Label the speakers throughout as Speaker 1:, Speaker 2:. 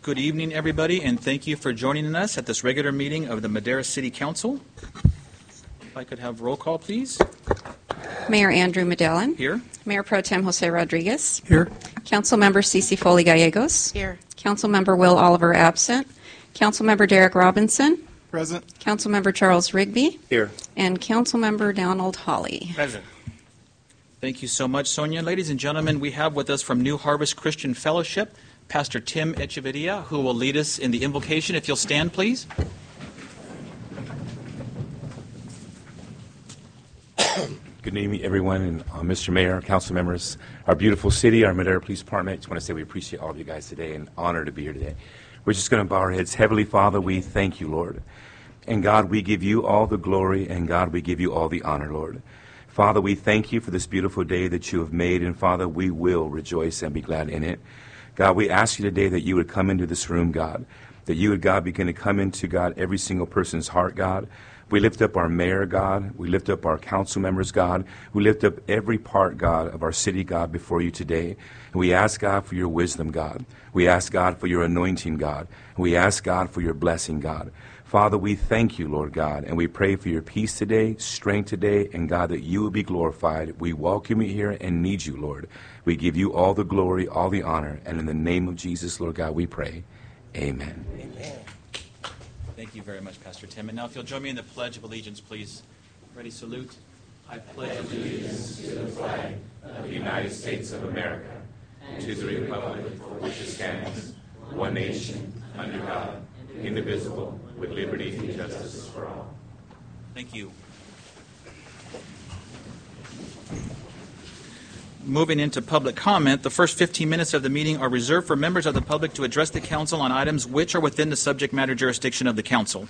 Speaker 1: Good evening, everybody, and thank you for joining us at this regular meeting of the Madera City Council. If I could have roll call, please.
Speaker 2: Mayor Andrew Medellin.
Speaker 1: Here.
Speaker 2: Mayor Pro Tem Jose Rodriguez.
Speaker 3: Here.
Speaker 2: Councilmember Cece Foley Gallegos.
Speaker 4: Here.
Speaker 2: Councilmember Will Oliver absent. Councilmember Derek Robinson.
Speaker 3: Present.
Speaker 2: Councilmember Charles Rigby.
Speaker 3: Here.
Speaker 2: And Councilmember Donald Hawley.
Speaker 3: Present.
Speaker 1: Thank you so much, Sonia. Ladies and gentlemen, we have with us from New Harvest Christian Fellowship, Pastor Tim Echeverria, who will lead us in the invocation. If you'll stand, please.
Speaker 5: Good evening, everyone, and Mr. Mayor, council members, our beautiful city, our Madera Police Department. I just want to say we appreciate all of you guys today and honored to be here today. We're just going to bow our heads. Heavenly Father, we thank you, Lord. And God, we give you all the glory, and God, we give you all the honor, Lord. Father, we thank you for this beautiful day that you have made, and Father, we will rejoice and be glad in it. God, we ask you today that you would come into this room, God, that you would, God, begin to come into, God, every single person's heart, God. We lift up our mayor, God. We lift up our council members, God. We lift up every part, God, of our city, God, before you today. And we ask, God, for your wisdom, God. We ask, God, for your anointing, God. And we ask, God, for your blessing, God. Father, we thank you, Lord God, and we pray for your peace today, strength today, and God, that you will be glorified. We welcome you here and need you, Lord. We give you all the glory, all the honor, and in the name of Jesus, Lord God, we pray. Amen.
Speaker 1: Amen. Thank you very much, Pastor Tim. And now if you'll join me in the Pledge of Allegiance, please. Ready, salute. I pledge allegiance to the flag of the United States of America and to the republic for which it stands, one nation, under God, indivisible, with liberty and justice for all. Thank you. Moving into public comment, the first 15 minutes of the meeting are reserved for members of the public to address the council on items which are within the subject matter jurisdiction of the council.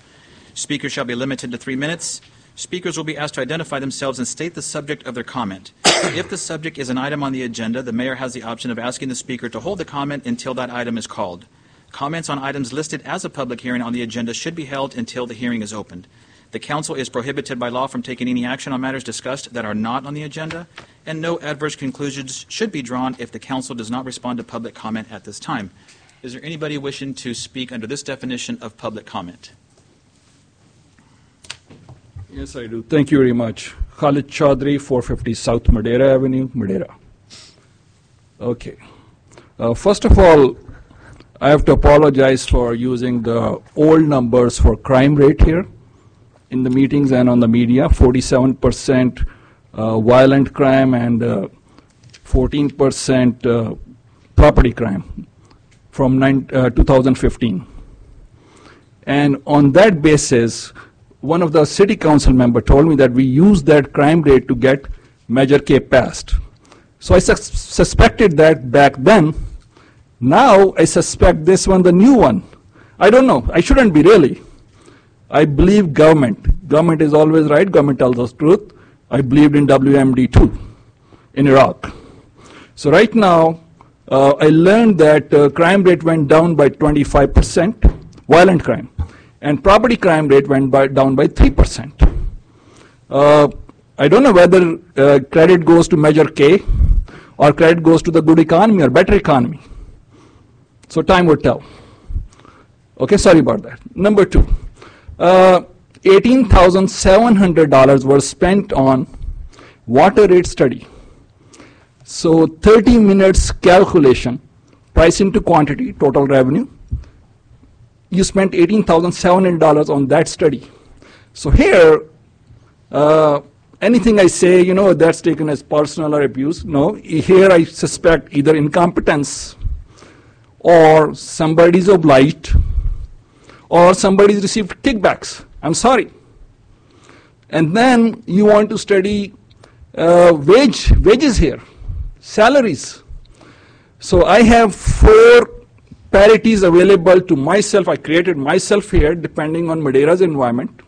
Speaker 1: Speakers shall be limited to 3 minutes. Speakers will be asked to identify themselves and state the subject of their comment. If the subject is an item on the agenda, the mayor has the option of asking the speaker to hold the comment until that item is called. Comments on items listed as a public hearing on the agenda should be held until the hearing is opened. The council is prohibited by law from taking any action on matters discussed that are not on the agenda, and no adverse conclusions should be drawn if the council does not respond to public comment at this time. Is there anybody wishing to speak under this definition of public comment?
Speaker 6: Yes, I do. Thank you very much. Khalid Chaudhry, 450 South Madera Avenue, Madera. Okay. First of all, I have to apologize for using the old numbers for crime rate here in the meetings and on the media. 47% violent crime and 14% property crime from 2015. And on that basis, one of the city council members told me that we used that crime rate to get Measure K passed. So I suspected that back then. Now I suspect this one, the new one. I don't know. I shouldn't be really. I believe government. Government is always right. Government tells us truth. I believed in WMD too, in Iraq. So right now, I learned that crime rate went down by 25%, violent crime, and property crime rate went down by 3%. I don't know whether credit goes to Measure K or credit goes to the good economy or better economy. So time will tell. Okay, sorry about that. Number two, $18,700 were spent on water rate study. So 30 minutes calculation, price into quantity, total revenue. You spent $18,700 on that study. So here, anything I say, that's taken as personal or abuse. No, here I suspect either incompetence, or somebody's obliged, or somebody's received kickbacks. I'm sorry. And then you want to study wages here, salaries. So I have 4 parities available to myself. I created myself here depending on Madera's environment.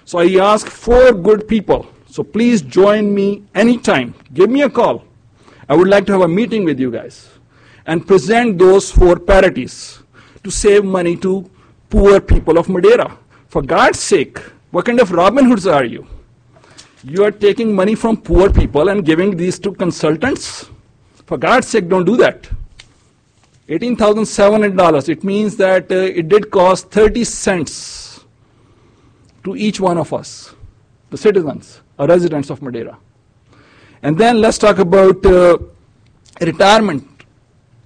Speaker 6: So I ask 4 good people. So please join me anytime. Give me a call. I would like to have a meeting with you guys and present those 4 parities to save money to poor people of Madera. For God's sake, what kind of Robin Hoods are you? You are taking money from poor people and giving these to consultants? For God's sake, don't do that. $18,700. It means that it did cost 30 cents to each one of us, the citizens, or residents of Madera. And then let's talk about retirement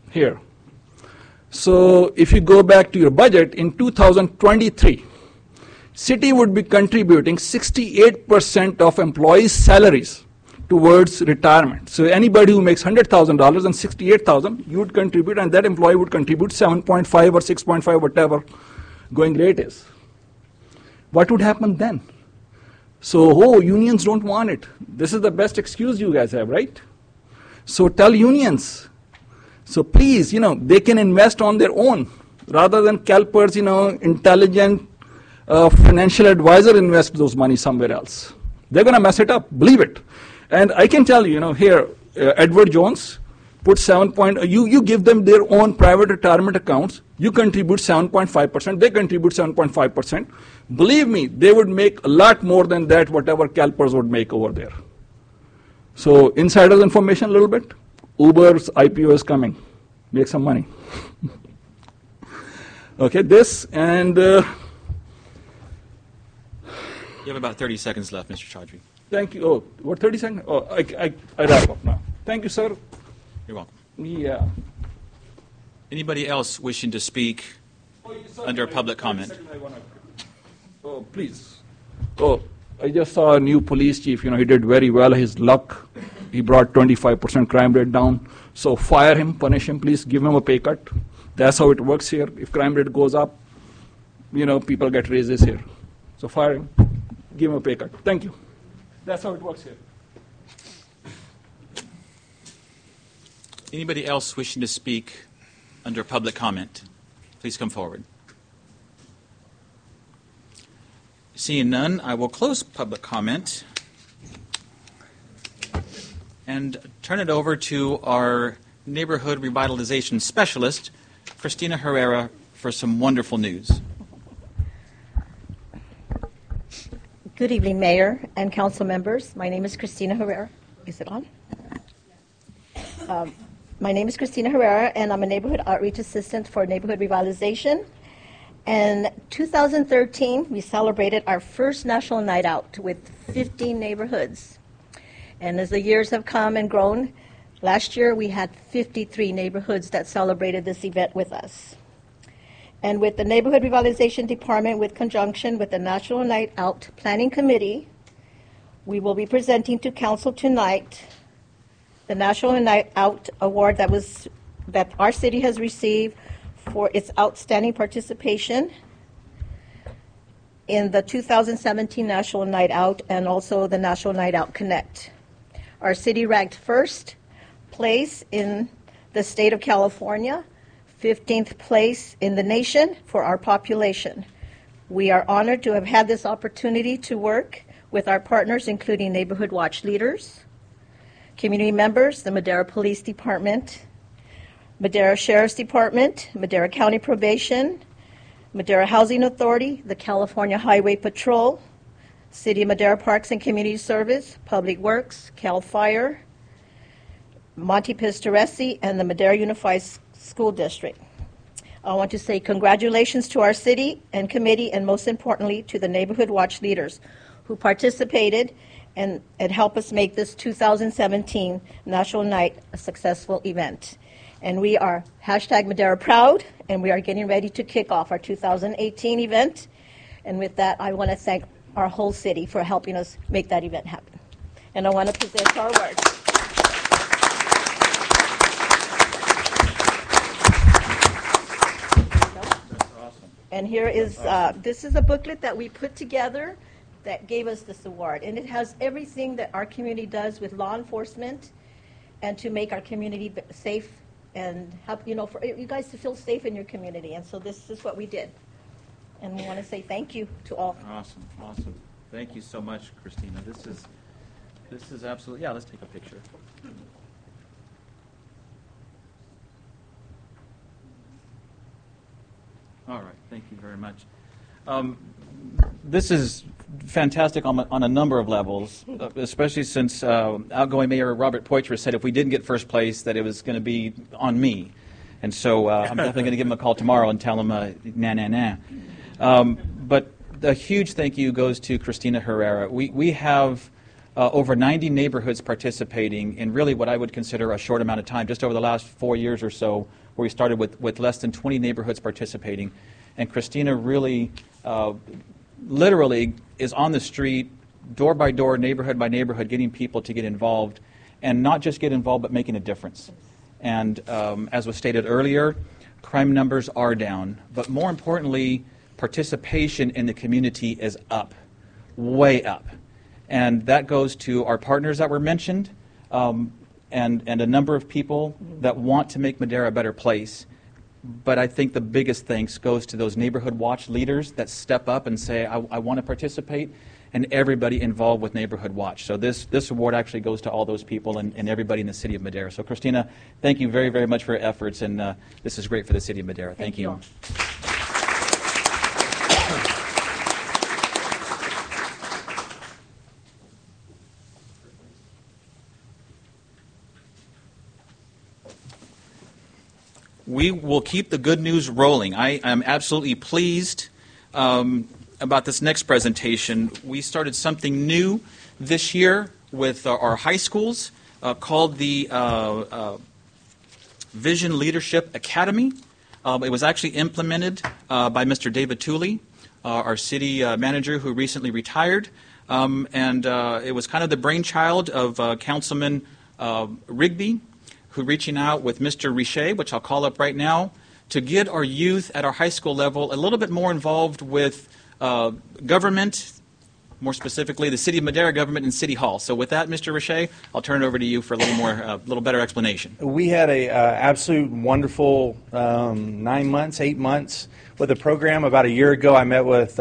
Speaker 6: here. So if you go back to your budget, in 2023, city would be contributing 68% of employees' salaries towards retirement. So anybody who makes $100,000 and $68,000, you would contribute, and that employee would contribute 7.5 or 6.5, whatever going rate is. What would happen then? So, unions don't want it. This is the best excuse you guys have, right? So tell unions. So please, they can invest on their own rather than CalPERS, intelligent financial advisor invest those money somewhere else. They're going to mess it up, believe it. And I can tell you, here, Edward Jones put 7 point, you give them their own private retirement accounts, you contribute 7.5%, they contribute 7.5%. Believe me, they would make a lot more than that, whatever CalPERS would make over there. So insider's information a little bit. Uber's IPO is coming. Make some money. Okay, this and...
Speaker 1: You have about 30 seconds left, Mr. Chaudhry.
Speaker 6: Thank you. Oh, what, 30 seconds? Oh, I wrap up now. Thank you, sir.
Speaker 1: You're welcome.
Speaker 6: Yeah.
Speaker 1: Anybody else wishing to speak under public comment?
Speaker 6: Oh, please. Oh, I just saw a new police chief. He did very well. His luck, he brought 25% crime rate down. So fire him, punish him, please. Give him a pay cut. That's how it works here. If crime rate goes up, people get raises here. So fire him, give him a pay cut. Thank you. That's how it works here.
Speaker 1: Anybody else wishing to speak under public comment? Please come forward. Seeing none, I will close public comment and turn it over to our neighborhood revitalization specialist, Christina Herrera, for some wonderful news.
Speaker 3: Good evening, Mayor and council members. My name is Christina Herrera. Is it on? My name is Christina Herrera, and I'm a neighborhood outreach assistant for neighborhood revitalization. In 2013, we celebrated our first national night out with 15 neighborhoods. And as the years have come and grown, last year we had 53 neighborhoods that celebrated this event with us. And with the Neighborhood Revitalization Department, with conjunction with the National Night Out Planning Committee, we will be presenting to council tonight the National Night Out Award that our city has received for its outstanding participation in the 2017 National Night Out and also the National Night Out Connect. Our city ranked first place in the state of California, 15th place in the nation for our population. We are honored to have had this opportunity to work with our partners, including Neighborhood Watch leaders, community members, the Madera Police Department, Madera Sheriff's Department, Madera County Probation, Madera Housing Authority, the California Highway Patrol, City of Madera Parks and Community Service, Public Works, CAL FIRE, Monte Pistoresi, and the Madera Unified School District. I want to say congratulations to our city and committee, and most importantly to the Neighborhood Watch leaders who participated and helped us make this 2017 National Night a successful event. And we are #Madera Proud, and we are getting ready to kick off our 2018 event. And with that, I want to thank our whole city for helping us make that event happen. And I want to present our awards. And here is, this is a booklet that we put together that gave us this award. And it has everything that our community does with law enforcement and to make our community safe and help, for you guys to feel safe in your community. And so this is what we did. And we want to say thank you to all.
Speaker 1: Awesome, awesome. Thank you so much, Christina. This is absolutely, yeah, let's take a picture. All right, thank you very much. This is fantastic on a number of levels, especially since outgoing Mayor Robert Poitras said if we didn't get first place that it was going to be on me. And so I'm definitely going to give him a call tomorrow and tell him, nah, nah, nah. But a huge thank you goes to Christina Herrera. We have over 90 neighborhoods participating in really what I would consider a short amount of time, just over the last 4 years or so, where we started with less than 20 neighborhoods participating. And Christina really, literally is on the street, door by door, neighborhood by neighborhood, getting people to get involved, and not just get involved, but making a difference. And as was stated earlier, crime numbers are down, but more importantly, participation in the community is up, way up. And that goes to our partners that were mentioned, and a number of people that want to make Madera a better place. But I think the biggest thanks goes to those neighborhood watch leaders that step up and say, I want to participate, and everybody involved with Neighborhood Watch. So this award actually goes to all those people and everybody in the city of Madera. So Christina, thank you very, very much for your efforts, and this is great for the city of Madera. Thank you. We will keep the good news rolling. I am absolutely pleased about this next presentation. We started something new this year with our high schools called the Vision Leadership Academy. It was actually implemented by Mr. David Tooley, our city manager who recently retired. And it was kind of the brainchild of Councilman Rigby, who reaching out with Mr. Richer, which I'll call up right now, to get our youth at our high school level a little bit more involved with government, more specifically the City of Madera government and City Hall. So with that, Mr. Richer, I'll turn it over to you for a little more, little better explanation.
Speaker 4: We had a absolute wonderful 9 months, 8 months with the program. About a year ago, I met with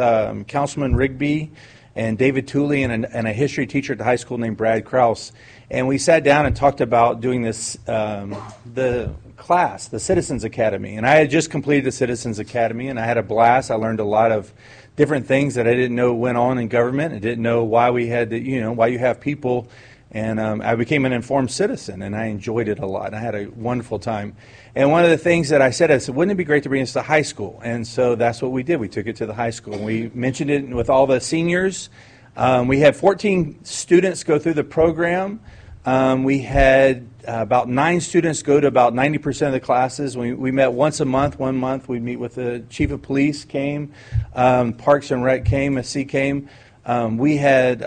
Speaker 4: Councilman Rigby and David Tooley and a history teacher at the high school named Brad Krause. And we sat down and talked about doing this, the class, the Citizens Academy. And I had just completed the Citizens Academy, and I had a blast. I learned a lot of different things that I didn't know went on in government. I didn't know why we had to, why you have people. And I became an informed citizen, and I enjoyed it a lot. I had a wonderful time. And one of the things that I said, wouldn't it be great to bring this to high school? And so that's what we did. We took it to the high school. We mentioned it with all the seniors. We had 14 students go through the program. We had about 9 students go to about 90% of the classes. We met once a month. 1 month we'd meet with the chief of police came, Parks and Rec came, SC came. We had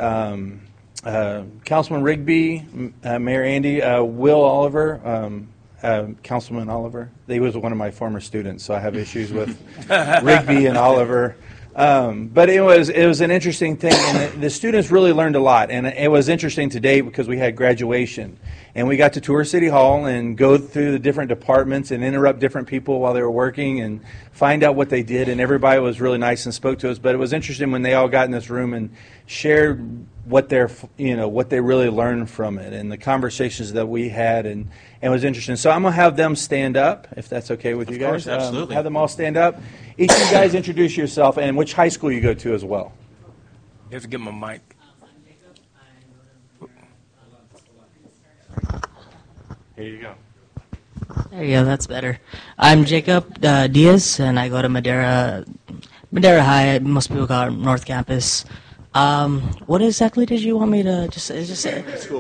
Speaker 4: Councilman Rigby, Mayor Andy, Will Oliver, Councilman Oliver. He was one of my former students, so I have issues with Rigby and Oliver. But it was an interesting thing, and the students really learned a lot. And it was interesting today because we had graduation, and we got to tour City Hall and go through the different departments and interrupt different people while they were working and find out what they did. And everybody was really nice and spoke to us. But it was interesting when they all got in this room and shared what what they really learned from it and the conversations that we had, and it was interesting. So I'm gonna have them stand up, if that's okay with you guys.
Speaker 1: Of course, absolutely.
Speaker 4: Have them all stand up. Each of you guys introduce yourself and which high school you go to as well.
Speaker 7: You have to get my mic.
Speaker 4: Here you go.
Speaker 8: There you go, that's better. I'm Jacob Diaz, and I go to Madera High. Most people call it North Campus. What exactly did you want me to just say?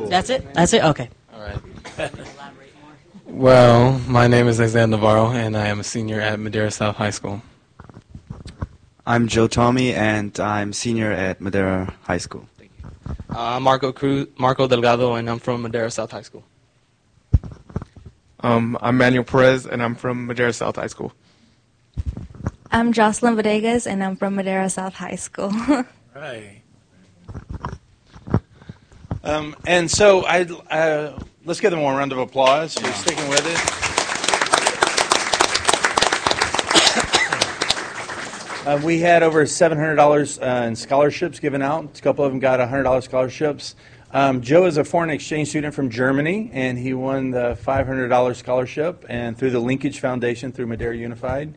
Speaker 8: That's it? That's it? Okay.
Speaker 7: All right. Well, my name is Isaiah Navarro, and I am a senior at Madera South High School.
Speaker 9: I'm Joe Tommy, and I'm senior at Madera High School.
Speaker 10: I'm Marco Delgado, and I'm from Madera South High School.
Speaker 7: I'm Manuel Perez, and I'm from Madera South High School.
Speaker 11: I'm Jocelyn Bodegas, and I'm from Madera South High School.
Speaker 7: Right.
Speaker 4: And so let's give them one round of applause for sticking with it. We had over $700 in scholarships given out. A couple of them got $100 scholarships. Joe is a foreign exchange student from Germany, and he won the $500 scholarship and through the Linkage Foundation through Madera Unified.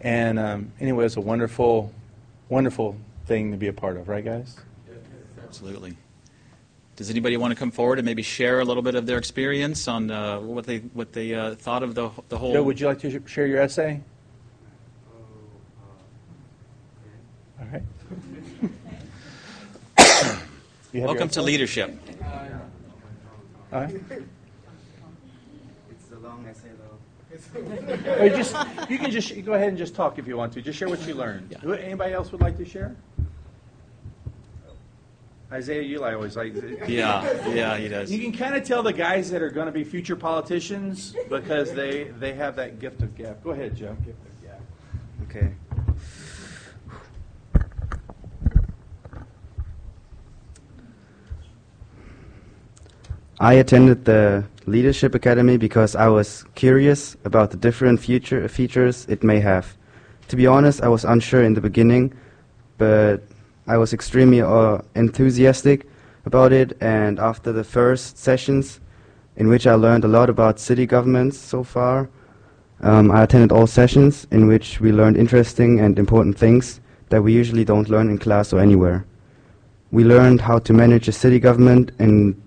Speaker 4: And anyway, it's a wonderful, wonderful thing to be a part of, right, guys?
Speaker 1: Absolutely. Does anybody want to come forward and maybe share a little bit of their experience on what they thought of the whole?
Speaker 4: Joe, would you like to share your essay? All right.
Speaker 1: Welcome to leadership.
Speaker 4: All right.
Speaker 9: It's a long essay, though.
Speaker 4: You can just go ahead and just talk if you want to. Just share what you learned.
Speaker 1: Yeah.
Speaker 4: Anybody else would like to share? Isaiah Uli always like.
Speaker 1: Yeah, he does.
Speaker 4: You can kind of tell the guys that are going to be future politicians because they have that gift of gab. Go ahead, Joe. Gift of gab.
Speaker 9: Okay. I attended the Leadership Academy because I was curious about the different features it may have. To be honest, I was unsure in the beginning, but I was extremely enthusiastic about it, and after the first sessions, in which I learned a lot about city governments so far, I attended all sessions in which we learned interesting and important things that we usually don't learn in class or anywhere. We learned how to manage a city government and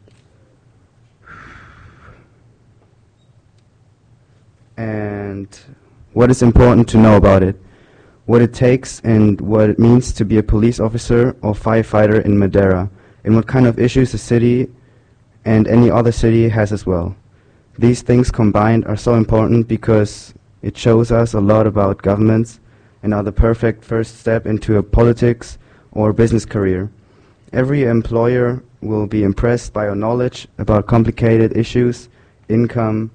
Speaker 9: what is important to know about it, what it takes and what it means to be a police officer or firefighter in Madera, and what kind of issues the city and any other city has as well. These things combined are so important because it shows us a lot about governments and are the perfect first step into a politics or business career. Every employer will be impressed by our knowledge about complicated issues, income,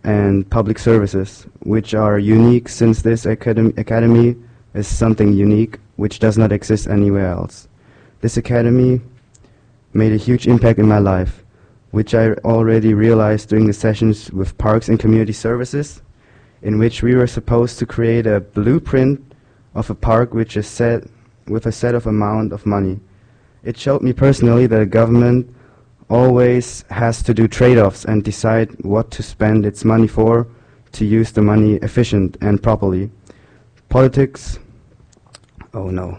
Speaker 9: and public services, which are unique since this academy is something unique which does not exist anywhere else. This academy made a huge impact in my life, which I already realized during the sessions with Parks and Community Services, in which we were supposed to create a blueprint of a park which is set with a set of amount of money. It showed me personally that a government always has to do trade-offs and decide what to spend its money for to use the money efficient and properly. Politics, oh no.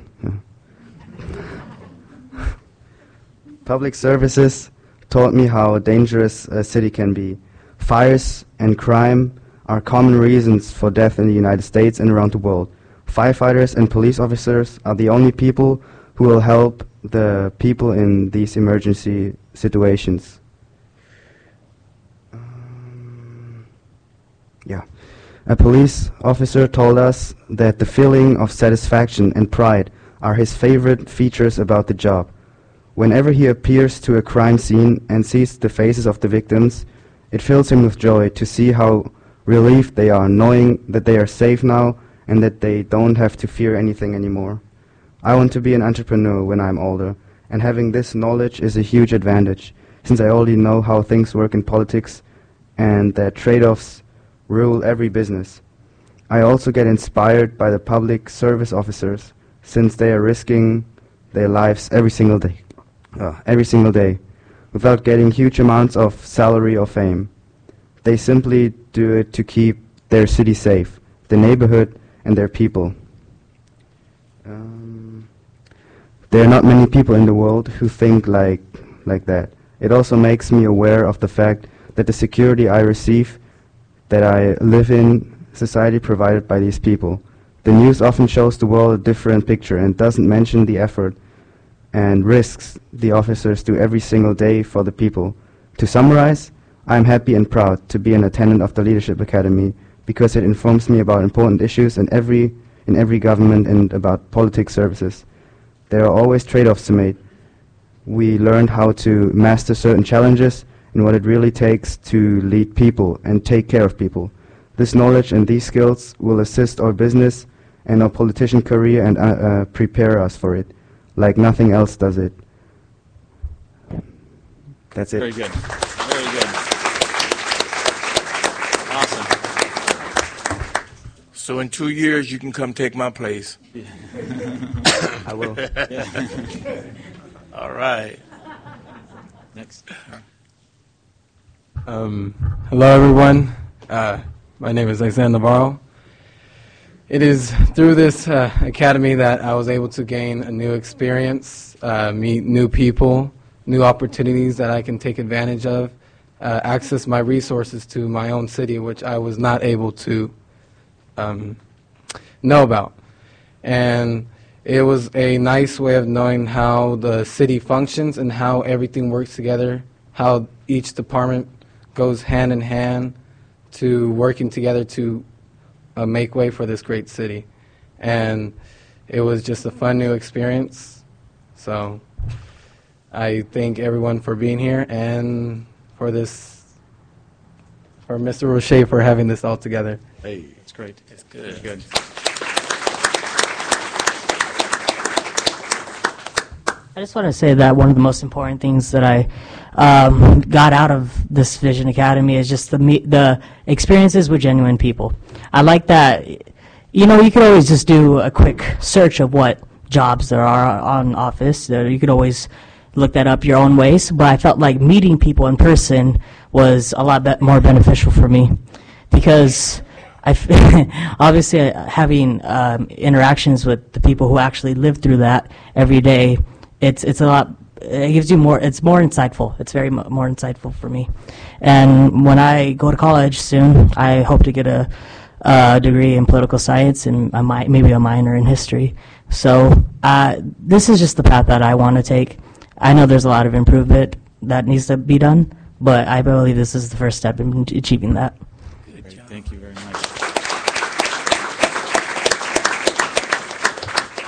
Speaker 9: Public services taught me how dangerous a city can be. Fires and crime are common reasons for death in the United States and around the world. Firefighters and police officers are the only people who will help the people in these emergency situations. A police officer told us that the feeling of satisfaction and pride are his favorite features about the job. Whenever he appears to a crime scene and sees the faces of the victims, it fills him with joy to see how relieved they are, knowing that they are safe now and that they don't have to fear anything anymore. I want to be an entrepreneur when I'm older, and having this knowledge is a huge advantage, since I already know how things work in politics and that trade-offs rule every business. I also get inspired by the public service officers, since they are risking their lives every single day, without getting huge amounts of salary or fame. They simply do it to keep their city safe, the neighborhood, and their people. There are not many people in the world who think like that. It also makes me aware of the fact that the security I receive, that I live in society provided by these people. The news often shows the world a different picture and doesn't mention the effort and risks the officers do every single day for the people. To summarize, I am happy and proud to be an attendant of the Leadership Academy because it informs me about important issues in every government and about politics services. There are always trade-offs to make. We learned how to master certain challenges and what it really takes to lead people and take care of people. This knowledge and these skills will assist our business and our politician career and prepare us for it, like nothing else does it. That's it.
Speaker 1: Very good. Very good. Awesome.
Speaker 12: So in 2 years, you can come take my place.
Speaker 9: I will.
Speaker 12: All right.
Speaker 1: Next.
Speaker 7: Hello, everyone. My name is Isaiah Navarro. It is through this academy that I was able to gain a new experience, meet new people, new opportunities that I can take advantage of, access my resources to my own city, which I was not able to know about. And it was a nice way of knowing how the city functions and how everything works together, how each department goes hand in hand to working together to make way for this great city. And it was just a fun new experience. So I thank everyone for being here and for Mr. Roche for having this all together.
Speaker 1: Hey, that's great. It's good. Good.
Speaker 8: I just want to say that one of the most important things that I got out of this Vision Academy is just the experiences with genuine people. I like that, you know, you could always just do a quick search of what jobs there are on office. You could always look that up your own ways, but I felt like meeting people in person was a lot more beneficial for me because obviously having interactions with the people who actually live through that every day, it's a lot. It gives you more. It's more insightful. It's very more insightful for me. And when I go to college soon, I hope to get a degree in political science and maybe a minor in history. So this is just the path that I want to take. I know there's a lot of improvement that needs to be done, but I believe this is the first step in achieving that.
Speaker 1: Good job. Thank you very much.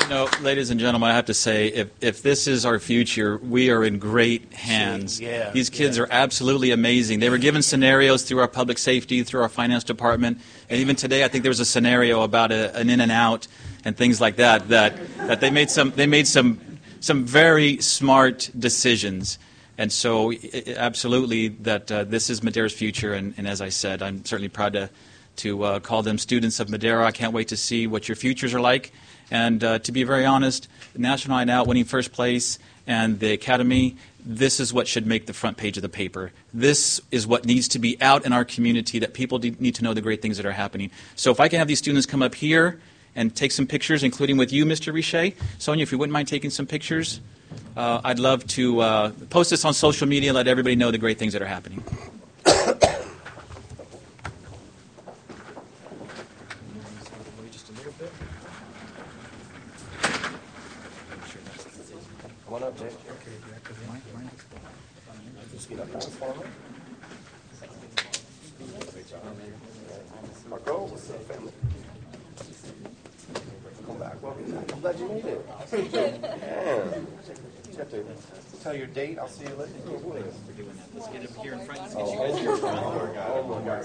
Speaker 1: You know, ladies and gentlemen, I have to say, if this is our future, we are in great hands.
Speaker 12: Yeah,
Speaker 1: These kids are absolutely amazing. They were given scenarios through our public safety, through our finance department, and even today I think there was a scenario about an in and out and things like that they made some very smart decisions. And so absolutely that this is Madera's future, and as I said, I'm certainly proud to call them students of Madera. I can't wait to see what your futures are like. And to be very honest, National Night Out winning first place and the Academy, this is what should make the front page of the paper. This is what needs to be out in our community, that people need to know the great things that are happening. So if I can have these students come up here and take some pictures, including with you, Mr. Riche. Sonia, if you wouldn't mind taking some pictures, I'd love to post this on social media and let everybody know the great things that are happening.
Speaker 13: Come on up, Jake. Marco, what's up, family? Come back. Welcome back. I'm glad you made it. Yeah. You have to tell your date. I'll see you later.
Speaker 1: Let's get up here in front.
Speaker 13: Oh my God.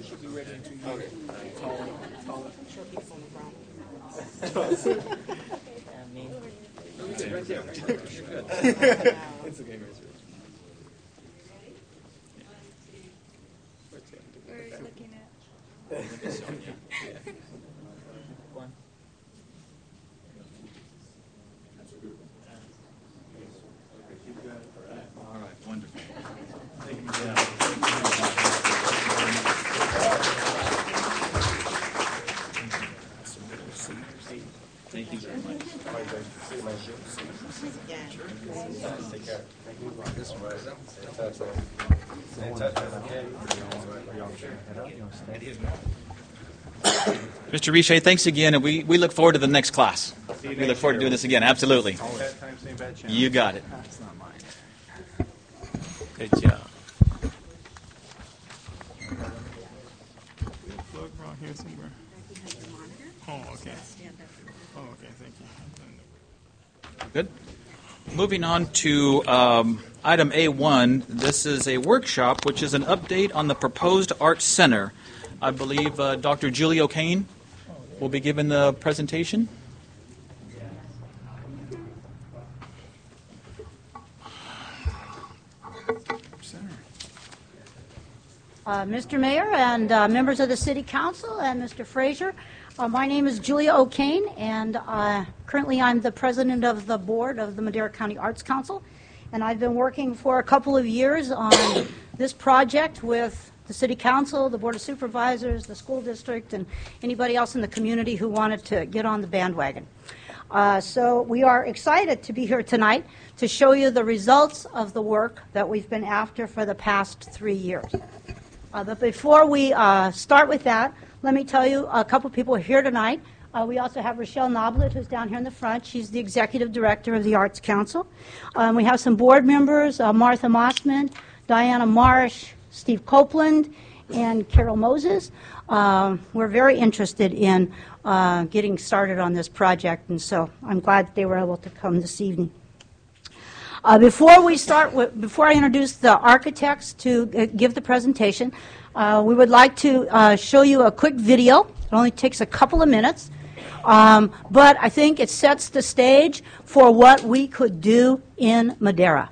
Speaker 1: Should be ready in 2 years.
Speaker 13: Okay.
Speaker 1: It's okay,
Speaker 11: We're looking at.
Speaker 1: All right, wonderful. Thank you. Thank you very much.
Speaker 13: Take care. Thank you. This way. Stay in touch.
Speaker 1: Mr. Riche, thanks again, and we look forward to the next class. We look forward to doing this again, absolutely. You got it.
Speaker 12: Good job. Plug around here somewhere. Oh, okay. Oh, okay, thank you.
Speaker 1: Good. Moving on to item A1, this is a workshop, which is an update on the proposed Arts Center. I believe Dr. Julie O'Kane will be giving the presentation.
Speaker 14: Mr. Mayor and members of the City Council and Mr. Frazier, my name is Julia O'Kane, and currently I'm the president of the board of the Madera County Arts Council, and I've been working for a couple of years on this project with the City Council, the Board of Supervisors, the school district, and anybody else in the community who wanted to get on the bandwagon. So we are excited to be here tonight to show you the results of the work that we've been after for the past 3 years. But before we start with that, let me tell you a couple people are here tonight. We also have Rochelle Noblet, who's down here in the front. She's the Executive Director of the Arts Council. We have some board members, Martha Mossman, Diana Marsh, Steve Copeland, and Carol Moses. We're very interested in getting started on this project, and so I'm glad that they were able to come this evening. Before I introduce the architects to give the presentation, we would like to show you a quick video. It only takes a couple of minutes, but I think it sets the stage for what we could do in Madera.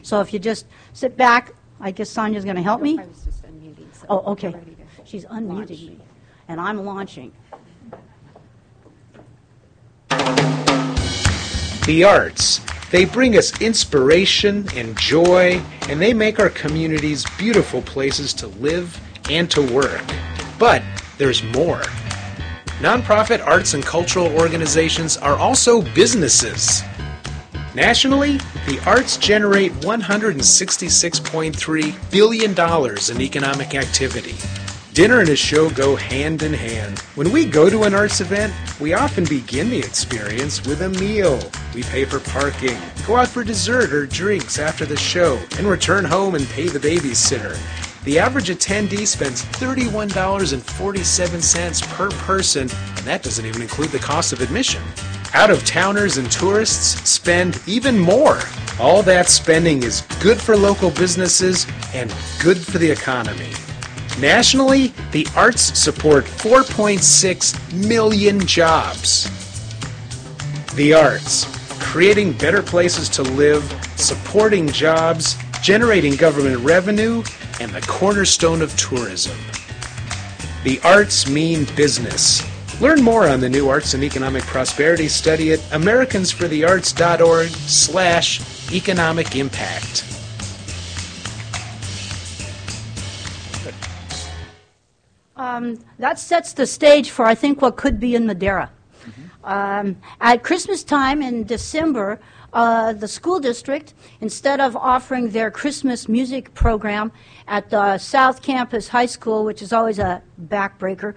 Speaker 14: So if you just sit back, I guess Sonia's going to help me. Oh, okay. She's unmuting me, and I'm launching.
Speaker 15: The arts. They bring us inspiration and joy, and they make our communities beautiful places to live and to work. But there's more. Nonprofit arts and cultural organizations are also businesses. Nationally, the arts generate $166.3 billion in economic activity. Dinner and a show go hand in hand. When we go to an arts event, we often begin the experience with a meal. We pay for parking, go out for dessert or drinks after the show, and return home and pay the babysitter. The average attendee spends $31.47 per person, and that doesn't even include the cost of admission. Out-of-towners and tourists spend even more. All that spending is good for local businesses and good for the economy. Nationally, the arts support 4.6 million jobs. The arts, creating better places to live, supporting jobs, generating government revenue, and the cornerstone of tourism. The arts mean business. Learn more on the new Arts and Economic Prosperity Study at americansforthearts.org/economic impact.
Speaker 14: That sets the stage for, I think, what could be in Madera. At Christmas time in December, the school district, instead of offering their Christmas music program at the South Campus High School, which is always a backbreaker,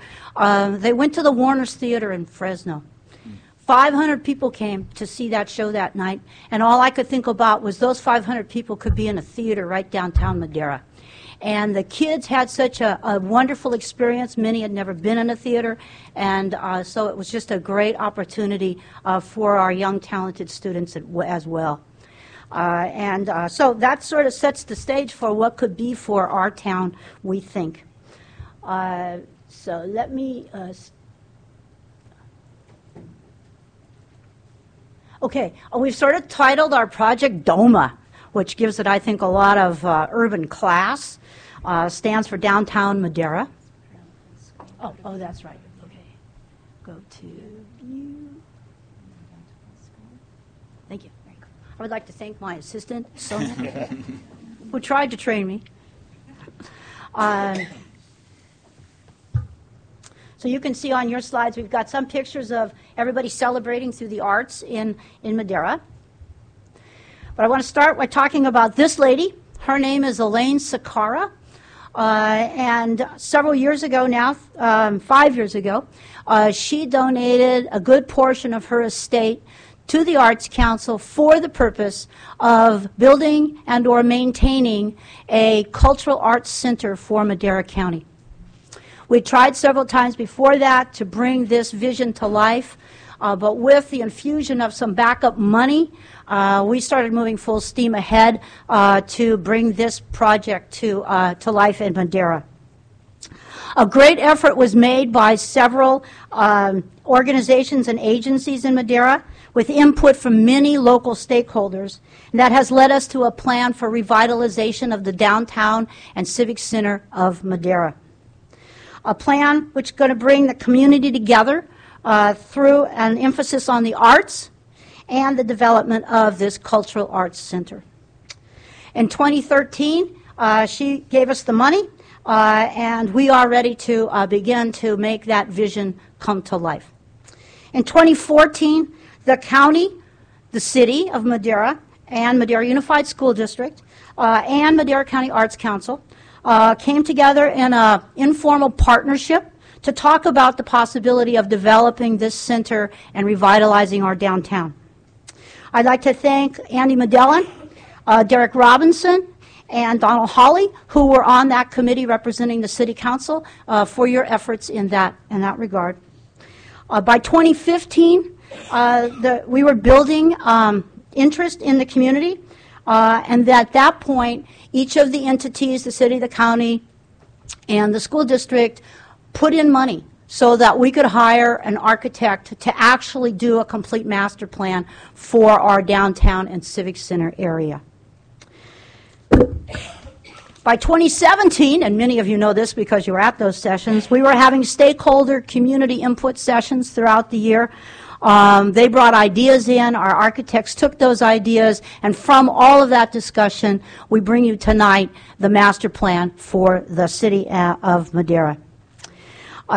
Speaker 14: they went to the Warner's Theater in Fresno. 500 people came to see that show that night, and all I could think about was those 500 people could be in a theater right downtown Madera. And the kids had such a wonderful experience. Many had never been in a theater, and so it was just a great opportunity for our young, talented students as well. So that sort of sets the stage for what could be for our town, we think. So let me... Okay, we've sort of titled our project DOMA, which gives it, I think, a lot of urban class. Stands for Downtown Madera. Oh, that's right. Okay. Go to view. Thank you. I would like to thank my assistant, Sonia, who tried to train me. So you can see on your slides, we've got some pictures of everybody celebrating through the arts in Madera. But I want to start by talking about this lady. Her name is Elaine Sakara. And several years ago now, 5 years ago, she donated a good portion of her estate to the Arts Council for the purpose of building and or maintaining a cultural arts center for Madera County. We tried several times before that to bring this vision to life, but with the infusion of some backup money, we started moving full steam ahead to bring this project to life in Madera. A great effort was made by several organizations and agencies in Madera with input from many local stakeholders. And that has led us to a plan for revitalization of the downtown and civic center of Madera. A plan which is going to bring the community together through an emphasis on the arts and the development of this cultural arts center. In 2013, she gave us the money, and we are ready to begin to make that vision come to life. In 2014, the county, the city of Madera, and Madera Unified School District, and Madera County Arts Council came together in an informal partnership to talk about the possibility of developing this center and revitalizing our downtown. I'd like to thank Andy Medellin, Derek Robinson, and Donald Hawley, who were on that committee representing the City Council, for your efforts in that regard. By 2015, we were building interest in the community, and at that point, each of the entities, the city, the county, and the school district, put in money so that we could hire an architect to actually do a complete master plan for our downtown and civic center area. By 2017, and many of you know this because you were at those sessions, we were having stakeholder community input sessions throughout the year. They brought ideas in, our architects took those ideas, and from all of that discussion, we bring you tonight the master plan for the city of Madera.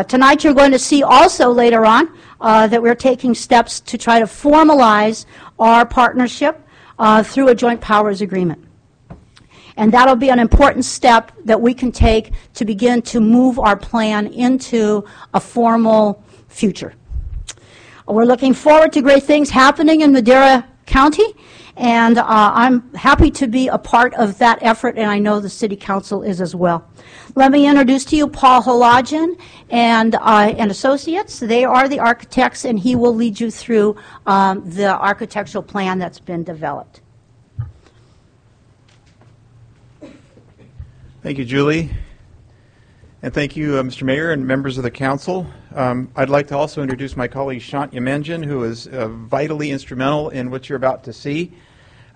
Speaker 14: Tonight you're going to see also later on that we're taking steps to try to formalize our partnership through a joint powers agreement. And that'll be an important step that we can take to begin to move our plan into a formal future. We're looking forward to great things happening in Madera County, and I'm happy to be a part of that effort, and I know the City Council is as well. Let me introduce to you Paul Halajian and Associates. They are the architects, and he will lead you through the architectural plan that's been developed.
Speaker 16: Thank you, Julie. And thank you, Mr. Mayor and members of the council. I'd like to also introduce my colleague, Shant Yemenjian, who is vitally instrumental in what you're about to see.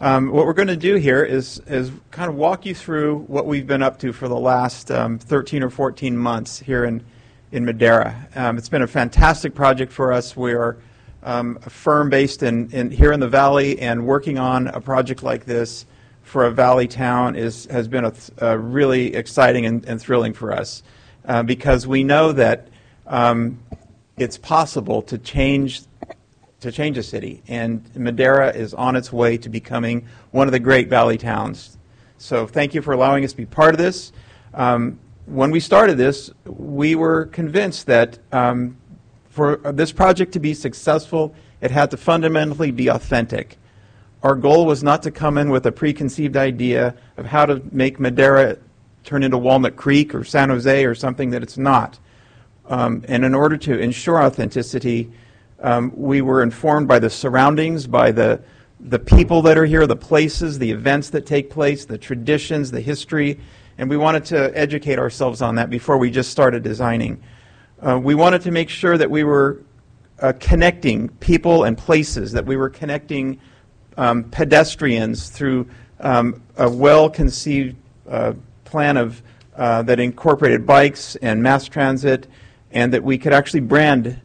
Speaker 16: What we're going to do here is kind of walk you through what we've been up to for the last 13 or 14 months here in Madera. It's been a fantastic project for us. We are a firm based here in the Valley, and working on a project like this for a Valley town has been a really exciting and thrilling for us, because we know that it's possible to change a city, and Madera is on its way to becoming one of the great Valley towns. So thank you for allowing us to be part of this. When we started this, we were convinced that for this project to be successful, it had to fundamentally be authentic. Our goal was not to come in with a preconceived idea of how to make Madera turn into Walnut Creek or San Jose or something that it's not. And in order to ensure authenticity, we were informed by the surroundings, by the people that are here, the places, the events that take place, the traditions, the history, and we wanted to educate ourselves on that before we just started designing. We wanted to make sure that we were connecting people and places, that we were connecting pedestrians through a well-conceived plan of that incorporated bikes and mass transit, and that we could actually brand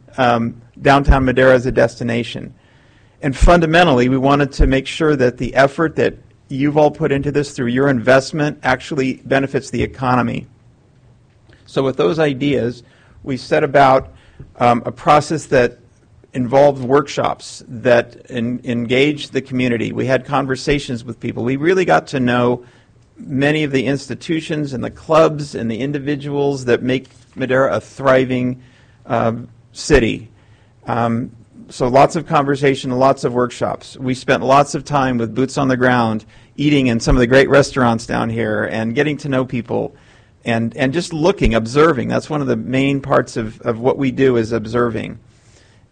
Speaker 16: downtown Madera as a destination. And fundamentally, we wanted to make sure that the effort that you've all put into this through your investment actually benefits the economy. So with those ideas, we set about a process that involved workshops that engaged the community. We had conversations with people. We really got to know many of the institutions and the clubs and the individuals that make Madera a thriving city. So lots of conversation, lots of workshops. We spent lots of time with boots on the ground, eating in some of the great restaurants down here and getting to know people and just looking, observing. That's one of the main parts of what we do, is observing.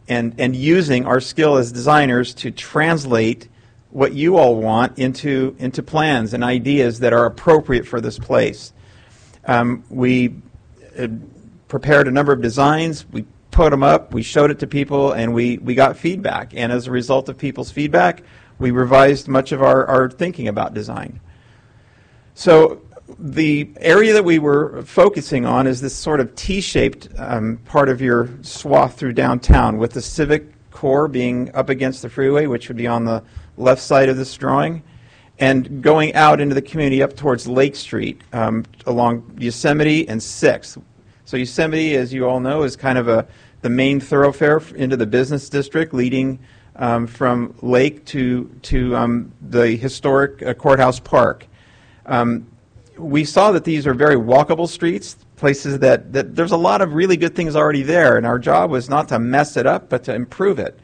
Speaker 16: And using our skill as designers to translate what you all want into plans and ideas that are appropriate for this place. We prepared a number of designs, we put them up, we showed it to people, and we got feedback. And as a result of people's feedback, we revised much of our thinking about design. So the area that we were focusing on is this sort of T-shaped part of your swath through downtown, with the civic core being up against the freeway, which would be on the left side of this drawing, and going out into the community up towards Lake Street along Yosemite and 6th. So Yosemite, as you all know, is kind of the main thoroughfare into the business district, leading from Lake to the historic Courthouse Park. We saw that these are very walkable streets, places that there's a lot of really good things already there, and our job was not to mess it up, but to improve it.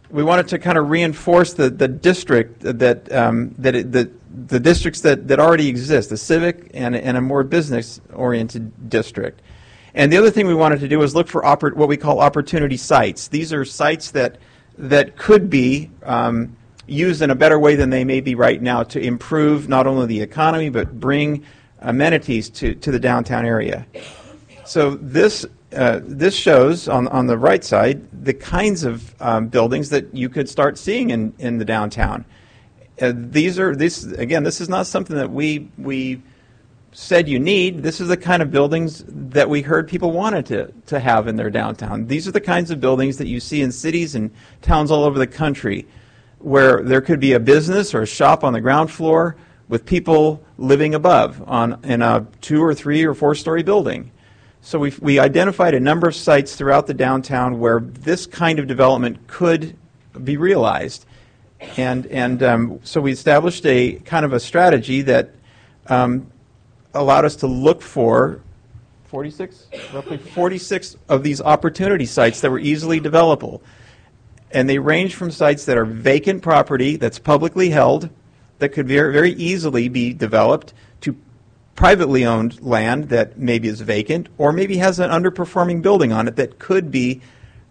Speaker 16: We wanted to kind of reinforce the district the districts that already exist, the civic and a more business-oriented district. And the other thing we wanted to do was look for what we call opportunity sites. These are sites that could be used in a better way than they may be right now to improve not only the economy but bring amenities to the downtown area. So this shows on the right side the kinds of buildings that you could start seeing in the downtown. This is not something that we said you need. This is the kind of buildings that we heard people wanted to have in their downtown. These are the kinds of buildings that you see in cities and towns all over the country, where there could be a business or a shop on the ground floor with people living above in a 2 or 3 or 4-story building. So we identified a number of sites throughout the downtown where this kind of development could be realized. And so we established a kind of a strategy that allowed us to look for roughly 46 of these opportunity sites that were easily developable. And they range from sites that are vacant property that's publicly held, that could very, very easily be developed, to privately owned land that maybe is vacant or maybe has an underperforming building on it that could be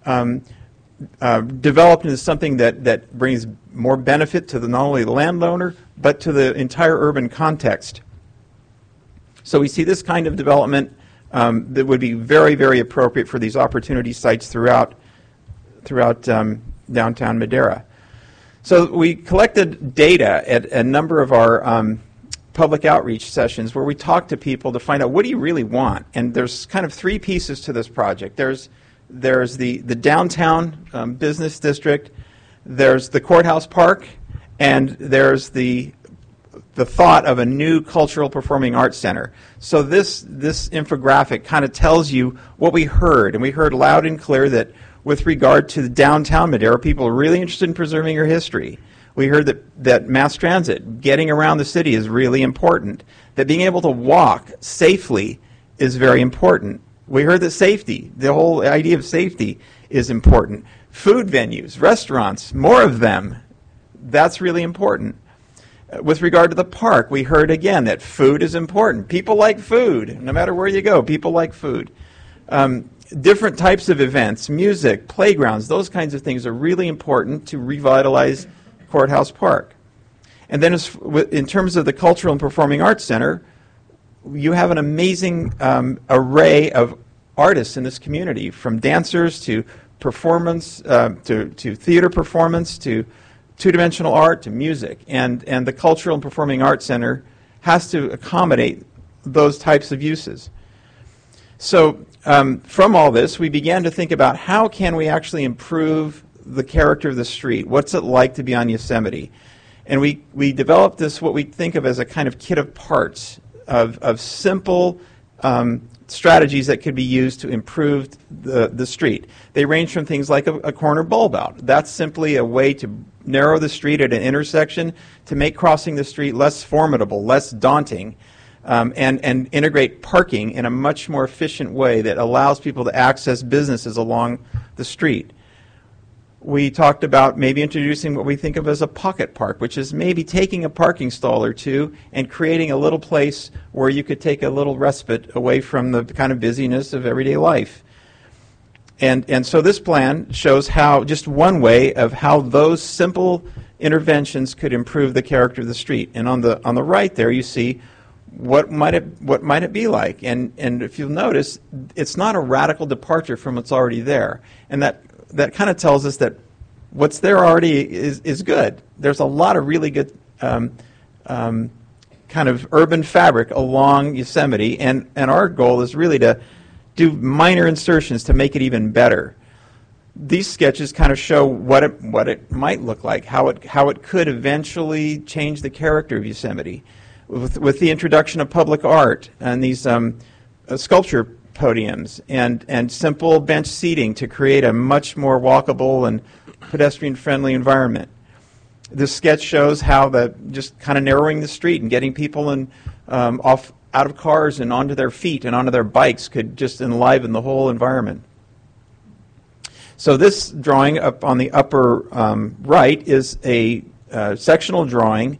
Speaker 16: developed into something that brings more benefit to not only the landowner but to the entire urban context. So we see this kind of development that would be very, very appropriate for these opportunity sites throughout downtown Madera. So we collected data at a number of our public outreach sessions where we talked to people to find out, what do you really want? And there's kind of 3 pieces to this project. There's the downtown business district, there's the Courthouse Park, and there's the thought of a new cultural performing arts center. So this infographic kind of tells you what we heard, and we heard loud and clear that with regard to the downtown Madera, people are really interested in preserving your history. We heard that mass transit, getting around the city, is really important, that being able to walk safely is very important. We heard that safety, the whole idea of safety, is important. Food venues, restaurants, more of them, that's really important. With regard to the park, we heard again that food is important. People like food. No matter where you go, people like food. Different types of events, music, playgrounds, those kinds of things are really important to revitalize Courthouse Park. And then in terms of the Cultural and Performing Arts Center, you have an amazing array of artists in this community, from dancers to performance, to theater performance, to two-dimensional art, to music. And the Cultural and Performing Arts Center has to accommodate those types of uses. So from all this, we began to think about how can we actually improve the character of the street? What's it like to be on Yosemite? And we developed this, what we think of as a kind of kit of parts of simple strategies that could be used to improve the street. They range from things like a corner bulb out. That's simply a way to narrow the street at an intersection to make crossing the street less formidable, less daunting, and integrate parking in a much more efficient way that allows people to access businesses along the street. We talked about maybe introducing what we think of as a pocket park, which is maybe taking a parking stall or two and creating a little place where you could take a little respite away from the kind of busyness of everyday life. And so this plan shows how, just one way of how those simple interventions could improve the character of the street. And on the right there, you see what might it be like. And if you'll notice, it's not a radical departure from what's already there. And that kind of tells us that what's there already is good. There's a lot of really good kind of urban fabric along Yosemite, and our goal is really to do minor insertions to make it even better. These sketches kind of show what it might look like, how it could eventually change the character of Yosemite, with the introduction of public art and these sculpture podiums and simple bench seating to create a much more walkable and pedestrian-friendly environment. This sketch shows how just kind of narrowing the street and getting people out of cars and onto their feet and onto their bikes could just enliven the whole environment. So this drawing up on the upper right is a sectional drawing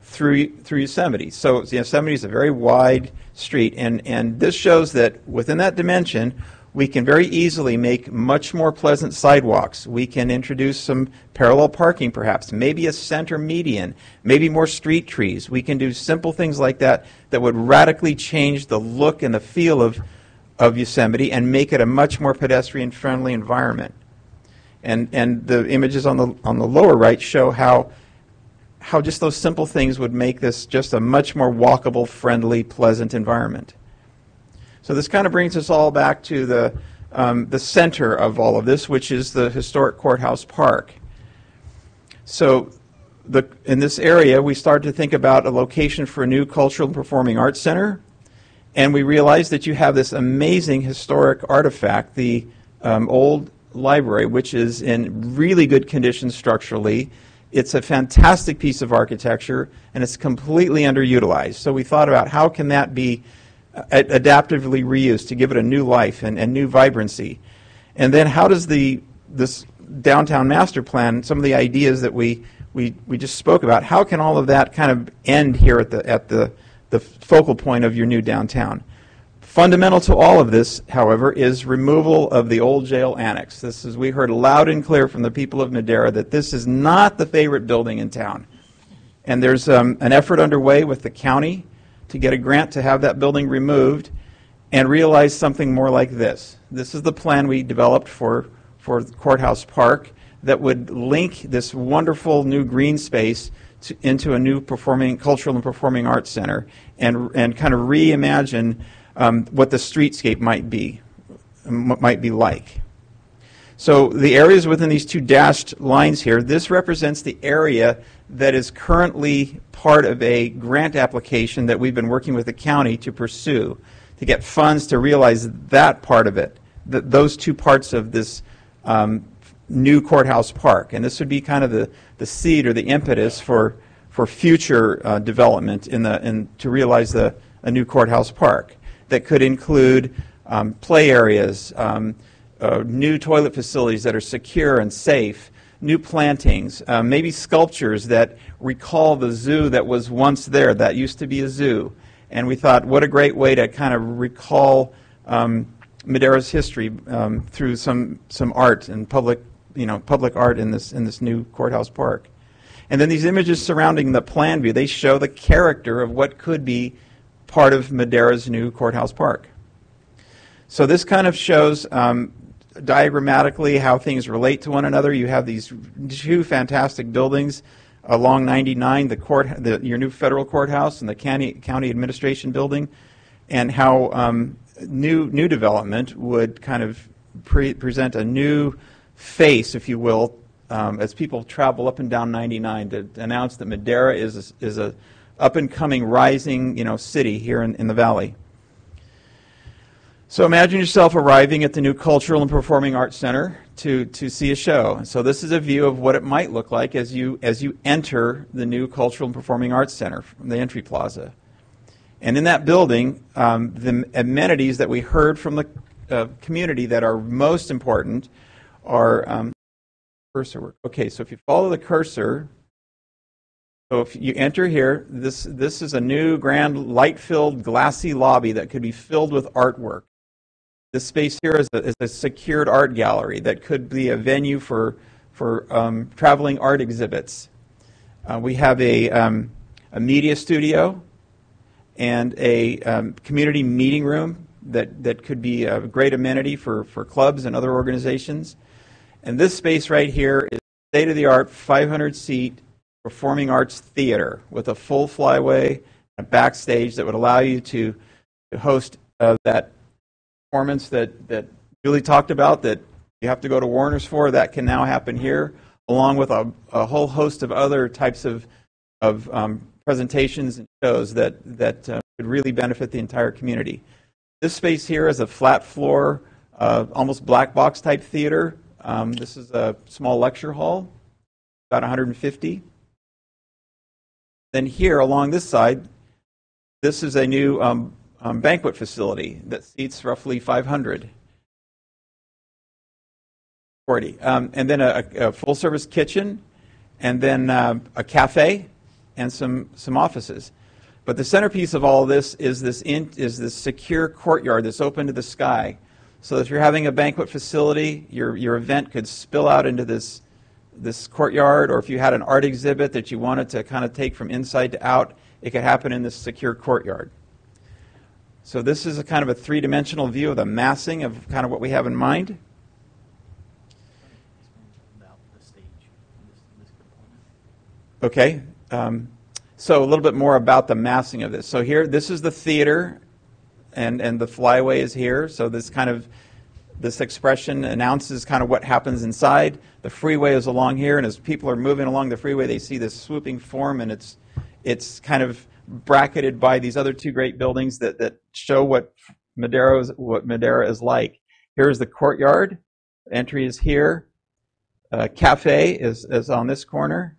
Speaker 16: through Yosemite. So Yosemite is a very wide street, and this shows that within that dimension, we can very easily make much more pleasant sidewalks. We can introduce some parallel parking perhaps, maybe a center median, maybe more street trees. We can do simple things like that that would radically change the look and the feel of Yosemite and make it a much more pedestrian-friendly environment. And the images on the lower right show how just those simple things would make this just a much more walkable, friendly, pleasant environment. So this kind of brings us all back to the center of all of this, which is the historic Courthouse Park. So in this area, we started to think about a location for a new cultural and performing arts center, and we realized that you have this amazing historic artifact, the old library, which is in really good condition structurally. It's a fantastic piece of architecture, and it's completely underutilized. So we thought about how can that be adaptively reused to give it a new life and new vibrancy. And then how does this downtown master plan, some of the ideas that we just spoke about, how can all of that kind of end here at the focal point of your new downtown? Fundamental to all of this, however, is removal of the old jail annex. We heard loud and clear from the people of Madera that this is not the favorite building in town. And there's an effort underway with the county to get a grant to have that building removed and realize something more like this. This is the plan we developed for Courthouse Park that would link this wonderful new green space into a new cultural and performing arts center and kind of reimagine what the streetscape might be like. So the areas within these two dashed lines here, this represents the area that is currently part of a grant application that we've been working with the county to pursue, to get funds to realize that part of it, those two parts of this new Courthouse Park. And this would be kind of the seed or the impetus for future development to realize a new Courthouse Park that could include play areas, new toilet facilities that are secure and safe, new plantings, maybe sculptures that recall the zoo that was once there, that used to be a zoo. And we thought, what a great way to kind of recall Madera's history through some art and public art in this new Courthouse Park. And then these images surrounding the plan view, they show the character of what could be part of Madera's new Courthouse Park. So this kind of shows diagrammatically how things relate to one another. You have these two fantastic buildings along 99, your new federal courthouse and the county administration building, and how new development would kind of present a new face, if you will, as people travel up and down 99 to announce that Madera is a up-and-coming, rising city here in the valley. So imagine yourself arriving at the new Cultural and Performing Arts Center to see a show. So this is a view of what it might look like as you enter the new Cultural and Performing Arts Center from the entry plaza. And in that building, the amenities that we heard from the community that are most important are cursor work. Okay, so if you follow the cursor, so if you enter here, this is a new grand light-filled glassy lobby that could be filled with artwork. This space here is a secured art gallery that could be a venue for traveling art exhibits. We have a media studio and a community meeting room that could be a great amenity for clubs and other organizations. And this space right here is state-of-the-art 500-seat performing arts theater with a full flyway, a backstage that would allow you to host that performance that Julie talked about that you have to go to Warner's for. That can now happen here, along with a whole host of other types of presentations and shows that could really benefit the entire community. This space here is a flat floor, almost black box type theater This is a small lecture hall, about 150. Then here along this side, this is a new banquet facility that seats roughly 500. 40. And then a full-service kitchen, and then a cafe, and some offices. But the centerpiece of all of this is this secure courtyard that's open to the sky. So if you're having a banquet facility, your event could spill out into this courtyard, or if you had an art exhibit that you wanted to kind of take from inside to out, it could happen in this secure courtyard. So this is a kind of a three-dimensional view of the massing of kind of what we have in mind. Okay, so a little bit more about the massing of this. So here, this is the theater, and the flyway is here. So this expression announces kind of what happens inside. The freeway is along here, and as people are moving along the freeway, they see this swooping form, and it's kind of bracketed by these other two great buildings that show what Madera is like. Here's the courtyard. Entry is here. Cafe is on this corner.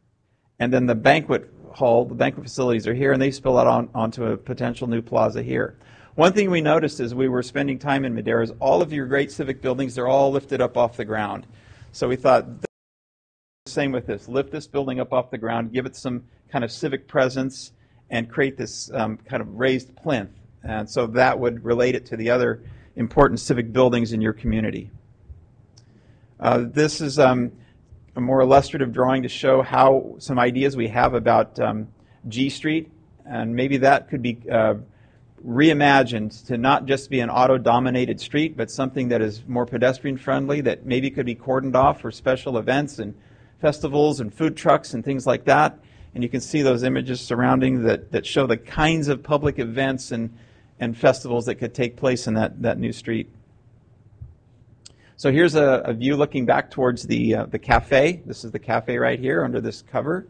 Speaker 16: And then the banquet hall, the banquet facilities are here, and they spill out onto a potential new plaza here. One thing we noticed as we were spending time in Madera is all of your great civic buildings, they're all lifted up off the ground. So we thought, same with this. Lift this building up off the ground, give it some kind of civic presence, and create this kind of raised plinth. And so that would relate it to the other important civic buildings in your community. This is a more illustrative drawing to show how some ideas we have about G Street, and maybe that could be reimagined to not just be an auto-dominated street, but something that is more pedestrian-friendly, that maybe could be cordoned off for special events and festivals and food trucks and things like that. And you can see those images surrounding that show the kinds of public events and festivals that could take place in that new street. So here's a view looking back towards the cafe. This is the cafe right here under this cover.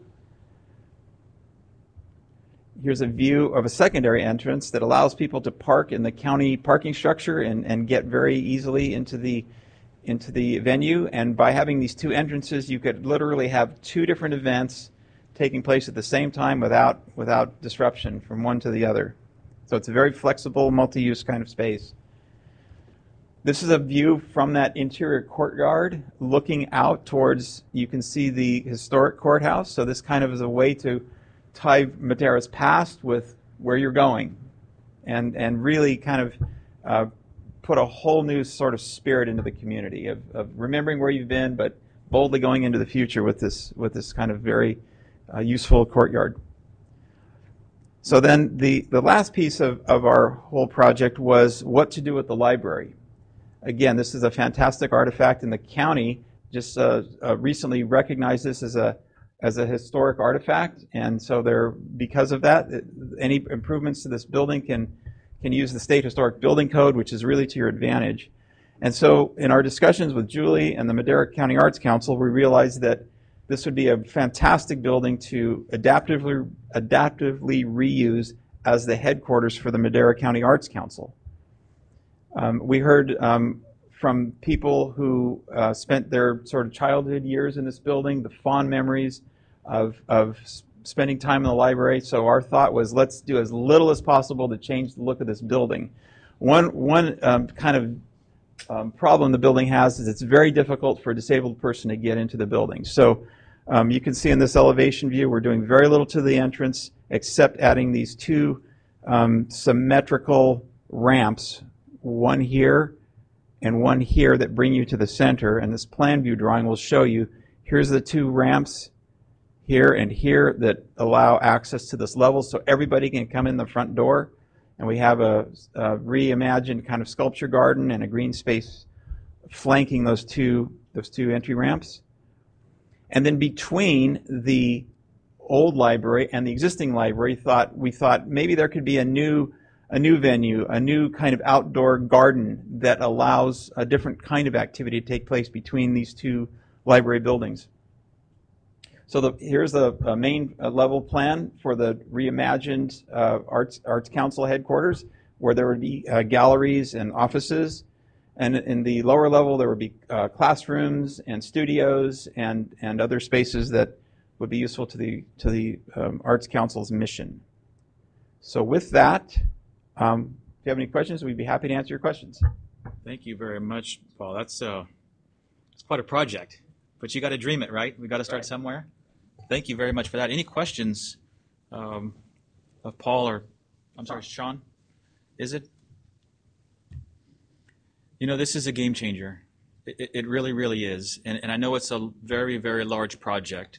Speaker 16: Here's a view of a secondary entrance that allows people to park in the county parking structure and get very easily into the venue. And by having these two entrances, you could literally have two different events taking place at the same time without disruption from one to the other. So it's a very flexible, multi-use kind of space. This is a view from that interior courtyard looking out towards, you can see the historic courthouse. So this kind of is a way to tie Madera's past with where you're going and really kind of put a whole new sort of spirit into the community of remembering where you've been, but boldly going into the future with this kind of very useful courtyard. So then the last piece of our whole project was what to do with the library. Again, this is a fantastic artifact, and the county just recently recognized this as a historic artifact, and so because of that, any improvements to this building can use the State Historic Building Code, which is really to your advantage. And so in our discussions with Julie and the Madera County Arts Council, we realized that this would be a fantastic building to adaptively reuse as the headquarters for the Madera County Arts Council. We heard from people who spent their sort of childhood years in this building, the fond memories of spending time in the library. So our thought was, let's do as little as possible to change the look of this building. One kind of problem the building has is it's very difficult for a disabled person to get into the building. So you can see in this elevation view, we're doing very little to the entrance except adding these two symmetrical ramps, one here and one here, that bring you to the center. And this plan view drawing will show you, here's the two ramps here and here that allow access to this level so everybody can come in the front door. And we have a reimagined kind of sculpture garden and a green space flanking those two entry ramps. And then between the old library and the existing library, we thought maybe there could be a new venue, a new kind of outdoor garden that allows a different kind of activity to take place between these two library buildings. So here's the main level plan for the reimagined Arts Council headquarters, where there would be galleries and offices. And in the lower level, there would be classrooms and studios and other spaces that would be useful to the Arts Council's mission. So with that, if you have any questions, we'd be happy to answer your questions.
Speaker 1: Thank you very much, Paul. That's it's quite a project, but you got to dream it, right? We got to start somewhere. Thank you very much for that. Any questions of Paul or, I'm sorry, Sean? Is it? You know, this is a game changer. It really, really is. And I know it's a very, very large project.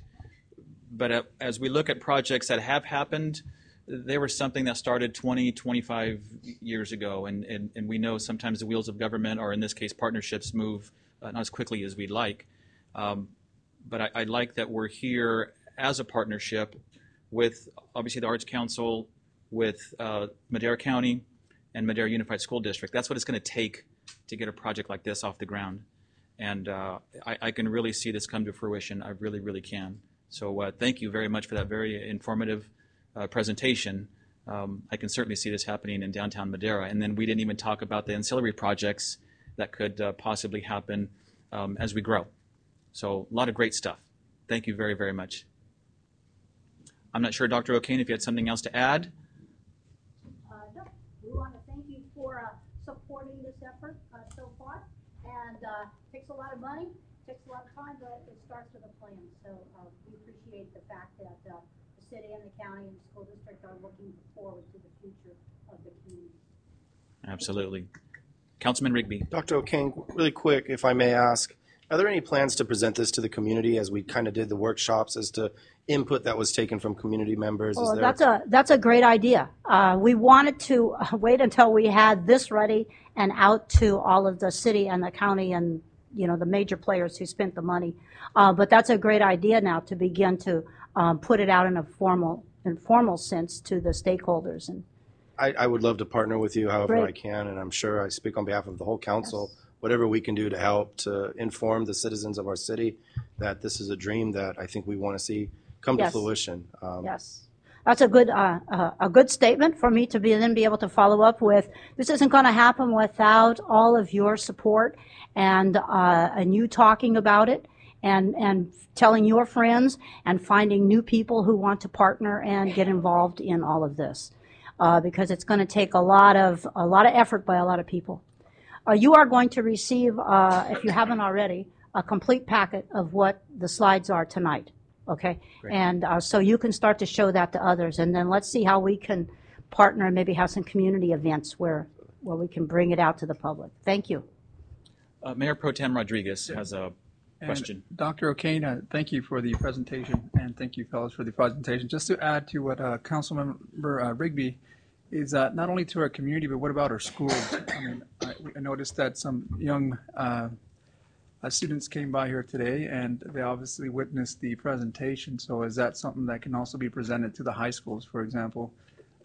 Speaker 1: But as we look at projects that have happened, they were something that started 20, 25 years ago. And we know sometimes the wheels of government, or in this case partnerships, move not as quickly as we'd like. But I like that we're here as a partnership with, obviously, the Arts Council, with Madera County and Madera Unified School District. That's what it's going to take to get a project like this off the ground. And I can really see this come to fruition. I really, really can. So thank you very much for that very informative presentation. I can certainly see this happening in downtown Madera. And then we didn't even talk about the ancillary projects that could possibly happen as we grow. So a lot of great stuff. Thank you very, very much. I'm not sure, Dr. O'Kane, if you had something else to add.
Speaker 14: No, we want to thank you for supporting this effort so far. And it takes a lot of money, takes a lot of time, but it starts with a plan. So we appreciate the fact that the city and the county and the school district are looking forward to the future of the community.
Speaker 1: Absolutely. Councilman Rigby.
Speaker 13: Dr. O'Kane, really quick, if I may ask, are there any plans to present this to the community as we kind of did the workshops as to input that was taken from community members?
Speaker 14: Well, that's a great idea. We wanted to wait until we had this ready and out to all of the city and the county and the major players who spent the money. But that's a great idea now to begin to put it out in a informal sense to the stakeholders. And
Speaker 13: I would love to partner with you however
Speaker 14: Great.
Speaker 13: I can, and I'm sure I speak on behalf of the whole council. Yes. Whatever we can do to help to inform the citizens of our city that this is a dream that I think we want to see come to fruition.
Speaker 14: Yes, that's a good statement for me to then be able to follow up with. This isn't going to happen without all of your support and you talking about it and telling your friends and finding new people who want to partner and get involved in all of this, because it's going to take a lot of effort by a lot of people. You are going to receive, if you haven't already, a complete packet of what the slides are tonight. Okay, great. And so you can start to show that to others, and then let's see how we can partner and maybe have some community events where we can bring it out to the public. Thank you.
Speaker 1: Mayor Pro Tem Rodriguez has a question.
Speaker 17: And Dr. O'Kane, thank you for the presentation, and thank you, fellows, for the presentation. Just to add to what Councilmember Rigby is, not only to our community, but what about our schools? I mean, I noticed that some young students came by here today, and they obviously witnessed the presentation. So is that something that can also be presented to the high schools, for example?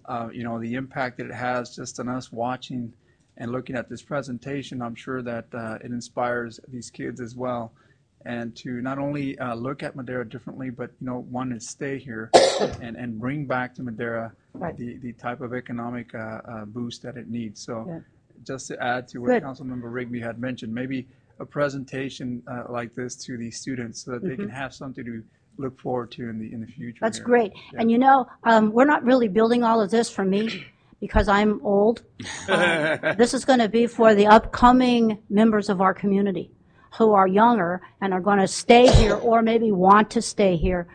Speaker 17: The impact that it has just on us watching and looking at this presentation, I'm sure that it inspires these kids as well. And to not only look at Madera differently, but want to stay here and bring back to Madera the type of economic boost that it needs. So just to add to what Councilmember Rigby had mentioned, maybe a presentation like this to the students so that they can have something to look forward to in the future.
Speaker 14: That's
Speaker 17: here.
Speaker 14: great. Yeah. And we're not really building all of this for me because I'm old. This is going to be for the upcoming members of our community who are younger and are going to stay here or maybe want to stay here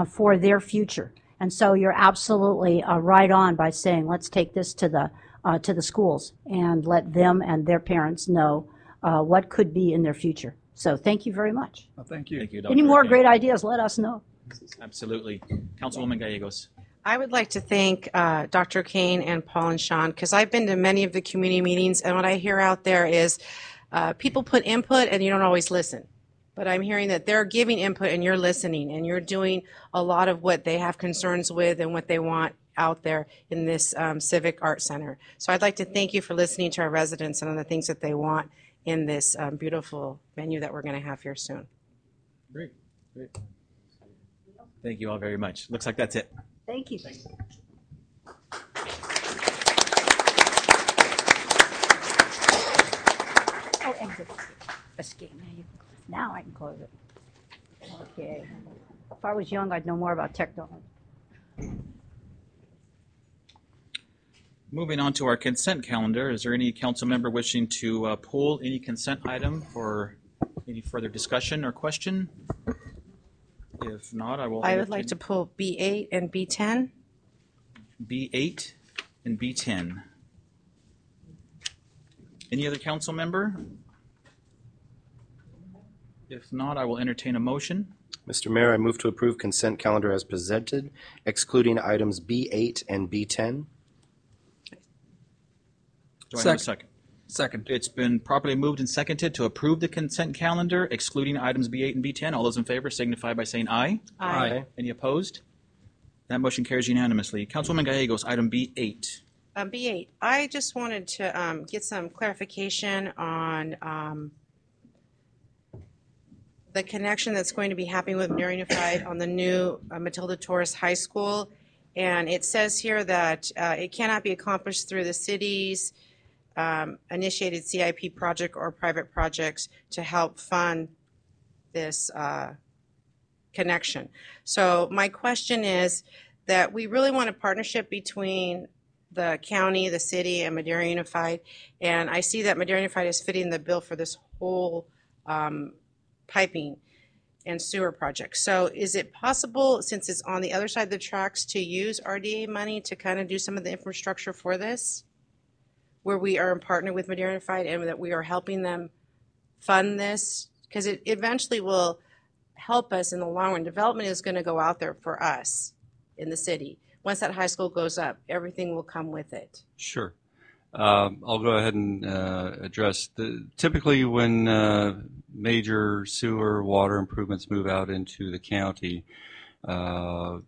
Speaker 14: for their future. And so you're absolutely right on by saying, let's take this to the schools and let them and their parents know what could be in their future. So thank you very much.
Speaker 17: Well, thank you.
Speaker 1: Thank you, Dr.
Speaker 14: Any more
Speaker 1: O'Kane.
Speaker 14: great ideas, let us know.
Speaker 1: Absolutely. Councilwoman Gallegos.
Speaker 18: I would like to thank Dr. Kane and Paul and Sean, because I've been to many of the community meetings, and what I hear out there is people put input and you don't always listen. But I'm hearing that they're giving input and you're listening, and you're doing a lot of what they have concerns with and what they want out there in this Civic Arts Center. So I'd like to thank you for listening to our residents and on the things that they want in this beautiful venue that we're going to have here soon.
Speaker 1: Great. Thank you all very much. Looks like that's it.
Speaker 14: Thank you. Oh, exit. Escape. Now I can close it. Okay. If I was young, I'd know more about technology.
Speaker 1: Moving on to our consent calendar, is there any council member wishing to pull any consent item for any further discussion or question? If not, I will.
Speaker 18: I would like to pull B8 and B10.
Speaker 1: B8 and B10. Any other council member? If not, I will entertain a motion.
Speaker 13: Mr. Mayor, I move to approve consent calendar as presented, excluding items B8 and B10.
Speaker 1: Do I have a second?
Speaker 17: Second.
Speaker 1: It's been properly moved and seconded to approve the consent calendar, excluding items B8 and B10. All those in favor signify by saying aye.
Speaker 18: Aye.
Speaker 1: Any opposed? That motion carries unanimously. Councilwoman Gallegos, item B8.
Speaker 18: B8, I just wanted to get some clarification on the connection that's going to be happening with Madera Unified on the new Matilda Torres High School. And it says here that it cannot be accomplished through the city's initiated CIP project or private projects to help fund this connection. So my question is that we really want a partnership between the county, the city, and Madera Unified. And I see that Madera Unified is fitting the bill for this whole piping and sewer project. So is it possible, since it's on the other side of the tracks, to use RDA money to kind of do some of the infrastructure for this, where we are partnered with Madera Unified and that we are helping them fund this? Because it eventually will help us in the long run. Development is going to go out there for us in the city. Once that high school goes up, everything will come with it.
Speaker 19: Sure. I'll go ahead and address typically when major sewer water improvements move out into the county, the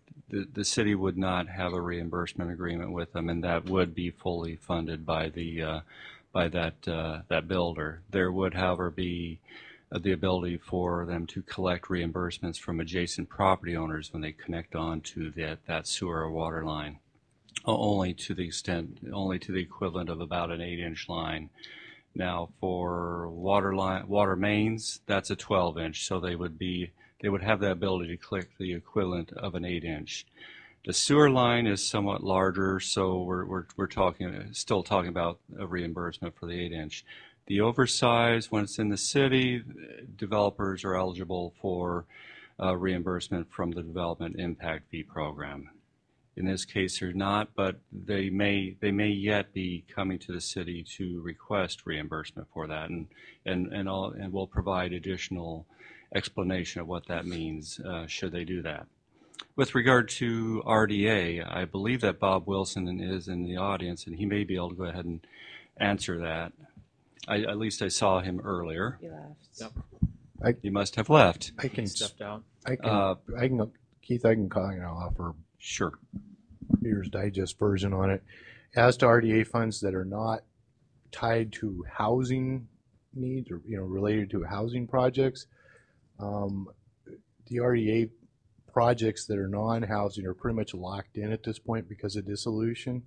Speaker 19: city would not have a reimbursement agreement with them, and that would be fully funded by that builder. There would, however, be the ability for them to collect reimbursements from adjacent property owners when they connect on to that sewer or water line. Only to the equivalent of about an 8-inch line. Now, for water mains, that's a 12-inch, so they would have the ability to collect the equivalent of an 8-inch. The sewer line is somewhat larger, so we're still talking about a reimbursement for the 8-inch. The oversized, when it's in the city, developers are eligible for reimbursement from the Development Impact Fee Program. In this case, they're not, but they may yet be coming to the city to request reimbursement for that, and we'll provide additional explanation of what that means should they do that. With regard to RDA, I believe that Bob Wilson is in the audience, and he may be able to go ahead and answer that. At least I saw him earlier.
Speaker 18: He left.
Speaker 1: Yep.
Speaker 19: He must have left.
Speaker 1: He stepped out.
Speaker 20: Keith, I can offer
Speaker 19: sure
Speaker 20: Reader's Digest version on it. As to RDA funds that are not tied to housing needs or related to housing projects, the RDA projects that are non-housing are pretty much locked in at this point because of dissolution.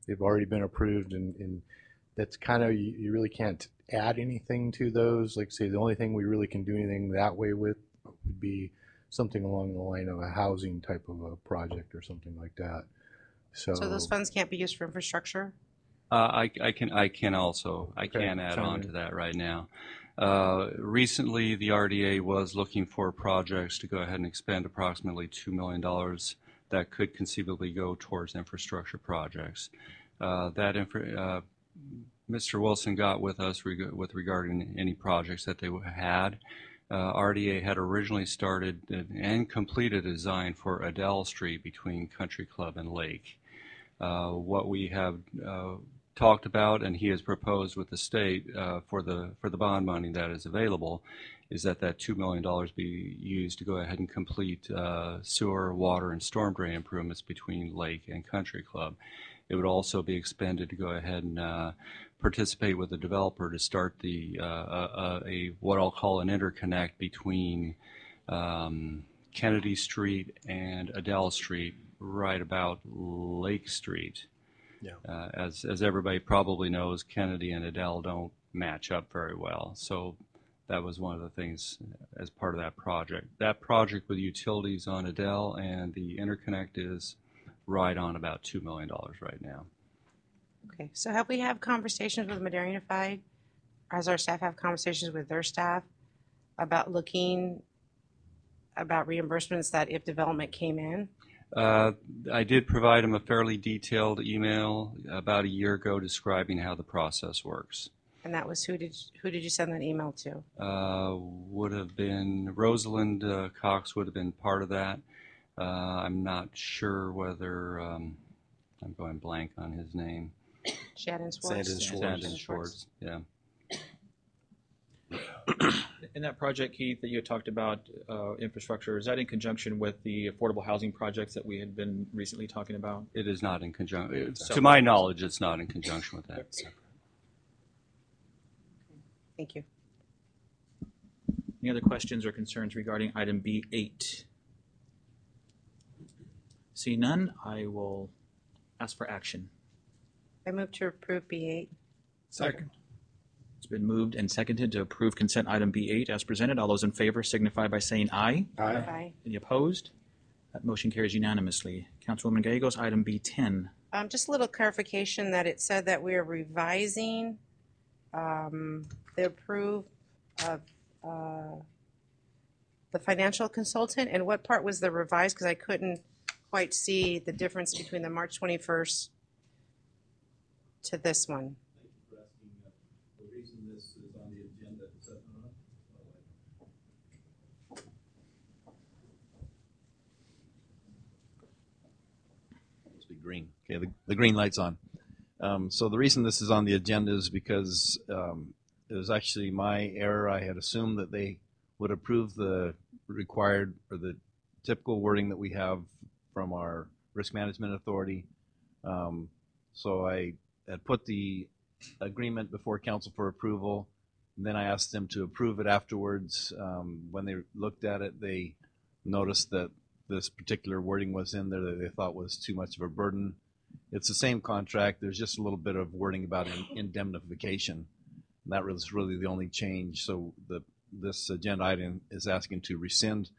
Speaker 20: They've already been approved, and that's kind of, you really can't add anything to those. Like say, the only thing we really can do anything that way with would be something along the line of a housing type of a project or something like that. So
Speaker 18: those funds can't be used for infrastructure?
Speaker 19: I can add on to that right now. Recently, the RDA was looking for projects to go ahead and expend approximately $2 million that could conceivably go towards infrastructure projects. Mr. Wilson got with us with regarding any projects that they had. RDA had originally started and completed a design for Adele Street between Country Club and Lake. What we have talked about, and he has proposed with the state for the bond money that is available, is that $2 million be used to go ahead and complete sewer, water, and storm drain improvements between Lake and Country Club. It would also be expended to go ahead and participate with the developer to start what I'll call an interconnect between Kennedy Street and Adele Street, right about Lake Street. Yeah. As everybody probably knows, Kennedy and Adele match up very well. So that was one of the things as part of that project. That project with utilities on Adele and the interconnect is right on about $2 million right now.
Speaker 18: Okay, so have we had conversations with Madera Unified? Has our staff have conversations with their staff about looking about reimbursements that if development came in?
Speaker 19: I did provide them a fairly detailed email about a year ago describing how the process works.
Speaker 18: And that was who did you send that email to?
Speaker 19: Would have been Rosalind Cox would have been part of that. I'm not sure whether I'm going blank on his name.
Speaker 18: Shannon Schwartz.
Speaker 19: Shannon Schwartz. Yeah.
Speaker 1: In that project, Keith, that you had talked about, infrastructure, is that in conjunction with the affordable housing projects that we had been recently talking about?
Speaker 19: It is not in conjunction. To my knowledge, it's not in conjunction with that.
Speaker 18: Thank you.
Speaker 1: Any other questions or concerns regarding item B8? See none, I will ask for action.
Speaker 18: I move to approve B8.
Speaker 17: Second.
Speaker 1: It's been moved and seconded to approve consent item B8 as presented. All those in favor signify by saying aye.
Speaker 18: Aye. Aye.
Speaker 1: Any opposed? That motion carries unanimously. Councilwoman Gallegos, item B10.
Speaker 18: Just a little clarification that it said that we are revising the approve of the financial consultant. And what part was the revised? Because I couldn't quite see the difference between the March 21st to this one.
Speaker 21: The reason this is on the agenda is that must be green. Okay, the green light's on. So the reason this is on the agenda is because it was actually my error. I had assumed that they would approve the required or the typical wording that we have from our risk management authority. So I had put the agreement before council for approval, and then I asked them to approve it afterwards. When they looked at it, they noticed that this particular wording was in there that they thought was too much of a burden. It's the same contract. There's just a little bit of wording about indemnification. And that was really the only change. So this agenda item is asking to rescind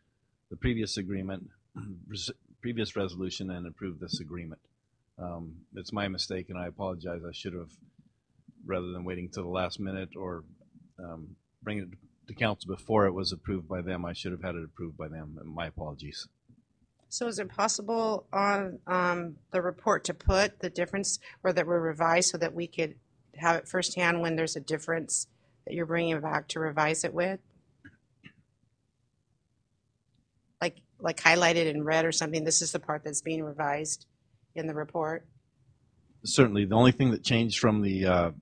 Speaker 21: the previous agreement, previous resolution, and approve this agreement. It's my mistake, and I apologize. I should have, rather than waiting till the last minute or bringing it to council before it was approved by them, I should have had it approved by them. My apologies.
Speaker 18: So is it possible on the report to put the difference or that we're revised so that we could have it firsthand when there's a difference that you're bringing it back to revise it with? Like highlighted in red or something, this is the part that's being revised in the report?
Speaker 21: Certainly. The only thing that changed from the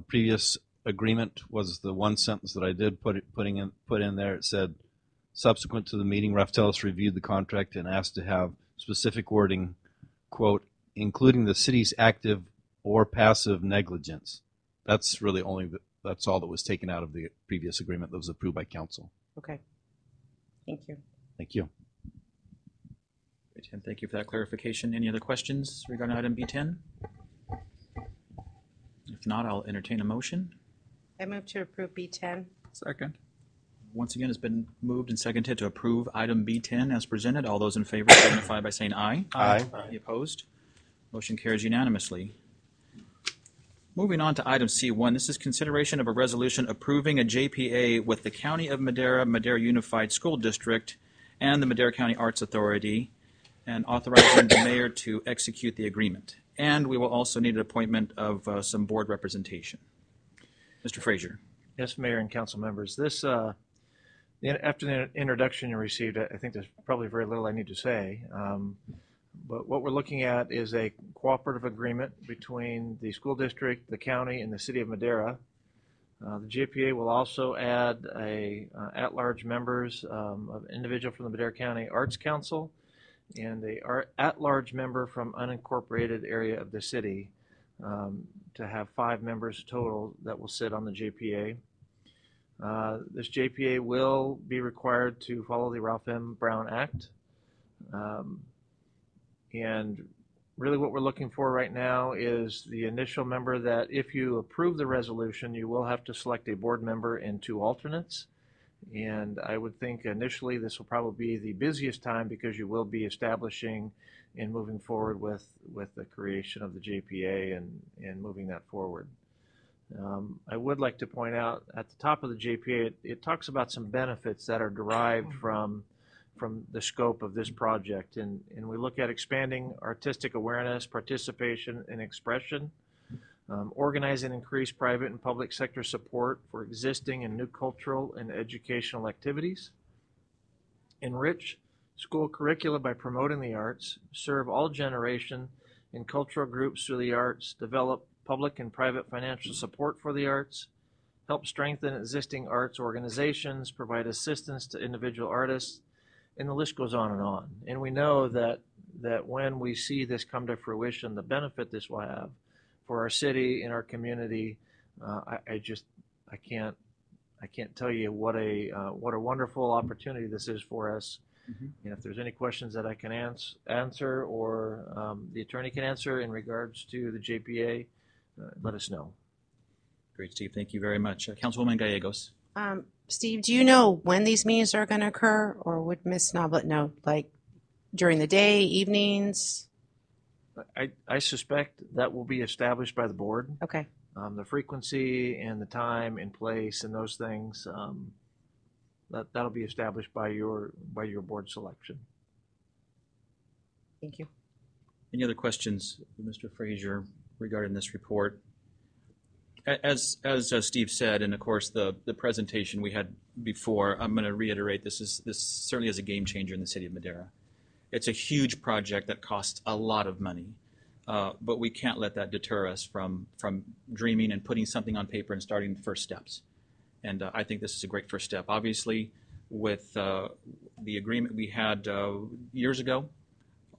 Speaker 21: previous agreement was the one sentence that I did put in there. It said, subsequent to the meeting, Raftelis reviewed the contract and asked to have specific wording, quote, including the city's active or passive negligence. That's really that's all that was taken out of the previous agreement that was approved by council.
Speaker 18: Okay. Thank you.
Speaker 21: Thank you.
Speaker 1: Great, and thank you for that clarification. Any other questions regarding item B10? If not, I'll entertain a motion.
Speaker 18: I move to approve B10.
Speaker 17: Second.
Speaker 1: Once again, it's been moved and seconded to approve item B10 as presented. All those in favor signify by saying aye.
Speaker 21: Aye.
Speaker 1: Any opposed? Motion carries unanimously. Moving on to item C1, this is consideration of a resolution approving a JPA with the County of Madera, Madera Unified School District, and the Madera County Arts Authority, and authorizing the mayor to execute the agreement. And we will also need an appointment of some board representation. Mr. Frazier.
Speaker 22: Yes, Mayor and council members. This, after the introduction you received, I think there's probably very little I need to say. But what we're looking at is a cooperative agreement between the school district, the county, and the city of Madera. The JPA will also add at-large members, of individual from the Madera County Arts Council, and a at-large member from unincorporated area of the city, to have 5 members total that will sit on the JPA. This JPA will be required to follow the Ralph M. Brown Act. And Really what we're looking for right now is the initial member that if you approve the resolution, you will have to select a board member and 2 alternates. And I would think initially this will probably be the busiest time because you will be establishing and moving forward with the creation of the JPA and moving that forward. I would like to point out at the top of the JPA, it talks about some benefits that are derived from the scope of this project. And we look at expanding artistic awareness, participation, and expression, organize and increase private and public sector support for existing and new cultural and educational activities, enrich school curricula by promoting the arts, serve all generation and cultural groups through the arts, develop public and private financial support for the arts, help strengthen existing arts organizations, provide assistance to individual artists, and the list goes on. And we know that when we see this come to fruition, the benefit this will have for our city and our community, I can't tell you what a wonderful opportunity this is for us. And if there's any questions that I can answer or the attorney can answer in regards to the JPA, let us know.
Speaker 1: Great, Steve. Thank you very much. Councilwoman Gallegos.
Speaker 18: Steve, do you know when these meetings are going to occur, or would Ms. Noblet know, like during the day, evenings?
Speaker 22: I suspect that will be established by the board.
Speaker 18: Okay.
Speaker 22: The frequency and the time and place and those things, that'll be established by your board selection.
Speaker 18: Thank you.
Speaker 1: Any other questions, Mr. Frazier, regarding this report? As Steve said, and of course the presentation we had before, I'm going to reiterate this certainly is a game changer in the city of Madera. It's a huge project that costs a lot of money, but we can't let that deter us from dreaming and putting something on paper and starting the first steps. And I think this is a great first step. Obviously, with the agreement we had years ago,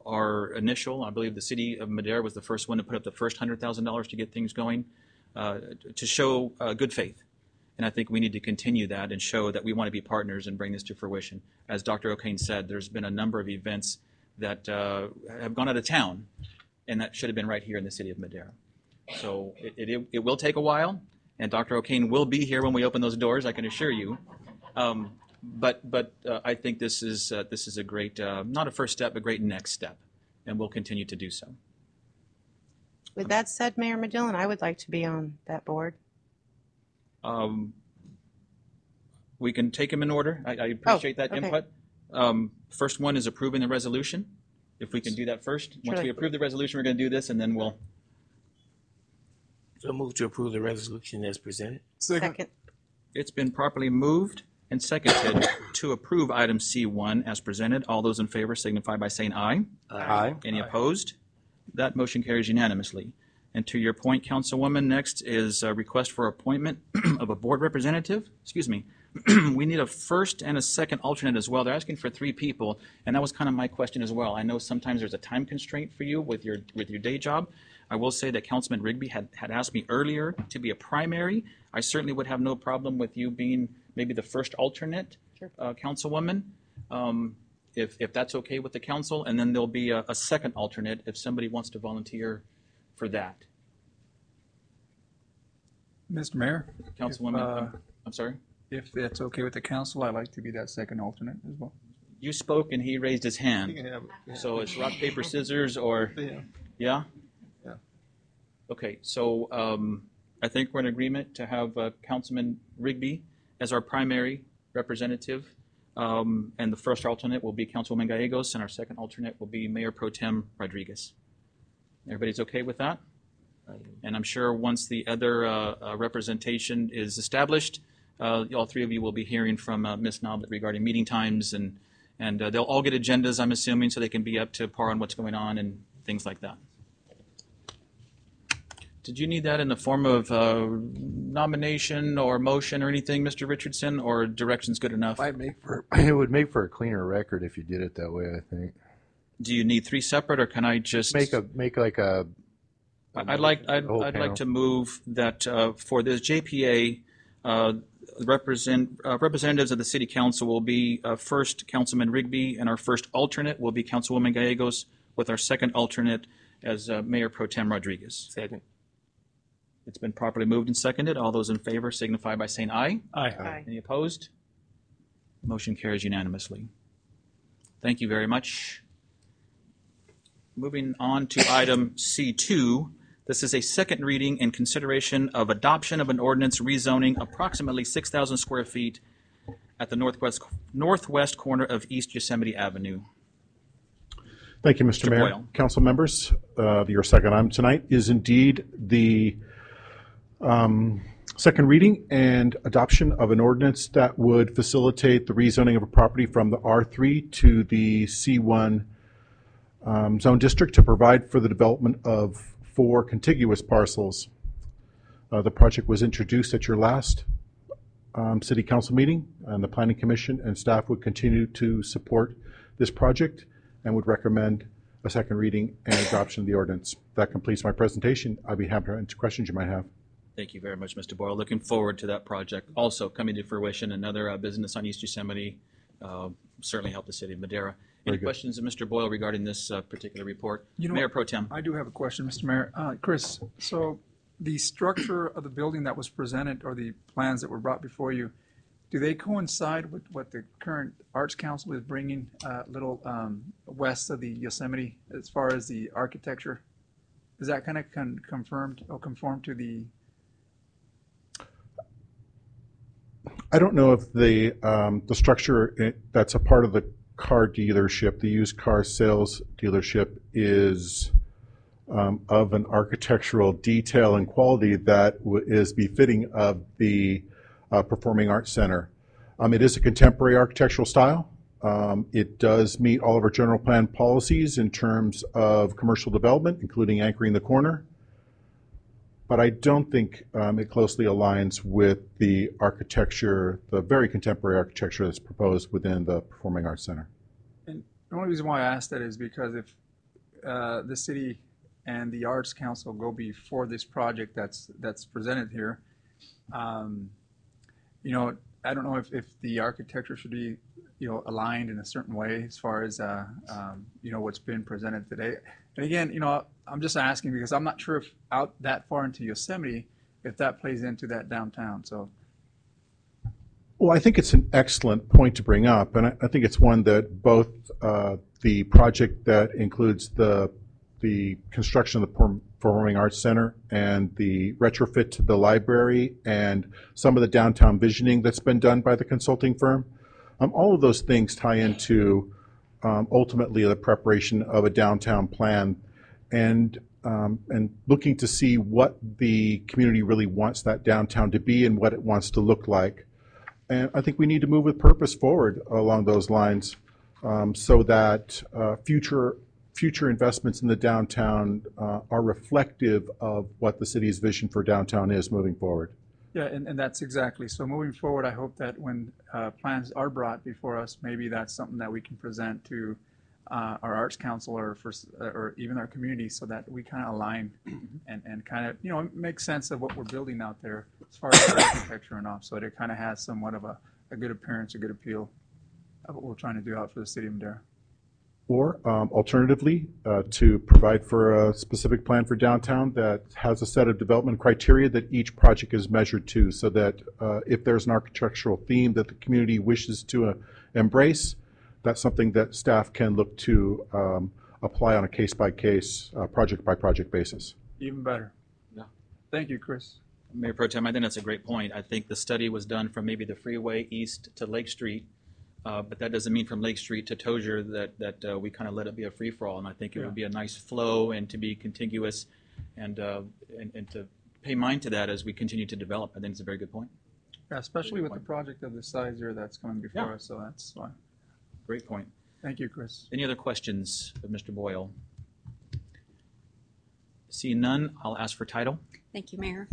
Speaker 1: our initial, I believe the city of Madera was the first one to put up the first $100,000 to get things going, to show good faith. And I think we need to continue that and show that we want to be partners and bring this to fruition. As Dr. O'Kane said, there's been a number of events that have gone out of town, and that should have been right here in the city of Madera. So it will take a while, and Dr. O'Kane will be here when we open those doors, I can assure you. But I think this is a great, not a first step, but great next step, and we'll continue to do so.
Speaker 18: With that said, Mayor Medillin, I would like to be on that board.
Speaker 1: We can take them in order. I appreciate that
Speaker 18: okay.
Speaker 1: input. First one is approving the resolution. If we can do that first. Once we approve the resolution, we're going to do this, and then we'll.
Speaker 2: So move to approve the resolution as presented.
Speaker 18: Second.
Speaker 1: It's been properly moved and seconded to approve item C1 as presented. All those in favor signify by saying aye.
Speaker 13: Aye.
Speaker 1: Any opposed? That motion carries unanimously. And to your point, Councilwoman, next is a request for appointment of a board representative. Excuse me. We need a first and a second alternate as well. They're asking for 3 people, and that was kind of my question as well. I know sometimes there's a time constraint for you with your day job. I will say that Councilman Rigby had asked me earlier to be a primary. I certainly would have no problem with you being maybe the first alternate, sure. Councilwoman, if that's okay with the council, and then there'll be a second alternate if somebody wants to volunteer for that.
Speaker 17: Mr. Mayor?
Speaker 1: Councilwoman, I'm sorry?
Speaker 17: If that's okay with the council, I'd like to be that second alternate as well.
Speaker 1: You spoke and he raised his hand. So it's rock, paper, scissors, or... Yeah?
Speaker 17: Yeah.
Speaker 1: Okay, so I think we're in agreement to have Councilman Rigby as our primary representative, and the first alternate will be Councilwoman Gallegos, and our second alternate will be Mayor Pro Tem Rodriguez. Everybody's okay with that? And I'm sure once the other representation is established, all 3 of you will be hearing from Ms. Noblet regarding meeting times, and they'll all get agendas, I'm assuming, so they can be up to par on what's going on and things like that. Did you need that in the form of nomination or motion or anything, Mr. Richardson, or direction's good enough?
Speaker 20: It would make for a cleaner record if you did it that way, I think.
Speaker 1: Do you need 3 separate, or can I just
Speaker 20: make like a?
Speaker 1: I'd like to move that for this JPA, representatives of the City Council will be first Councilman Rigby, and our first alternate will be Councilwoman Gallegos, with our second alternate as Mayor Pro Tem Rodriguez.
Speaker 2: Second.
Speaker 1: It's been properly moved and seconded. All those in favor signify by saying aye.
Speaker 2: Aye.
Speaker 1: Any opposed? Motion carries unanimously. Thank you very much. Moving on to item C2. This is a second reading and consideration of adoption of an ordinance rezoning approximately 6,000 square feet at the northwest corner of East Yosemite Avenue.
Speaker 5: Thank you, Mr. Mayor.
Speaker 1: Boyle.
Speaker 5: Council members, your second item tonight is indeed the second reading and adoption of an ordinance that would facilitate the rezoning of a property from the R3 to the C1 zone district to provide for the development of 4 contiguous parcels. The project was introduced at your last City Council meeting, and the Planning Commission and staff would continue to support this project and would recommend a second reading and adoption of the ordinance. That completes my presentation. I'd be happy to answer questions you might have.
Speaker 1: Thank you very much, Mr. Boyle. Looking forward to that project also coming to fruition. Another business on East Yosemite certainly help the city of Madera. Any questions of Mr. Boyle regarding this particular report? Mayor Pro Tem.
Speaker 17: I do have a question, Mr. Mayor. Chris, so the structure of the building that was presented, or the plans that were brought before you, do they coincide with what the current Arts Council is bringing a little west of the Yosemite as far as the architecture? Is that kind of confirmed or conform to the...
Speaker 5: I don't know if the structure that's a part of the car dealership, the used car sales dealership, is of an architectural detail and quality that is befitting of the Performing Arts Center. It is a contemporary architectural style. It does meet all of our general plan policies in terms of commercial development, including anchoring the corner. But I don't think it closely aligns with the architecture, the very contemporary architecture that's proposed within the Performing Arts Center.
Speaker 17: And the only reason why I asked that is because if the city and the Arts Council go before this project that's presented here, you know, I don't know if the architecture should be, you know, aligned in a certain way as far as, you know, what's been presented today. And again, you know, I'm just asking because I'm not sure if out that far into Yosemite, if that plays into that downtown. So,
Speaker 5: well, I think it's an excellent point to bring up, and I think it's one that both the project that includes the construction of the Performing Arts Center and the retrofit to the library and some of the downtown visioning that's been done by the consulting firm, all of those things tie into ultimately the preparation of a downtown plan and looking to see what the community really wants that downtown to be and what it wants to look like. And I think we need to move with purpose forward along those lines so that future investments in the downtown are reflective of what the city's vision for downtown is moving forward.
Speaker 17: yeah, and that's exactly. So moving forward, I hope that when plans are brought before us, maybe that's something that we can present to our Arts Council or even our community so that we kind of align and kind of, you know, make sense of what we're building out there as far as architecture and off, so that it kind of has somewhat of a good appearance, a good appeal of what we're trying to do out for the city of Madera.
Speaker 5: Or alternatively, to provide for a specific plan for downtown that has a set of development criteria that each project is measured to, so that if there's an architectural theme that the community wishes to embrace, that's something that staff can look to apply on a case-by-case, project-by-project basis.
Speaker 17: Even better.
Speaker 1: Yeah.
Speaker 17: Thank you, Chris.
Speaker 1: Mayor Pro Tem, I think that's a great point. I think the study was done from maybe the freeway east to Lake Street, but that doesn't mean from Lake Street to Tozier that we kind of let it be a free-for-all. And I think it would be a nice flow and to be contiguous and to pay mind to that as we continue to develop. I think it's a very good point.
Speaker 17: Yeah, especially with the project of this size here that's coming before us, so that's why.
Speaker 1: Great point.
Speaker 17: Thank you, Chris.
Speaker 1: Any other questions of Mr. Boyle? Seeing none, I'll ask for title.
Speaker 6: Thank you, Mayor.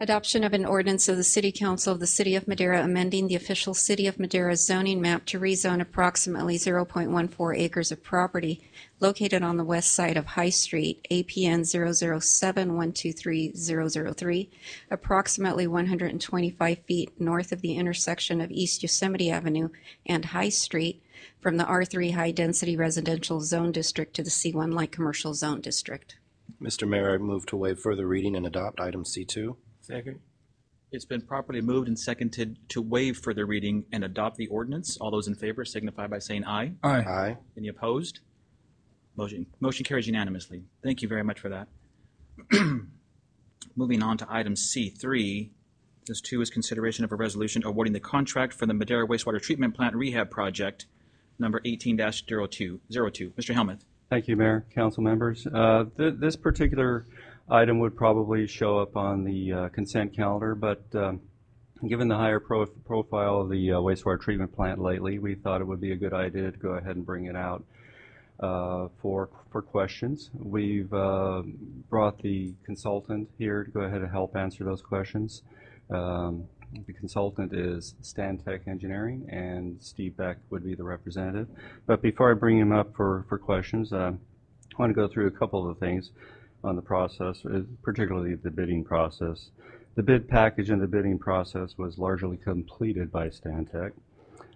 Speaker 6: Adoption of an ordinance of the City Council of the City of Madera amending the official City of Madera zoning map to rezone approximately 0.14 acres of property located on the west side of High Street, APN 007123003, approximately 125 feet north of the intersection of East Yosemite Avenue and High Street, from the R3 High Density Residential Zone District to the C1 Light Commercial Zone District.
Speaker 13: Mr. Mayor, I move to waive further reading and adopt item C2.
Speaker 2: Second.
Speaker 1: It's been properly moved and seconded to waive further reading and adopt the ordinance. All those in favor signify by saying aye.
Speaker 2: Aye.
Speaker 13: Aye.
Speaker 1: Any opposed? Motion carries unanimously. Thank you very much for that. Moving on to item C3. This too is consideration of a resolution awarding the contract for the Madera Wastewater Treatment Plant Rehab Project, number 18-02. Mr. Helmuth.
Speaker 19: Thank you, Mayor, council members. This particular item would probably show up on the consent calendar, but given the higher profile of the wastewater treatment plant lately, we thought it would be a good idea to go ahead and bring it out for questions. We've brought the consultant here to go ahead and help answer those questions. The consultant is Stantec Engineering, and Steve Beck would be the representative. But before I bring him up for questions, I want to go through a couple of the things on the process, particularly the bidding process. The bid package and the bidding process was largely completed by Stantec.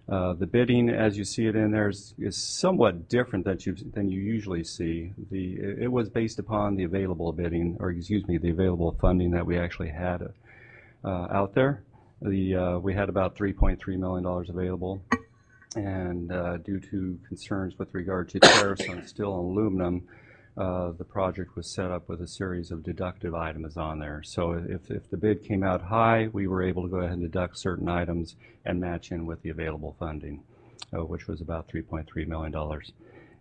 Speaker 19: The bidding, as you see it in there, is somewhat different than you usually see. It was based upon the available bidding, or excuse me, the available funding that we actually had out there. We had about $3.3 million available, and due to concerns with regard to tariffs on steel and aluminum, the project was set up with a series of deductive items on there. So if the bid came out high, we were able to go ahead and deduct certain items and match in with the available funding, which was about $3.3 million.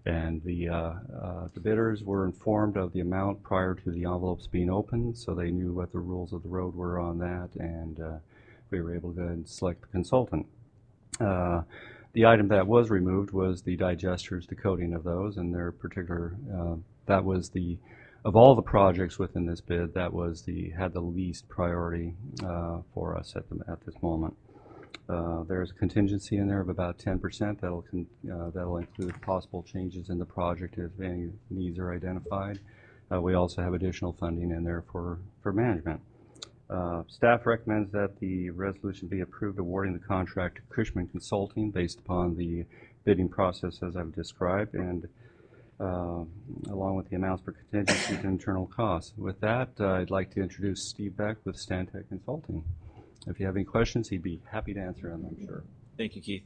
Speaker 19: And the bidders were informed of the amount prior to the envelopes being opened, so they knew what the rules of the road were on that, and we were able to go ahead and select the consultant. The item that was removed was the digesters, the coating of those, and their particular, that was of all the projects within this bid, that was had the least priority for us at this moment. There's a contingency in there of about 10% that'll include possible changes in the project if any needs are identified. We also have additional funding in there for management. Staff recommends that the resolution be approved awarding the contract to Cushman Consulting based upon the bidding process as I've described, and along with the amounts for contingencies and internal costs. With that, I'd like to introduce Steve Beck with Stantec Consulting. If you have any questions, he'd be happy to answer them, I'm sure.
Speaker 1: Thank you, Keith.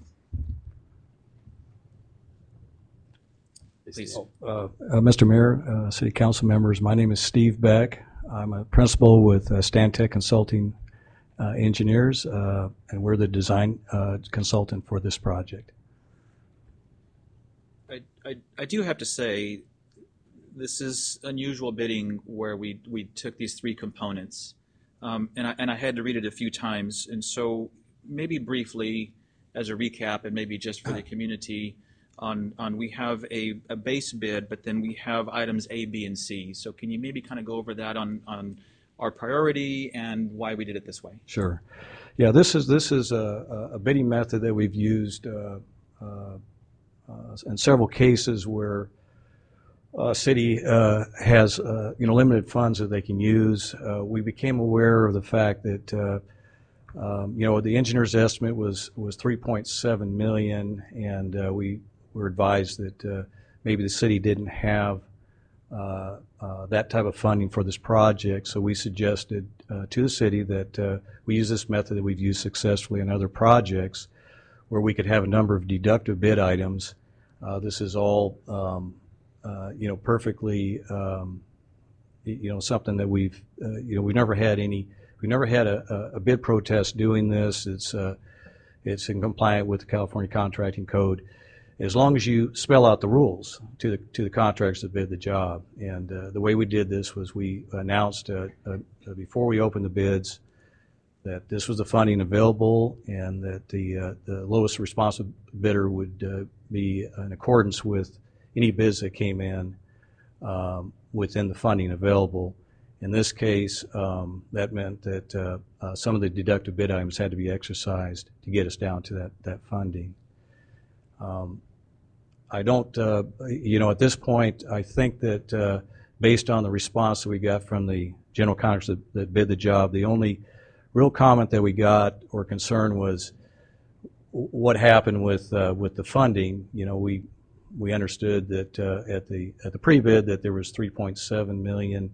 Speaker 1: Please.
Speaker 3: Mr. Mayor, City Council members, my name is Steve Beck. I'm a principal with Stantec Consulting Engineers, and we're the design consultant for this project.
Speaker 1: I do have to say, this is unusual bidding where we took these three components, and I had to read it a few times, and so maybe briefly as a recap, and maybe just for the community, on we have a base bid, but then we have items A, B, and C. So can you maybe kind of go over that on our priority and why we did it this way?
Speaker 3: Sure. Yeah, this is a bidding method that we've used in several cases where a city has limited funds that they can use. We became aware of the fact that the engineer's estimate was $3.7 million, and we were advised that maybe the city didn't have that type of funding for this project, so we suggested to the city that we use this method that we've used successfully in other projects where we could have a number of deductive bid items. This is all perfectly something that we've never had a bid protest doing this. It's in compliance with the California Contracting Code, as long as you spell out the rules to the contractors that bid the job. And the way we did this was we announced before we opened the bids that this was the funding available, and that the lowest responsive bidder would be in accordance with any bids that came in within the funding available. In this case, that meant that some of the deductive bid items had to be exercised to get us down to that funding. I don't, at this point, I think that based on the response that we got from the general contractors that bid the job, the only real comment that we got or concern was what happened with the funding, we understood that at the pre-bid that there was $3.7 million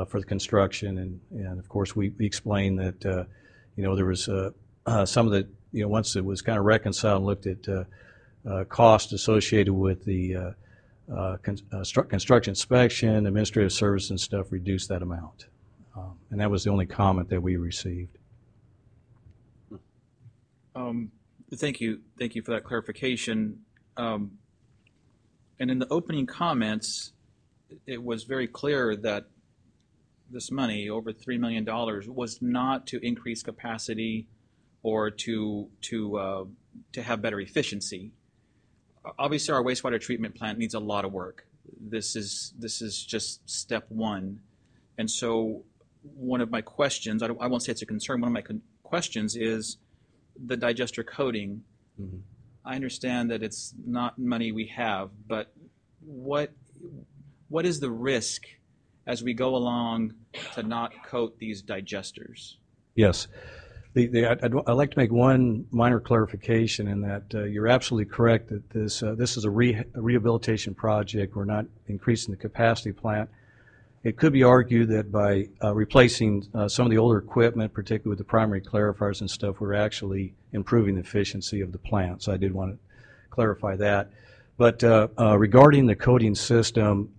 Speaker 3: for the construction, and of course we explained that there was some of the once it was kind of reconciled and looked at cost associated with the construction inspection, administrative service and stuff, reduced that amount, and that was the only comment that we received.
Speaker 1: Thank you for that clarification. And in the opening comments, it was very clear that this money, over $3 million, was not to increase capacity or to have better efficiency. Obviously, our wastewater treatment plant needs a lot of work. This is just step one. And so one of my questions, I won't say it's a concern, one of my questions is the digester coating. Mm-hmm. I understand that it's not money we have, but what is the risk as we go along to not coat these digesters?
Speaker 3: Yes. I'd like to make one minor clarification in that you're absolutely correct that this is a rehabilitation project. We're not increasing the capacity plant. It could be argued that by replacing some of the older equipment, particularly with the primary clarifiers and stuff, we're actually improving the efficiency of the plant. So I did want to clarify that. But regarding the coating system,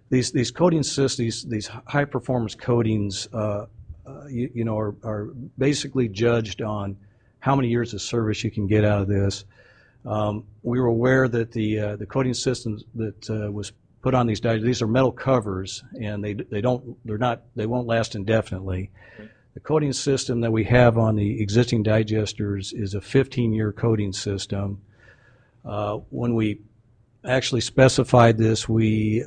Speaker 3: these coating systems, these high performance coatings, are basically judged on how many years of service you can get out of this. We were aware that the coating systems that was put on these digesters, these are metal covers, and they won't last indefinitely. Right. The coating system that we have on the existing digesters is a 15-year coating system. When we actually specified this, we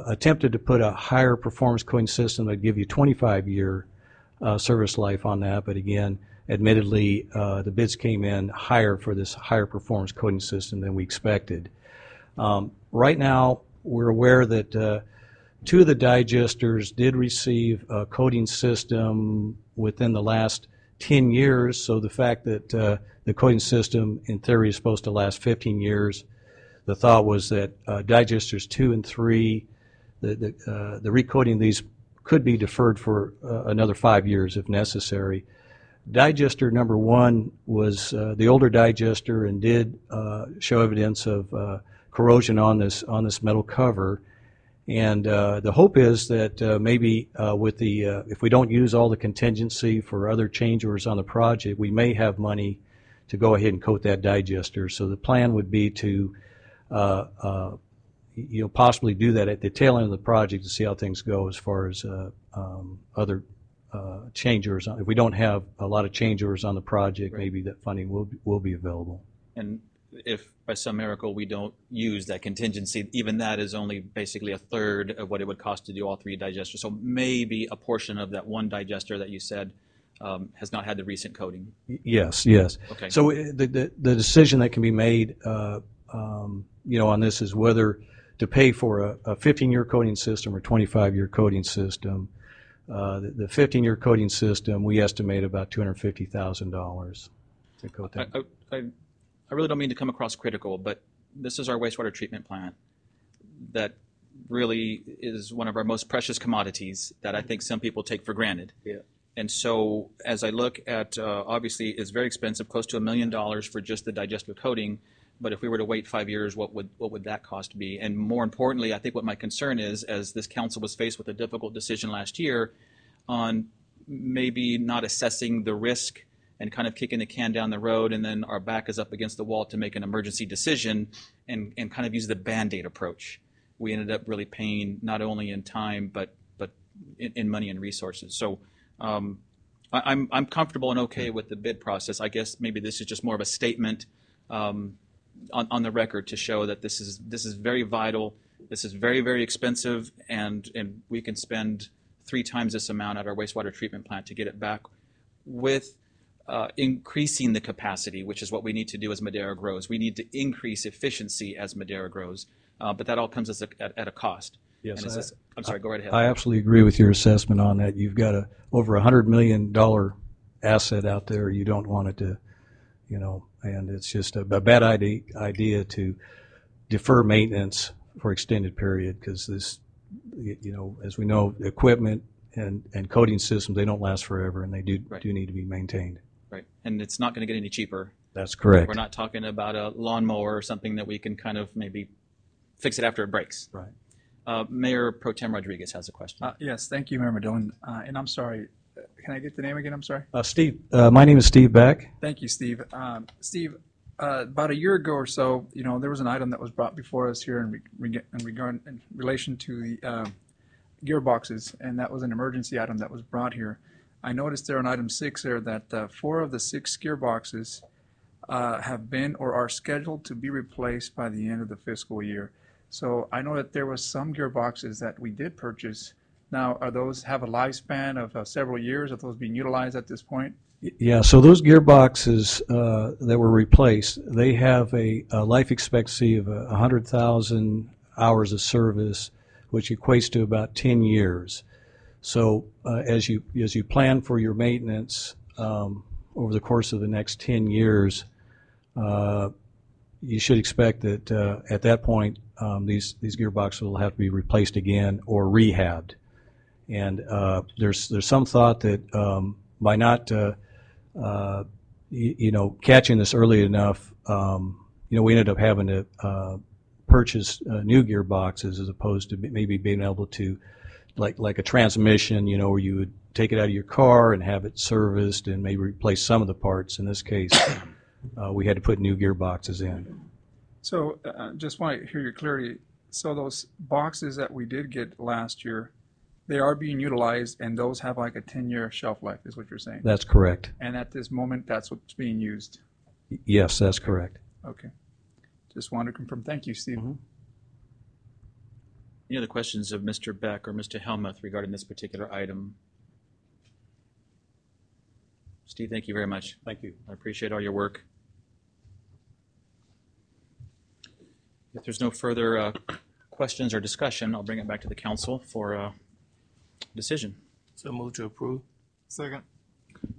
Speaker 3: attempted to put a higher performance coating system that would give you 25-year service life on that, but again, admittedly, the bids came in higher for this higher performance coating system than we expected. Right now, we're aware that two of the digesters did receive a coating system within the last 10 years, so the fact that the coating system in theory is supposed to last 15 years, the thought was that digesters 2 and 3, the recoating of these could be deferred for another 5 years if necessary. Digester number 1 was the older digester and did show evidence of corrosion on this metal cover, and the hope is that maybe with the if we don't use all the contingency for other change orders on the project, we may have money to go ahead and coat that digester. So the plan would be to possibly do that at the tail end of the project to see how things go as far as other change orders. If we don't have a lot of change orders on the project, right, maybe that funding will be available.
Speaker 1: And if by some miracle we don't use that contingency, even that is only basically a third of what it would cost to do all 3 digesters. So maybe a portion of that one digester that you said has not had the recent coating.
Speaker 3: Yes.
Speaker 1: Okay.
Speaker 3: So the decision that can be made, on this is whether to pay for a 15-year coating system or 25-year coating system. The 15-year coating system, we estimate about $250,000 to coat that.
Speaker 1: I really don't mean to come across critical, but this is our wastewater treatment plant that really is one of our most precious commodities that I think some people take for granted.
Speaker 13: Yeah.
Speaker 1: And so as I look at, obviously it's very expensive, close to $1 million for just the digester coating, but if we were to wait 5 years, what would that cost be? And more importantly, I think what my concern is, as this council was faced with a difficult decision last year on maybe not assessing the risk and kind of kicking the can down the road, and then our back is up against the wall to make an emergency decision and kind of use the Band-Aid approach. We ended up really paying not only in time, but in money and resources. So I'm comfortable and okay with the bid process. I guess maybe this is just more of a statement on the record to show that this is very vital. This is very, very expensive, and we can spend 3 times this amount at our wastewater treatment plant to get it back with increasing the capacity, which is what we need to do as Madera grows. We need to increase efficiency as Madera grows, but that all comes at a cost.
Speaker 3: Yes,
Speaker 1: I'm sorry, go right ahead.
Speaker 3: I absolutely agree with your assessment on that. You've got over $100 million asset out there. You don't want it and it's just a bad idea to defer maintenance for extended period, because this, as we know, equipment and coating systems, they don't last forever, and they do need to be maintained.
Speaker 1: Right, and it's not going to get any cheaper.
Speaker 3: That's correct.
Speaker 1: We're not talking about a lawnmower or something that we can kind of maybe fix it after it breaks.
Speaker 3: Right.
Speaker 1: Mayor Pro Tem Rodriguez has a question.
Speaker 17: Yes, thank you, Member Dillon. And I'm sorry, can I get the name again? I'm sorry.
Speaker 3: Steve, my name is Steve Beck.
Speaker 17: Thank you, Steve. Steve, about a year ago or so, there was an item that was brought before us here in relation to the gearboxes, and that was an emergency item that was brought here. I noticed there on item 6 there that 4 of the 6 gearboxes have been or are scheduled to be replaced by the end of the fiscal year. So I know that there was some gearboxes that we did purchase. Now, are those have a lifespan of several years? Are those being utilized at this point?
Speaker 3: Yeah, so those gearboxes that were replaced, they have a life expectancy of 100,000 hours of service, which equates to about 10 years. So as you plan for your maintenance over the course of the next 10 years, you should expect that at that point these gearboxes will have to be replaced again or rehabbed. And there's some thought that by not catching this early enough, we ended up having to purchase new gearboxes as opposed to maybe being able to, like a transmission, where you would take it out of your car and have it serviced and maybe replace some of the parts. In this case, we had to put new gearboxes in.
Speaker 17: So just want to hear your clarity. So those boxes that we did get last year, they are being utilized, and those have like a 10-year shelf life, is what you're saying?
Speaker 3: That's correct.
Speaker 17: And at this moment, that's what's being used?
Speaker 3: Yes, that's correct.
Speaker 17: Okay. Just wanted to confirm. Thank you, Steve.
Speaker 3: Mm-hmm.
Speaker 1: Any other questions of Mr. Beck or Mr. Helmuth regarding this particular item? Steve, thank you very much.
Speaker 3: Thank you.
Speaker 1: I appreciate all your work. If there's no further questions or discussion, I'll bring it back to the council for decision.
Speaker 2: So move to approve.
Speaker 12: Second.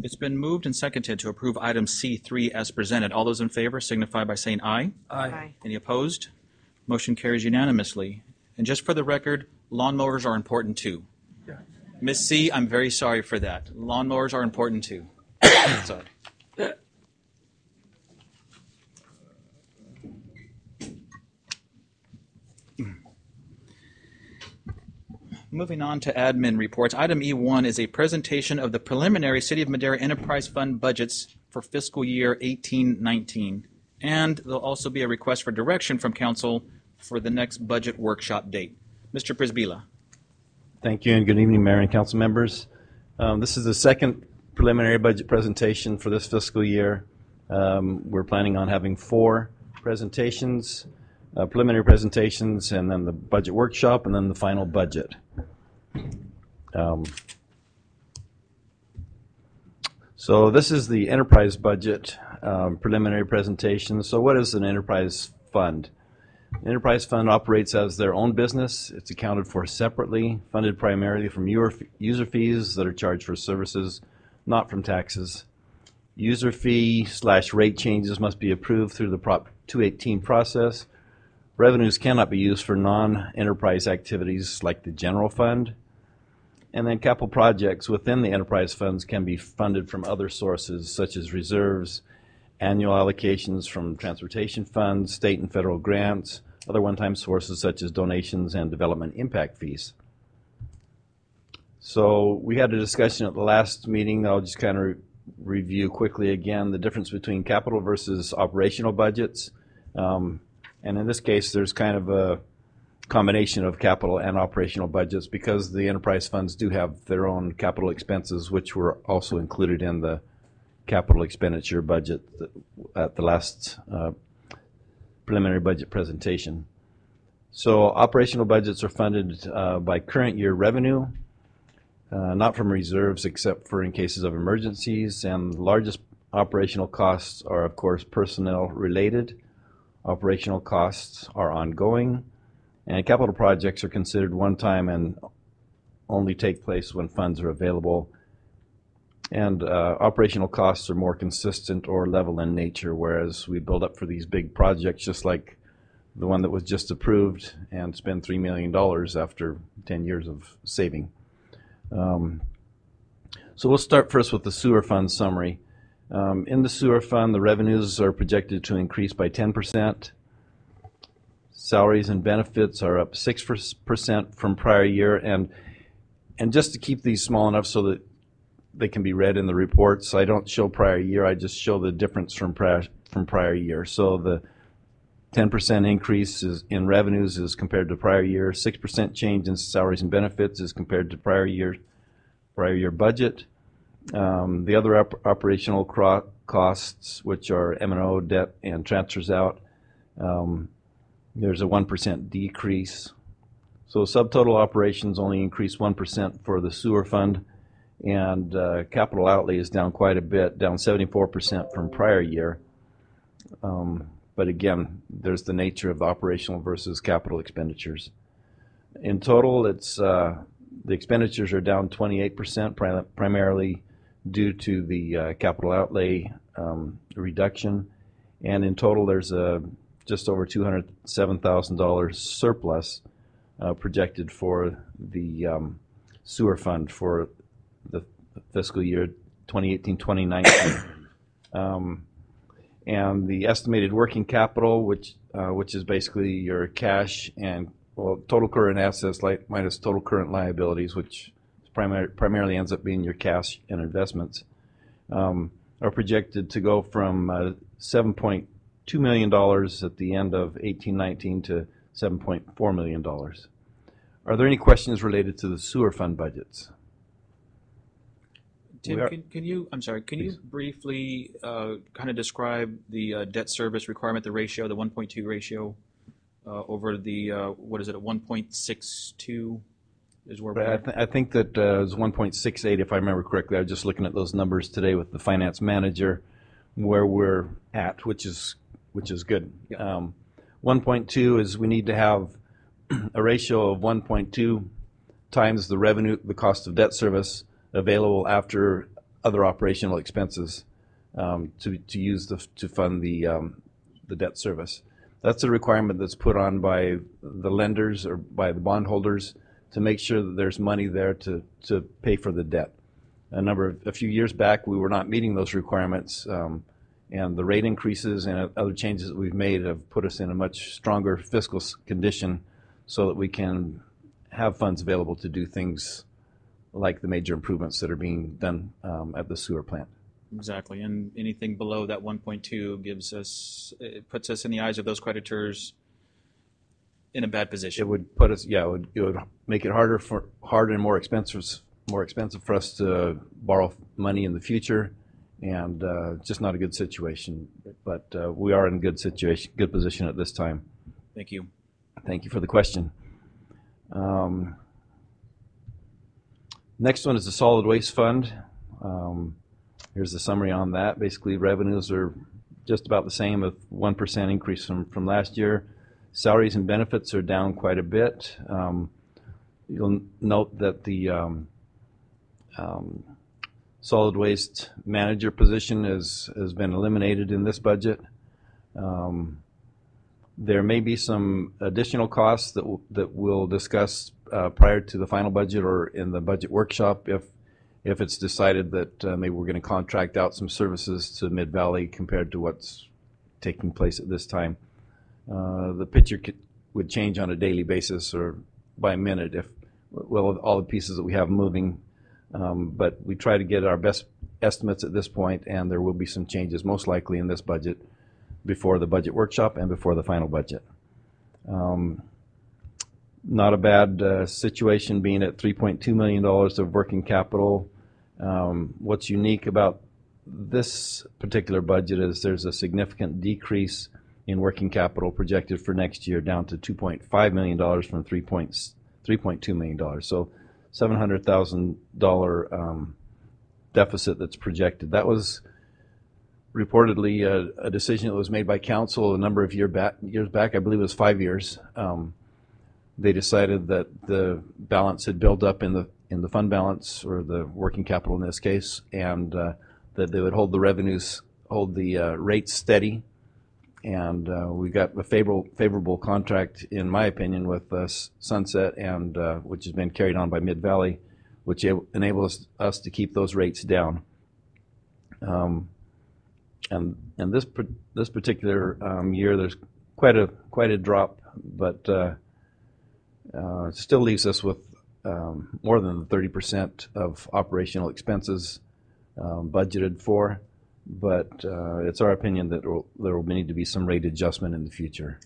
Speaker 1: It's been moved and seconded to approve item C3 as presented. All those in favor signify by saying aye.
Speaker 17: Aye.
Speaker 1: Any opposed? Motion carries unanimously. And just for the record, lawnmowers are important too.
Speaker 17: Yeah.
Speaker 1: Miss C, I'm very sorry for that. Lawnmowers are important too. Sorry. Moving on to admin reports. Item E1 is a presentation of the preliminary City of Madera Enterprise Fund budgets for fiscal year 18-19. And there'll also be a request for direction from council for the next budget workshop date. Mr. Prisbila.
Speaker 21: Thank you, and good evening, Mayor and council members. This is the second preliminary budget presentation for this fiscal year. We're planning on having 4 presentations, preliminary presentations, and then the budget workshop, and then the final budget. So this is the enterprise budget preliminary presentation. So what is an enterprise fund? The enterprise fund operates as their own business. It's accounted for separately, funded primarily from user fees that are charged for services, not from taxes. User fee/rate changes must be approved through the Prop 218 process. Revenues cannot be used for non-enterprise activities like the general fund. And then capital projects within the enterprise funds can be funded from other sources such as reserves, annual allocations from transportation funds, state and federal grants, other one-time sources such as donations and development impact fees. So we had a discussion at the last meeting. I'll just kind of review quickly again the difference between capital versus operational budgets. And in this case, there's kind of a combination of capital and operational budgets because the enterprise funds do have their own capital expenses, which were also included in the capital expenditure budget at the last preliminary budget presentation. So operational budgets are funded by current year revenue, not from reserves except for in cases of emergencies, and the largest operational costs are of course personnel related. Operational costs are ongoing, and capital projects are considered one time and only take place when funds are available. And operational costs are more consistent or level in nature, whereas we build up for these big projects just like the one that was just approved and spend $3 million after 10 years of saving. So we'll start first with the sewer fund summary. In the sewer fund, the revenues are projected to increase by 10%. Salaries and benefits are up 6% from prior year. And just to keep these small enough so that they can be read in the reports, I don't show prior year, I just show the difference from prior year. So the 10% increase in revenues is compared to prior year. 6% change in salaries and benefits is compared to prior year budget. The other operational costs, which are M&O, debt, and transfers out, there's a 1% decrease. So subtotal operations only increased 1% for the sewer fund, and capital outlay is down quite a bit, down 74% from prior year. But again, there's the nature of the operational versus capital expenditures. In total, it's the expenditures are down 28%, primarily due to the capital outlay reduction. And in total, there's a just over $207,000 surplus projected for the sewer fund for the fiscal year 2018-2019. And the estimated working capital, which is basically your cash and total current assets minus total current liabilities, which primarily ends up being your cash and investments, are projected to go from $7.2 million at the end of 18-19 to $7.4 million. Are there any questions related to the sewer fund budgets?
Speaker 1: Tim, can you briefly kind of describe the debt service requirement, the ratio, the 1.2 ratio over the, what is it, a 1.62 is where we're at?
Speaker 21: I think that it was 1.68 if I remember correctly. I was just looking at those numbers today with the finance manager where we're at, which is good.
Speaker 1: Yeah.
Speaker 21: 1.2 is we need to have a ratio of 1.2 times the revenue, the cost of debt service available after other operational expenses to use to fund the debt service. That's a requirement that's put on by the lenders or by the bondholders to make sure that there's money there to pay for the debt. A few years back, we were not meeting those requirements, and the rate increases and other changes that we've made have put us in a much stronger fiscal condition so that we can have funds available to do things like the major improvements that are being done at the sewer plant.
Speaker 1: Exactly, and anything below that 1.2 it puts us in the eyes of those creditors in a bad position.
Speaker 21: It would put us, it would make it harder and more expensive for us to borrow money in the future, and just not a good situation. But we are in a good position at this time.
Speaker 1: Thank you.
Speaker 21: Thank you for the question. Next one is the solid waste fund. Here's the summary on that. Basically, revenues are just about the same, a 1% increase from last year. Salaries and benefits are down quite a bit. You'll note that the solid waste manager position has been eliminated in this budget. There may be some additional costs that we'll discuss prior to the final budget or in the budget workshop if it's decided that maybe we're going to contract out some services to Mid-Valley compared to what's taking place at this time. The picture would change on a daily basis or by minute if all the pieces that we have moving. But we try to get our best estimates at this point, and there will be some changes most likely in this budget before the budget workshop and before the final budget. Not a bad situation being at $3.2 million of working capital. What's unique about this particular budget is there's a significant decrease in working capital projected for next year, down to $2.5 million from $3.2 million. So $700,000 deficit that's projected. That was reportedly a decision that was made by council a number of years back. I believe it was 5 years. They decided that the balance had built up in the fund balance, or the working capital in this case, and that they would hold the revenues, hold the rates steady. And we got a favorable contract, in my opinion, with Sunset, and which has been carried on by Mid-Valley, which enables us to keep those rates down. And this particular year, there's quite a drop, but it still leaves us with more than 30% of operational expenses budgeted for. But it's our opinion that there will need to be some rate adjustment in the future.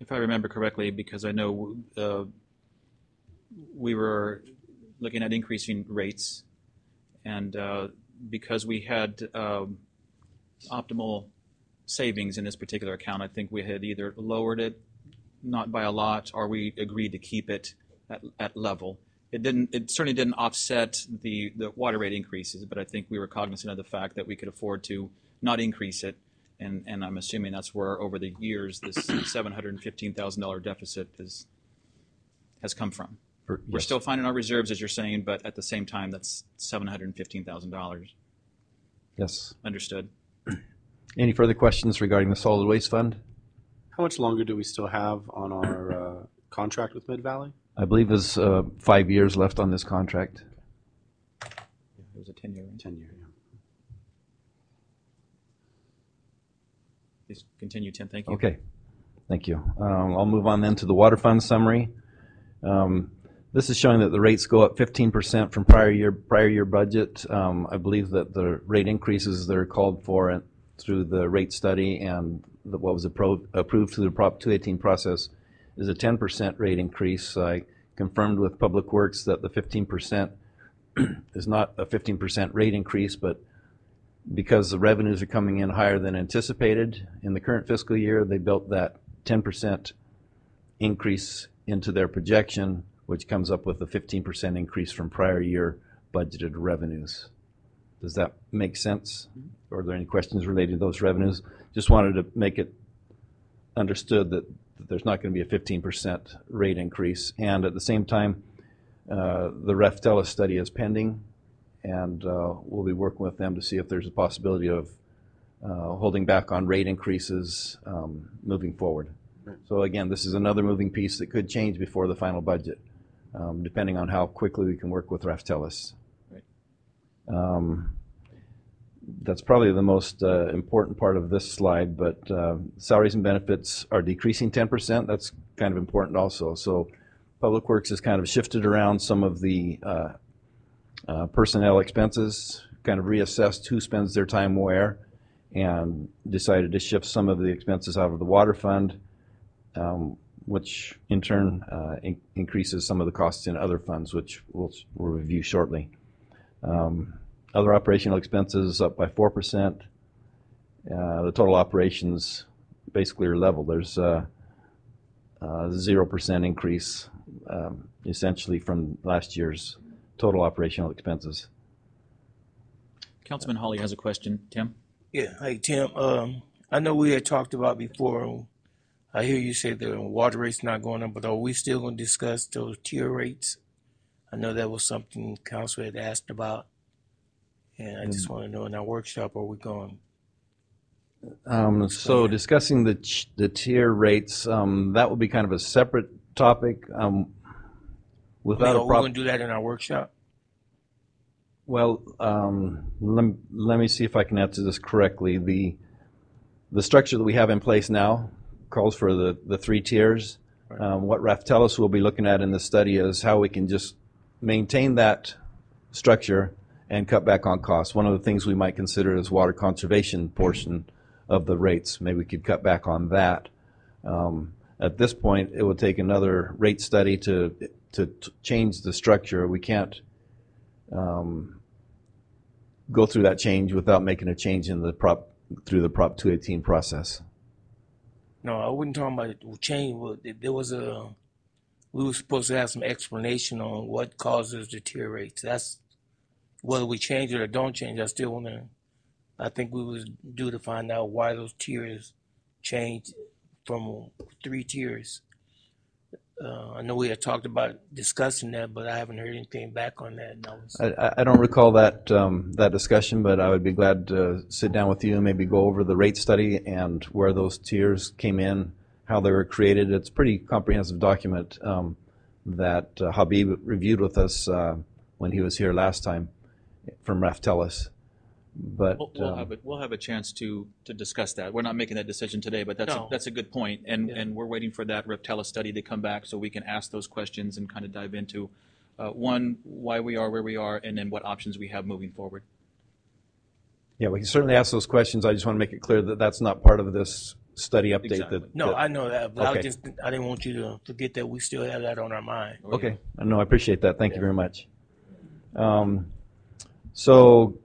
Speaker 1: If I remember correctly, because I know we were looking at increasing rates, and because we had optimal savings in this particular account, I think we had either lowered it, not by a lot, or we agreed to keep it at level. It certainly didn't offset the water rate increases, but I think we were cognizant of the fact that we could afford to not increase it, and I'm assuming that's where over the years this $715,000 deficit has come from. We're still finding our reserves, as you're saying, but at the same time, that's $715,000.
Speaker 21: Yes.
Speaker 1: Understood.
Speaker 21: Any further questions regarding the solid waste fund?
Speaker 4: How much longer do we still have on our contract with Mid-Valley?
Speaker 21: I believe there's 5 years left on this contract.
Speaker 1: It was a 10-year.
Speaker 4: 10-year, yeah.
Speaker 1: Please continue, Tim. Thank you.
Speaker 21: Okay. Thank you. I'll move on then to the water fund summary. This is showing that the rates go up 15% from prior year budget. I believe that the rate increases that are called for through the rate study and what was approved through the Prop 218 process is a 10% rate increase. I confirmed with Public Works that the 15% is not a 15% rate increase, but because the revenues are coming in higher than anticipated in the current fiscal year, they built that 10% increase into their projection, which comes up with a 15% increase from prior year budgeted revenues. Does that make sense? Or are there any questions related to those revenues? Just wanted to make it understood that there's not going to be a 15% rate increase. And at the same time, the Reftela study is pending, and we'll be working with them to see if there's a possibility of holding back on rate increases moving forward. Right. So again, this is another moving piece that could change before the final budget, depending on how quickly we can work with Reftelis. Right. That's probably the most important part of this slide, but salaries and benefits are decreasing 10%. That's kind of important also. So Public Works has kind of shifted around some of the personnel expenses, kind of reassessed who spends their time where, and decided to shift some of the expenses out of the water fund, which in turn increases some of the costs in other funds, which we'll review shortly. Other operational expenses up by 4%. The total operations basically are level. There's a 0% increase essentially from last year's total operational expenses.
Speaker 1: Councilman Hawley has a question. Tim?
Speaker 2: Yeah. Hey, Tim. I know we had talked about before. I hear you say the water rate's not going up, but are we still going to discuss those tier rates? I know that was something council had asked about. And I just want to know in our workshop, are we going?
Speaker 21: So discussing the tier rates, that will be kind of a separate topic. Without
Speaker 2: are we going to do that in our workshop?
Speaker 21: Well, let me see if I can answer this correctly. The structure that we have in place now calls for the 3 tiers. Right. What Reftelis will be looking at in the study is how we can just maintain that structure and cut back on costs. One of the things we might consider is water conservation portion of the rates. Maybe we could cut back on that. At this point, it would take another rate study to change the structure. We can't go through that change without making a change in the through the Prop 218 process.
Speaker 2: No, I wasn't talking about it change. We were supposed to have some explanation on what causes the tier rates. That's whether we change it or don't change. I still want to. I think we was due to find out why those tiers changed from 3 tiers. I know we had talked about discussing that, but I haven't heard anything back on that. And
Speaker 21: I don't recall that that discussion, but I would be glad to sit down with you and maybe go over the rate study and where those tiers came in, how they were created. It's a pretty comprehensive document that Habib reviewed with us when he was here last time from Raftelis. But
Speaker 1: we'll have a chance to discuss that. We're not making that decision today, but that's a good point, and we're waiting for that Raftelis study to come back so we can ask those questions and kind of dive into one, why we are where we are, and then what options we have moving forward.
Speaker 21: Yeah, we can certainly ask those questions. I just want to make it clear that that's not part of this study update.
Speaker 1: Exactly.
Speaker 2: I know that, but
Speaker 21: okay.
Speaker 2: I didn't want you to forget that we still have that on our mind.
Speaker 21: Okay, no, I appreciate that. Thank you very much. So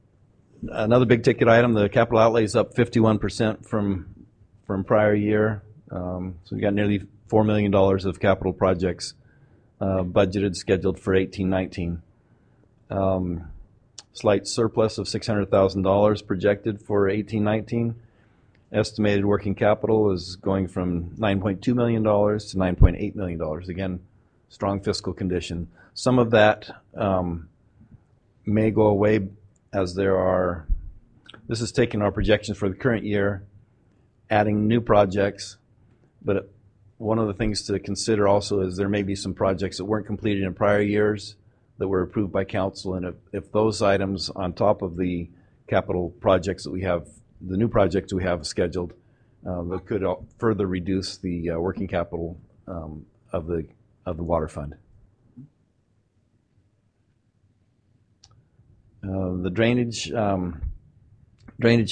Speaker 21: another big ticket item, the capital outlay is up 51% from prior year. So we got nearly $4 million of capital projects budgeted, scheduled for 18-19. Slight surplus of $600,000 projected for 18-19. Estimated working capital is going from $9.2 million to $9.8 million. Again, strong fiscal condition. Some of that may go away as this is taking our projections for the current year, adding new projects, but one of the things to consider also is there may be some projects that weren't completed in prior years that were approved by council, and if those items on top of the capital projects that we have, the new projects we have scheduled, that could further reduce the working capital of the water fund. The drainage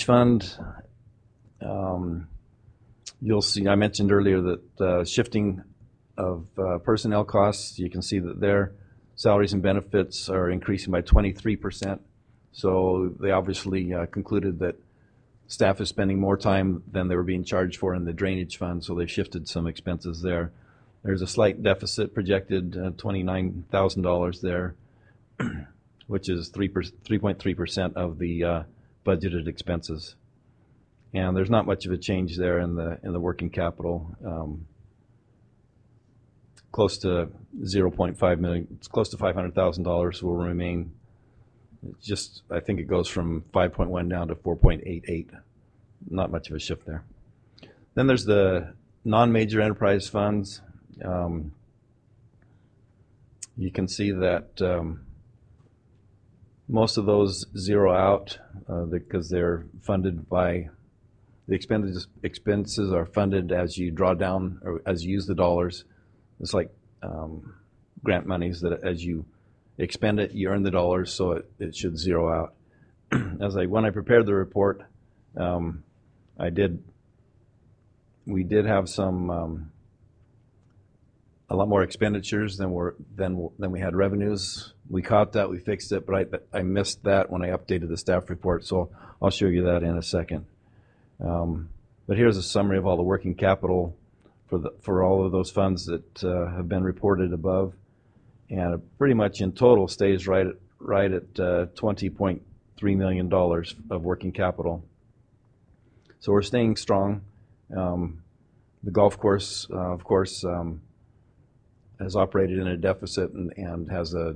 Speaker 21: fund, you'll see, I mentioned earlier that shifting of personnel costs, you can see that their salaries and benefits are increasing by 23%. So they obviously concluded that staff is spending more time than they were being charged for in the drainage fund, so they shifted some expenses there. There's a slight deficit projected, $29,000 there, which is 3.3% of the budgeted expenses. And there's not much of a change there in the working capital. Close to 0.5 million, it's close to $500,000 will remain. It's just, I think it goes from 5.1 down to 4.88. Not much of a shift there. Then there's the non-major enterprise funds. You can see that most of those zero out because they're funded by the expenses are funded as you draw down or as you use the dollars. It's like grant monies that as you expend it, you earn the dollars, so it should zero out. When I prepared the report, we did have some a lot more expenditures than we had revenues. We caught that, we fixed it, but I missed that when I updated the staff report, so I'll show you that in a second. But here's a summary of all the working capital for all of those funds that have been reported above, and it pretty much in total stays right at $20.3 million of working capital. So we're staying strong. The golf course, of course, has operated in a deficit and has a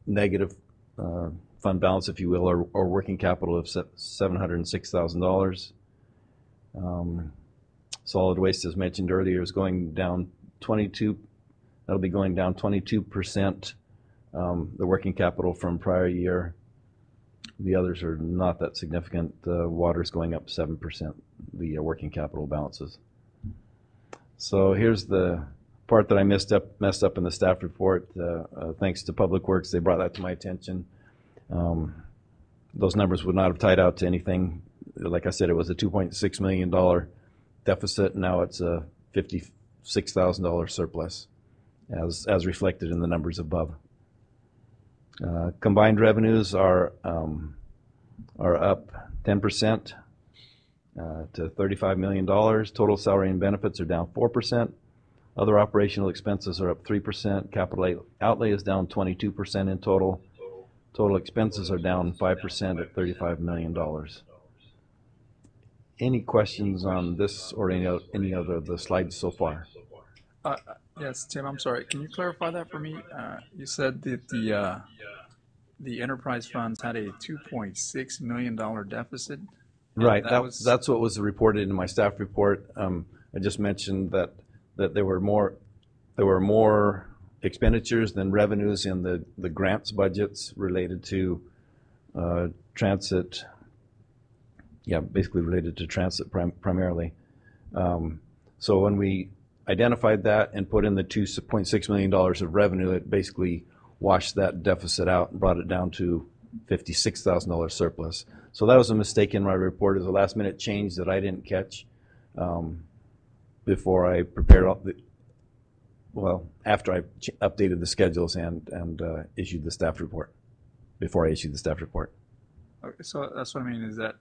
Speaker 21: negative fund balance, if you will, or working capital of $706,000. Solid waste, as mentioned earlier, is going down 22. That'll be going down 22%. The working capital from prior year. The others are not that significant. Water's going up 7%. The working capital balances. So here's the part that I messed up in the staff report. Thanks to Public Works, they brought that to my attention. Those numbers would not have tied out to anything. Like I said, it was a $2.6 million deficit. Now it's a $56,000 surplus, as reflected in the numbers above. Combined revenues are up 10% to $35 million. Total salary and benefits are down 4%. Other operational expenses are up 3%. Capital outlay is down 22% in total. Total expenses are down 5% at $35 million. Any questions on this or any other of the slides so far?
Speaker 17: Yes, Tim, I'm sorry. Can you clarify that for me? You said that the enterprise funds had a $2.6 million deficit. and
Speaker 21: Right.
Speaker 17: That was
Speaker 21: That's what was reported in my staff report. I just mentioned that there were more expenditures than revenues in the grants budgets related to transit. Yeah, basically related to transit primarily. So when we identified that and put in the $2.6 million of revenue, it basically washed that deficit out and brought it down to $56,000 surplus. So that was a mistake in my report. It was a last minute change that I didn't catch before I prepared after I updated the schedules and issued the staff report, before I issued the staff report.
Speaker 17: okay, so that's what I mean is that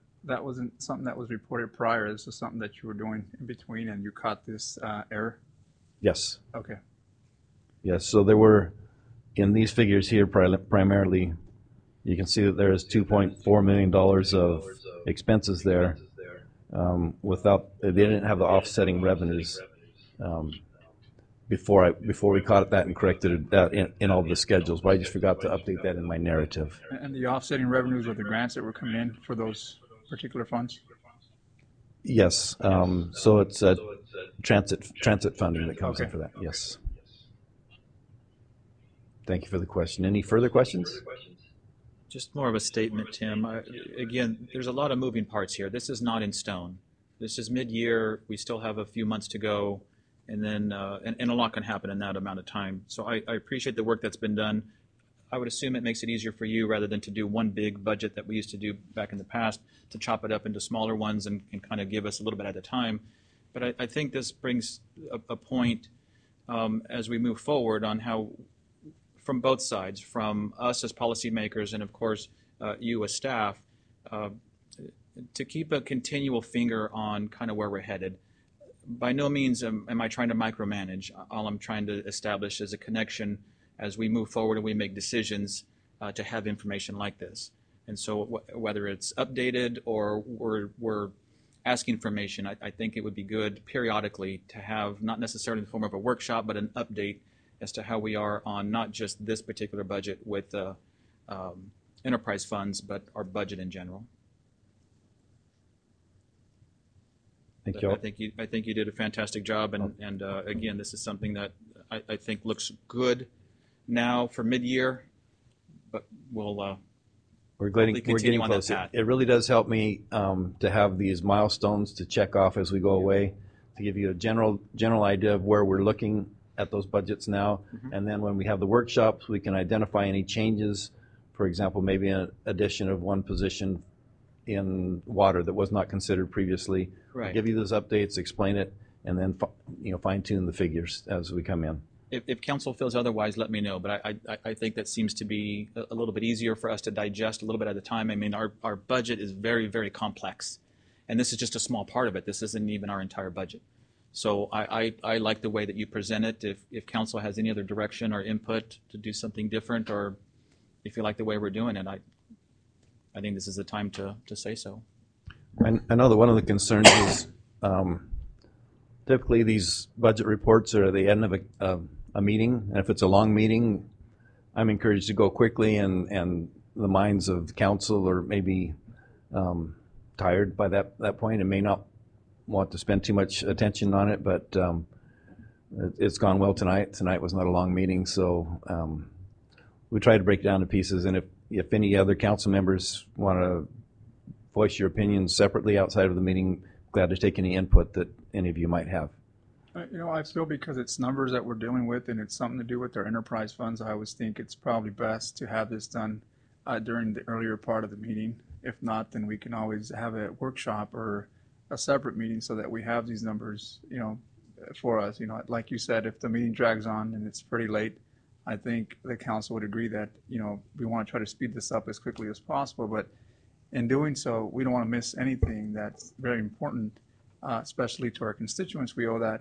Speaker 17: wasn't something that was reported prior. This was something that you were doing in between, and you caught this error.
Speaker 21: Yes.
Speaker 17: Okay.
Speaker 21: Yes, so there were, in these figures here primarily, you can see that there is $2.4 million of expenses there they didn't have the offsetting revenues before we caught that and corrected that in all the schedules, but I just forgot to update that in my narrative.
Speaker 17: And the offsetting revenues were the grants that were coming in for those particular funds?
Speaker 21: Yes, so it's transit funding that comes in for that, yes. Thank you for the question. Any further questions?
Speaker 1: Just more of a statement, Tim. Again, there's a lot of moving parts here. This is not in stone. This is mid-year. We still have a few months to go, and then and a lot can happen in that amount of time. So I appreciate the work that's been done. I would assume it makes it easier for you, rather than to do one big budget that we used to do back in the past, to chop it up into smaller ones and kind of give us a little bit at a time. But I think this brings a point as we move forward on how, from both sides, from us as policymakers and of course you as staff, to keep a continual finger on kind of where we're headed. By no means am I trying to micromanage. All I'm trying to establish is a connection as we move forward and we make decisions to have information like this. And so whether it's updated or we're asking information, I think it would be good periodically to have, not necessarily in the form of a workshop, but an update as to how we are on not just this particular budget with enterprise funds, but our budget in general.
Speaker 21: Thank you.
Speaker 1: I think you did a fantastic job, and again, this is something that I think looks good now for mid-year, but
Speaker 21: we're getting close. It really does help me to have these milestones to check off as we go away, to give you a general idea of where we're looking at those budgets now. And then when we have the workshops, we can identify any changes. For example, maybe an addition of one position in water that was not considered previously.
Speaker 1: Right.
Speaker 21: We'll give you those updates, explain it, and then fine-tune the figures as we come in.
Speaker 1: If council feels otherwise, let me know. But I think that seems to be a little bit easier for us to digest a little bit at a time. I mean, our budget is very, very complex, and this is just a small part of it. This isn't even our entire budget. So I like the way that you present it. If council has any other direction or input to do something different, or if you like the way we're doing it, I think this is the time to say so.
Speaker 21: I know that one of the concerns is typically these budget reports are at the end of a meeting, and if it's a long meeting, I'm encouraged to go quickly, and the minds of council are maybe tired by that point and may not want to spend too much attention on it, but it's gone well tonight. Tonight was not a long meeting, so we try to break it down to pieces, and if any other council members want to voice your opinions separately outside of the meeting, glad to take any input that any of you might have.
Speaker 17: I feel because it's numbers that we're dealing with and it's something to do with our enterprise funds, I always think it's probably best to have this done during the earlier part of the meeting. If not, then we can always have a workshop or a separate meeting so that we have these numbers, for us. Like you said, if the meeting drags on and it's pretty late, I think the council would agree that, we want to try to speed this up as quickly as possible. But in doing so, we don't want to miss anything that's very important, especially to our constituents. We owe that.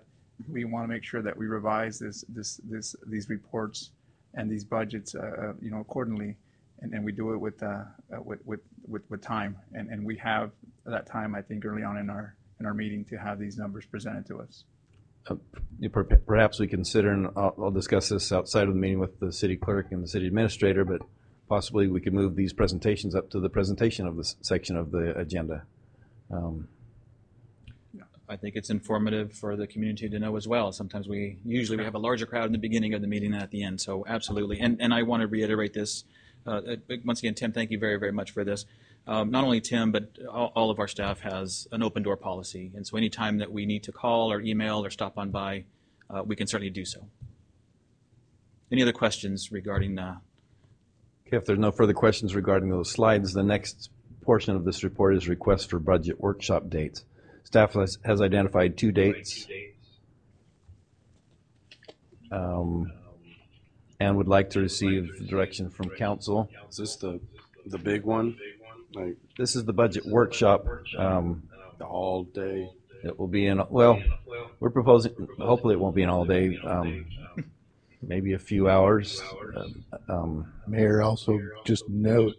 Speaker 17: We want to make sure that we revise these reports and these budgets, accordingly, and we do it with time. And we have that time, I think, early on in our meeting to have these numbers presented to us.
Speaker 21: perhaps we consider, and I'll discuss this outside of the meeting with the city clerk and the city administrator, but possibly we could move these presentations up to the presentation of this section of the agenda.
Speaker 1: I think it's informative for the community to know as well. Sometimes we have a larger crowd in the beginning of the meeting than at the end, so absolutely. And I want to reiterate this. Once again, Tim, thank you very, very much for this. Not only Tim, but all of our staff has an open door policy. And so anytime that we need to call or email or stop on by, we can certainly do so. Any other questions regarding
Speaker 21: Okay, if there's no further questions regarding those slides, the next portion of this report is request for budget workshop dates. Staff has identified 2 dates and would like to receive direction from council.
Speaker 4: Is this the big one? Like,
Speaker 21: this is the budget workshop.
Speaker 4: All day.
Speaker 21: It will be in, well, we're proposing, hopefully it won't be an all day, maybe a few hours.
Speaker 20: Mayor, also just note,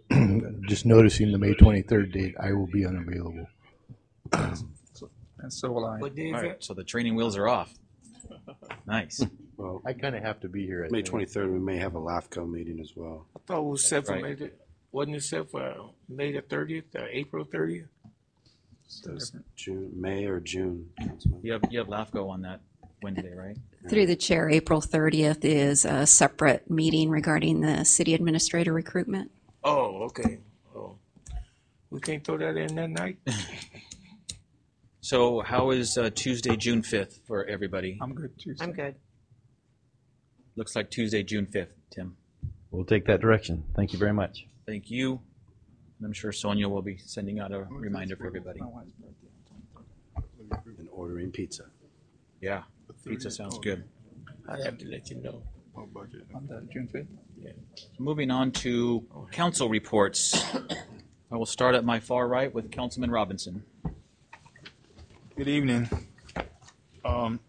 Speaker 20: just noticing the May 23rd date, I will be unavailable.
Speaker 17: And so will I.
Speaker 1: What day is it? So the training wheels are off. Nice.
Speaker 4: Well,
Speaker 20: I kind of have to be here.
Speaker 4: May 23rd, we may have a LAFCO meeting as well.
Speaker 2: I thought it was set for
Speaker 1: Right.
Speaker 2: May. Wasn't it set for May the 30th or April 30th?
Speaker 4: Says May or June. Councilman.
Speaker 1: You have LAFCO on that Wednesday, right?
Speaker 6: Through the chair, April 30th is a separate meeting regarding the city administrator recruitment.
Speaker 2: Oh, okay. Oh, we can't throw that in that night.
Speaker 1: So how is Tuesday, June 5th for everybody?
Speaker 17: I'm good Tuesday.
Speaker 18: I'm good.
Speaker 1: Looks like Tuesday, June 5th, Tim.
Speaker 21: We'll take that direction. Thank you very much.
Speaker 1: Thank you. And I'm sure Sonia will be sending out a reminder for everybody.
Speaker 17: My wife's birthday.
Speaker 4: And ordering pizza.
Speaker 1: Yeah, pizza sounds good.
Speaker 2: I'd have to let you know.
Speaker 17: On the June 5th?
Speaker 2: Yeah.
Speaker 1: Moving on to council reports. I will start at my far right with Councilman Robinson.
Speaker 12: Good evening. Let's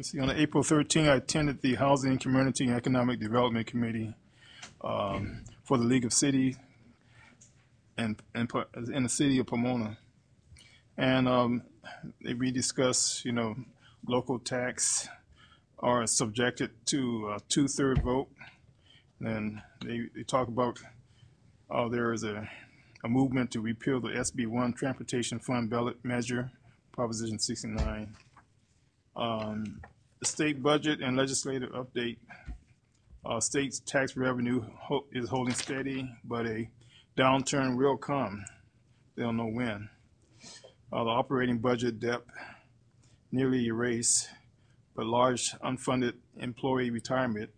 Speaker 12: see, on April 13th, I attended the Housing, Community, and Economic Development Committee for the League of Cities and in the city of Pomona. And we discussed, local tax are subjected to a 2/3 vote. And they talk about there is a movement to repeal the SB1 Transportation Fund ballot measure, Proposition 69. The state budget and legislative update. State's tax revenue is holding steady, but a downturn will come. They don't know when. The operating budget debt nearly erased, but large unfunded employee retirement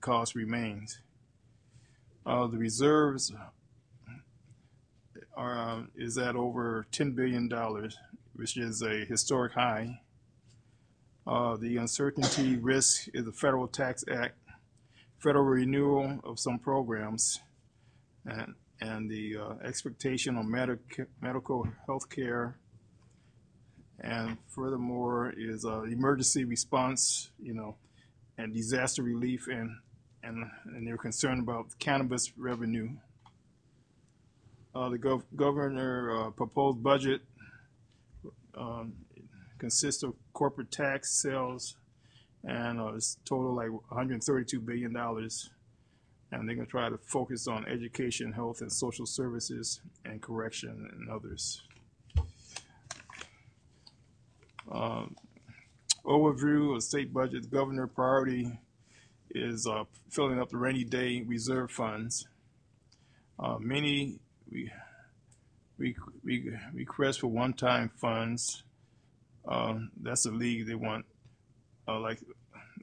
Speaker 12: cost remains. The reserves is at over $10 billion, which is a historic high. The uncertainty risk is the Federal Tax Act, federal renewal of some programs, and the expectation on medical health care. And furthermore is emergency response, and disaster relief, and they're concerned about cannabis revenue. The governor proposed budget consists of corporate tax, sales, and it's total like $132 billion. And they're going to try to focus on education, health, and social services, and correction, and others. Overview of state budget. Governor priority is filling up the rainy day reserve funds. Many request for one-time funds. That's the league. They want like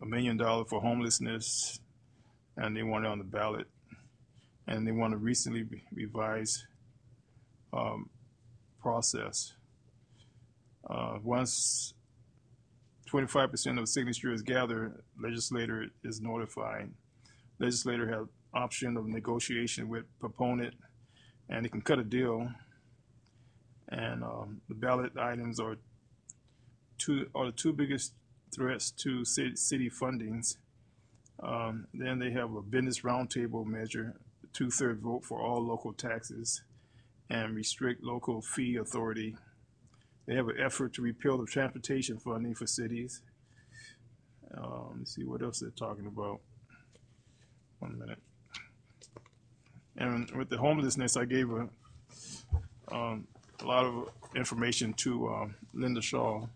Speaker 12: $1 million for homelessness, and they want it on the ballot. And they want a recently revised process. Once 25% of signature is gathered, legislator is notified. Legislator has option of negotiation with proponent, and they can cut a deal. And the ballot items are the two biggest threats to city fundings. Then they have a business roundtable measure, 2/3 vote for all local taxes, and restrict local fee authority They have an effort to repeal the transportation funding for cities. Let's see what else they're talking about. 1 minute. And with the homelessness, I gave a lot of information to Linda Shaw,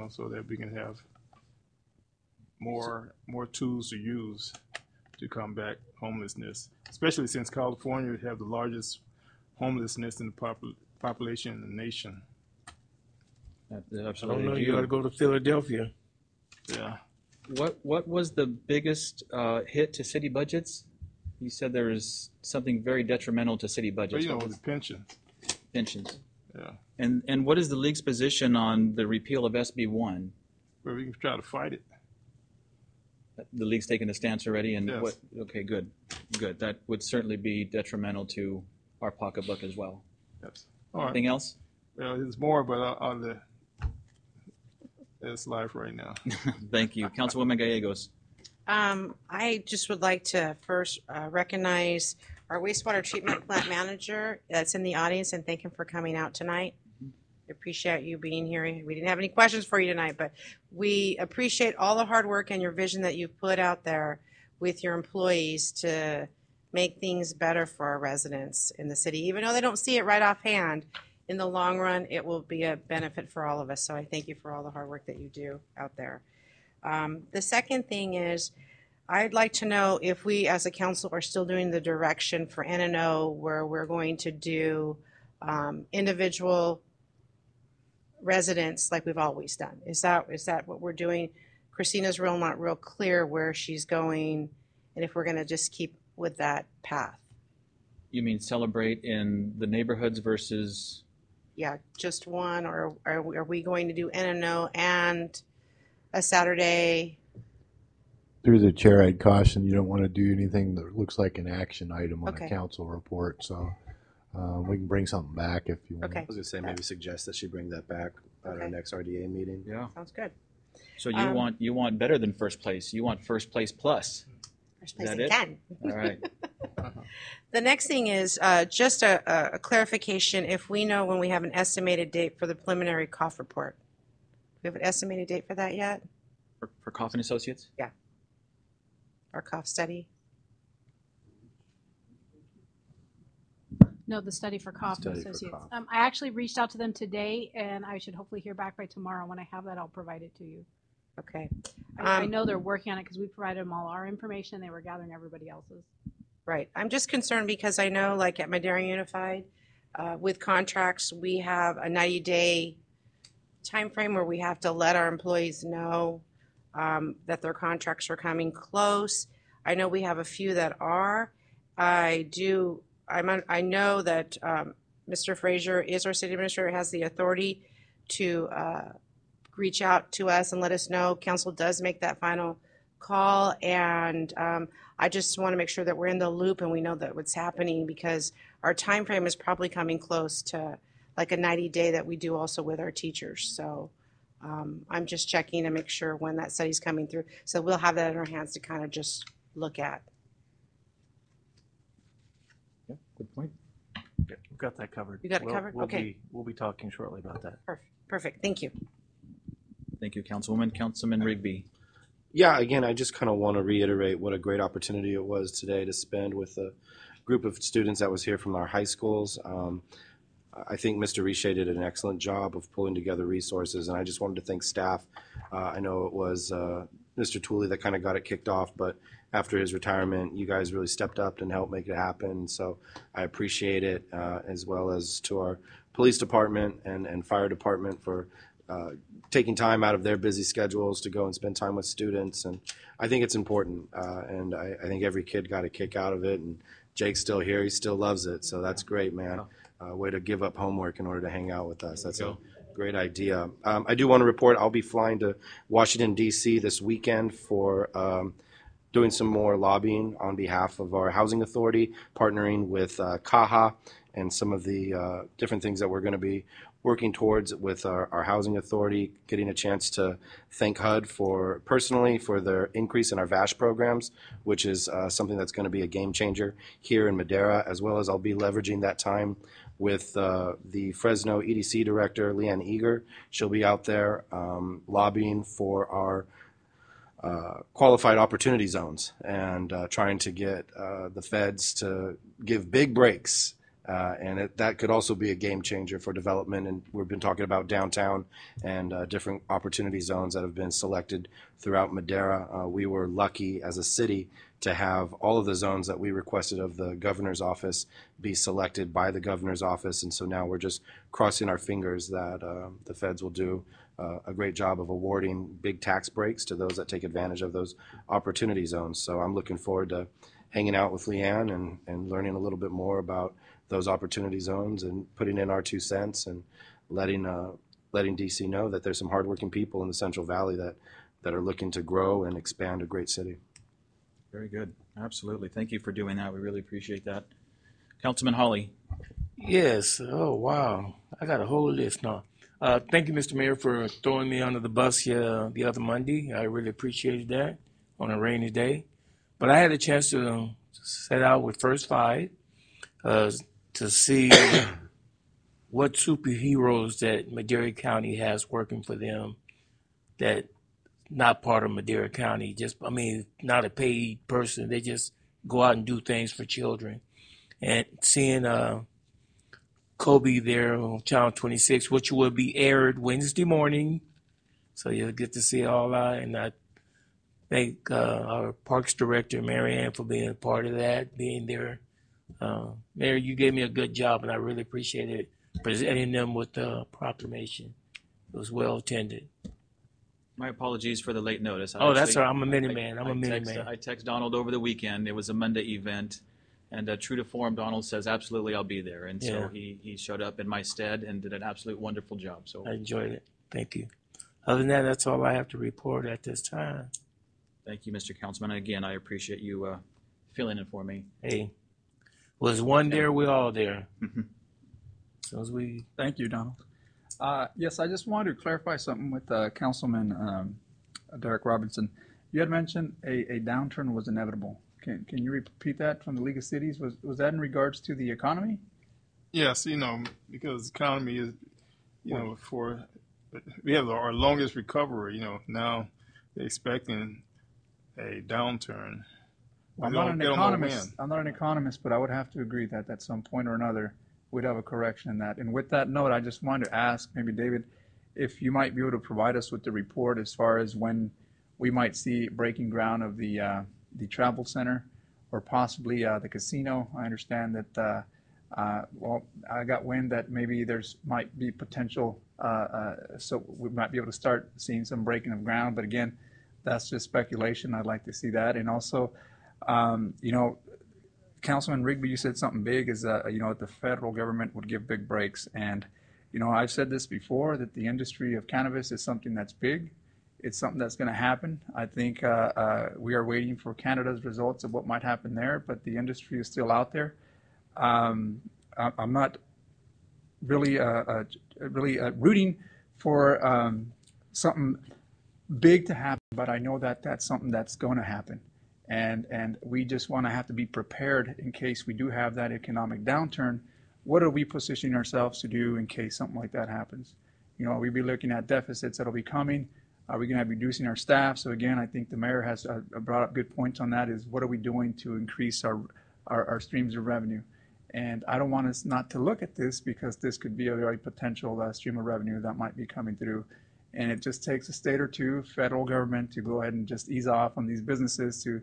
Speaker 12: so that we can have more tools to use to combat homelessness, especially since California have the largest homelessness in the population in the nation.
Speaker 2: I don't know. You got to go to Philadelphia.
Speaker 12: Yeah.
Speaker 1: What was the biggest hit to city budgets? You said there was something very detrimental to city budgets.
Speaker 12: Well, the pension.
Speaker 1: Pensions.
Speaker 12: Yeah.
Speaker 1: And what is the league's position on the repeal of SB 1?
Speaker 12: Well, we can try to fight it.
Speaker 1: The league's taken a stance already, and
Speaker 12: Yes.
Speaker 1: Okay, good. That would certainly be detrimental to our pocketbook as well.
Speaker 12: Yes. All right.
Speaker 1: Anything else?
Speaker 12: Well, there's more, but that's live right now.
Speaker 1: Thank you. Councilwoman Gallegos.
Speaker 18: I just would like to first recognize our wastewater treatment plant manager that's in the audience and thank him for coming out tonight. I appreciate you being here. We didn't have any questions for you tonight, but we appreciate all the hard work and your vision that you've put out there with your employees to make things better for our residents in the city. Even though they don't see it right offhand, in the long run, it will be a benefit for all of us. So I thank you for all the hard work that you do out there. The second thing is, I'd like to know if we as a council are still doing the direction for N&O where we're going to do individual residents like we've always done. Is that what we're doing? Christina's not real clear where she's going and if we're going to just keep with that path.
Speaker 1: You mean celebrate in the neighborhoods versus?
Speaker 18: Yeah, just one, or are we going to do N&O and a Saturday?
Speaker 20: Through the chair, I'd caution you don't want to do anything that looks like an action item on
Speaker 18: Okay.
Speaker 20: a council report. So we can bring something back if you want.
Speaker 18: Okay.
Speaker 13: I was going to say maybe suggest that she bring that back at our next RDA meeting.
Speaker 1: Yeah.
Speaker 18: Sounds good.
Speaker 1: So you want better than first place. You want first place plus.
Speaker 18: First place
Speaker 1: Is that
Speaker 18: in
Speaker 1: it?
Speaker 18: 10.
Speaker 1: All right.
Speaker 18: The next thing is just a clarification. If we know when we have an estimated date for the preliminary cough report. Do we have an estimated date for that yet?
Speaker 1: For Coffin Associates?
Speaker 18: Yeah. Our cough study?
Speaker 9: No, the study for Cough
Speaker 18: Study for
Speaker 9: Associates.
Speaker 18: cough.
Speaker 9: I actually reached out to them today, and I should hopefully hear back by tomorrow. When I have that, I'll provide it to you.
Speaker 18: Okay.
Speaker 9: I know they're working on it because we provided them all our information. They were gathering everybody else's.
Speaker 18: Right. I'm just concerned because I know, like at Madera Unified, with contracts, we have a 90-day time frame where we have to let our employees know that their contracts are coming close. I know we have a few that are. I know that Mr. Frazier is our city administrator, has the authority to reach out to us and let us know. Council does make that final call, and I just want to make sure that we're in the loop and we know that what's happening because our time frame is probably coming close to like a 90-day that we do also with our teachers. So I'm just checking to make sure when that study's coming through. So we'll have that in our hands to kind of just look at.
Speaker 1: Yeah, good point.
Speaker 22: Yeah, we've got that covered.
Speaker 18: You got it covered? Okay.
Speaker 22: We'll be talking shortly about that.
Speaker 18: Perfect. Thank you.
Speaker 1: Thank you, Councilwoman. Councilman Rigby.
Speaker 13: Yeah, again, I just kind of want to reiterate what a great opportunity it was today to spend with a group of students that was here from our high schools. I think Mr. Riche did an excellent job of pulling together resources, and I just wanted to thank staff. I know it was Mr. Tooley that kind of got it kicked off, but after his retirement, you guys really stepped up and helped make it happen. So I appreciate it, as well as to our police department and fire department for taking time out of their busy schedules to go and spend time with students. And I think it's important, and I think every kid got a kick out of it. And Jake's still here. He still loves it. So that's great, man. Way to give up homework in order to hang out with us. That's a great idea. I do want to report I'll be flying to Washington, D.C. this weekend for doing some more lobbying on behalf of our housing authority, partnering with CAHA and some of the different things that we're going to be working towards with our housing authority, getting a chance to thank HUD personally for their increase in our VASH programs, which is something that's going to be a game changer here in Madera, as well as I'll be leveraging that time with the Fresno EDC director, Leanne Eager. She'll be out there lobbying for our qualified opportunity zones and trying to get the feds to give big breaks. That could also be a game changer for development. And we've been talking about downtown and different opportunity zones that have been selected throughout Madera. We were lucky as a city to have all of the zones that we requested of the governor's office be selected by the governor's office. And so now we're just crossing our fingers that the feds will do a great job of awarding big tax breaks to those that take advantage of those opportunity zones. So I'm looking forward to hanging out with Leanne and learning a little bit more about those opportunity zones and putting in our 2 cents and letting DC know that there's some hardworking people in the Central Valley that are looking to grow and expand a great city.
Speaker 1: Very good. Absolutely. Thank you for doing that. We really appreciate that. Councilman Hawley.
Speaker 2: Yes. Oh, wow. I got a whole list now. Thank you, Mr. Mayor, for throwing me under the bus here the other Monday. I really appreciated that on a rainy day. But I had a chance to set out with First Five to see what superheroes that Madera County has working for them that not part of Madera County, not a paid person. They just go out and do things for children. And seeing Kobe there on Channel 26, which will be aired Wednesday morning. So you'll get to see all that. And I thank our Parks Director, Mary Ann, for being a part of that, being there. Mayor, you gave me a good job, and I really appreciated it, presenting them with the proclamation. It was well attended.
Speaker 1: My apologies for the late notice.
Speaker 2: That's all right. I'm a mini-man.
Speaker 1: I text Donald over the weekend. It was a Monday event. And true to form, Donald says, absolutely, I'll be there. And so he showed up in my stead and did an absolute wonderful job. So
Speaker 2: I enjoyed it. Thank you. Other than that, that's all I have to report at this time.
Speaker 1: Thank you, Mr. Councilman. And again, I appreciate you filling in for me.
Speaker 2: Hey, was one there, we're all there. So as we...
Speaker 17: Thank you, Donald. Yes, I just wanted to clarify something with Councilman Derek Robinson. You had mentioned a downturn was inevitable. Can you repeat that from the League of Cities? Was that in regards to the economy?
Speaker 12: Yes, because economy is, we have our longest recovery. Now they're expecting a downturn.
Speaker 17: I'm not an economist. I'm not an economist, but I would have to agree that at some point or another we'd have a correction in that. And with that note, I just wanted to ask, maybe David, if you might be able to provide us with the report as far as when we might see breaking ground of the travel center or possibly the casino. I understand that, I got wind that maybe might be potential, so we might be able to start seeing some breaking of ground. But again, that's just speculation. I'd like to see that. And also, Councilman Rigby, you said something big is that, the federal government would give big breaks. And, I've said this before, that the industry of cannabis is something that's big. It's something that's going to happen. I think we are waiting for Canada's results of what might happen there, but the industry is still out there. I'm not really rooting for something big to happen, but I know that that's something that's going to happen. And we just want to have to be prepared in case we do have that economic downturn. What are we positioning ourselves to do in case something like that happens? We'll be looking at deficits that'll be coming. Are we going to be reducing our staff? So again, I think the mayor has brought up good points on that, is what are we doing to increase our streams of revenue? And I don't want us not to look at this, because this could be a very potential stream of revenue that might be coming through. And it just takes a state or two, federal government, to go ahead and just ease off on these businesses to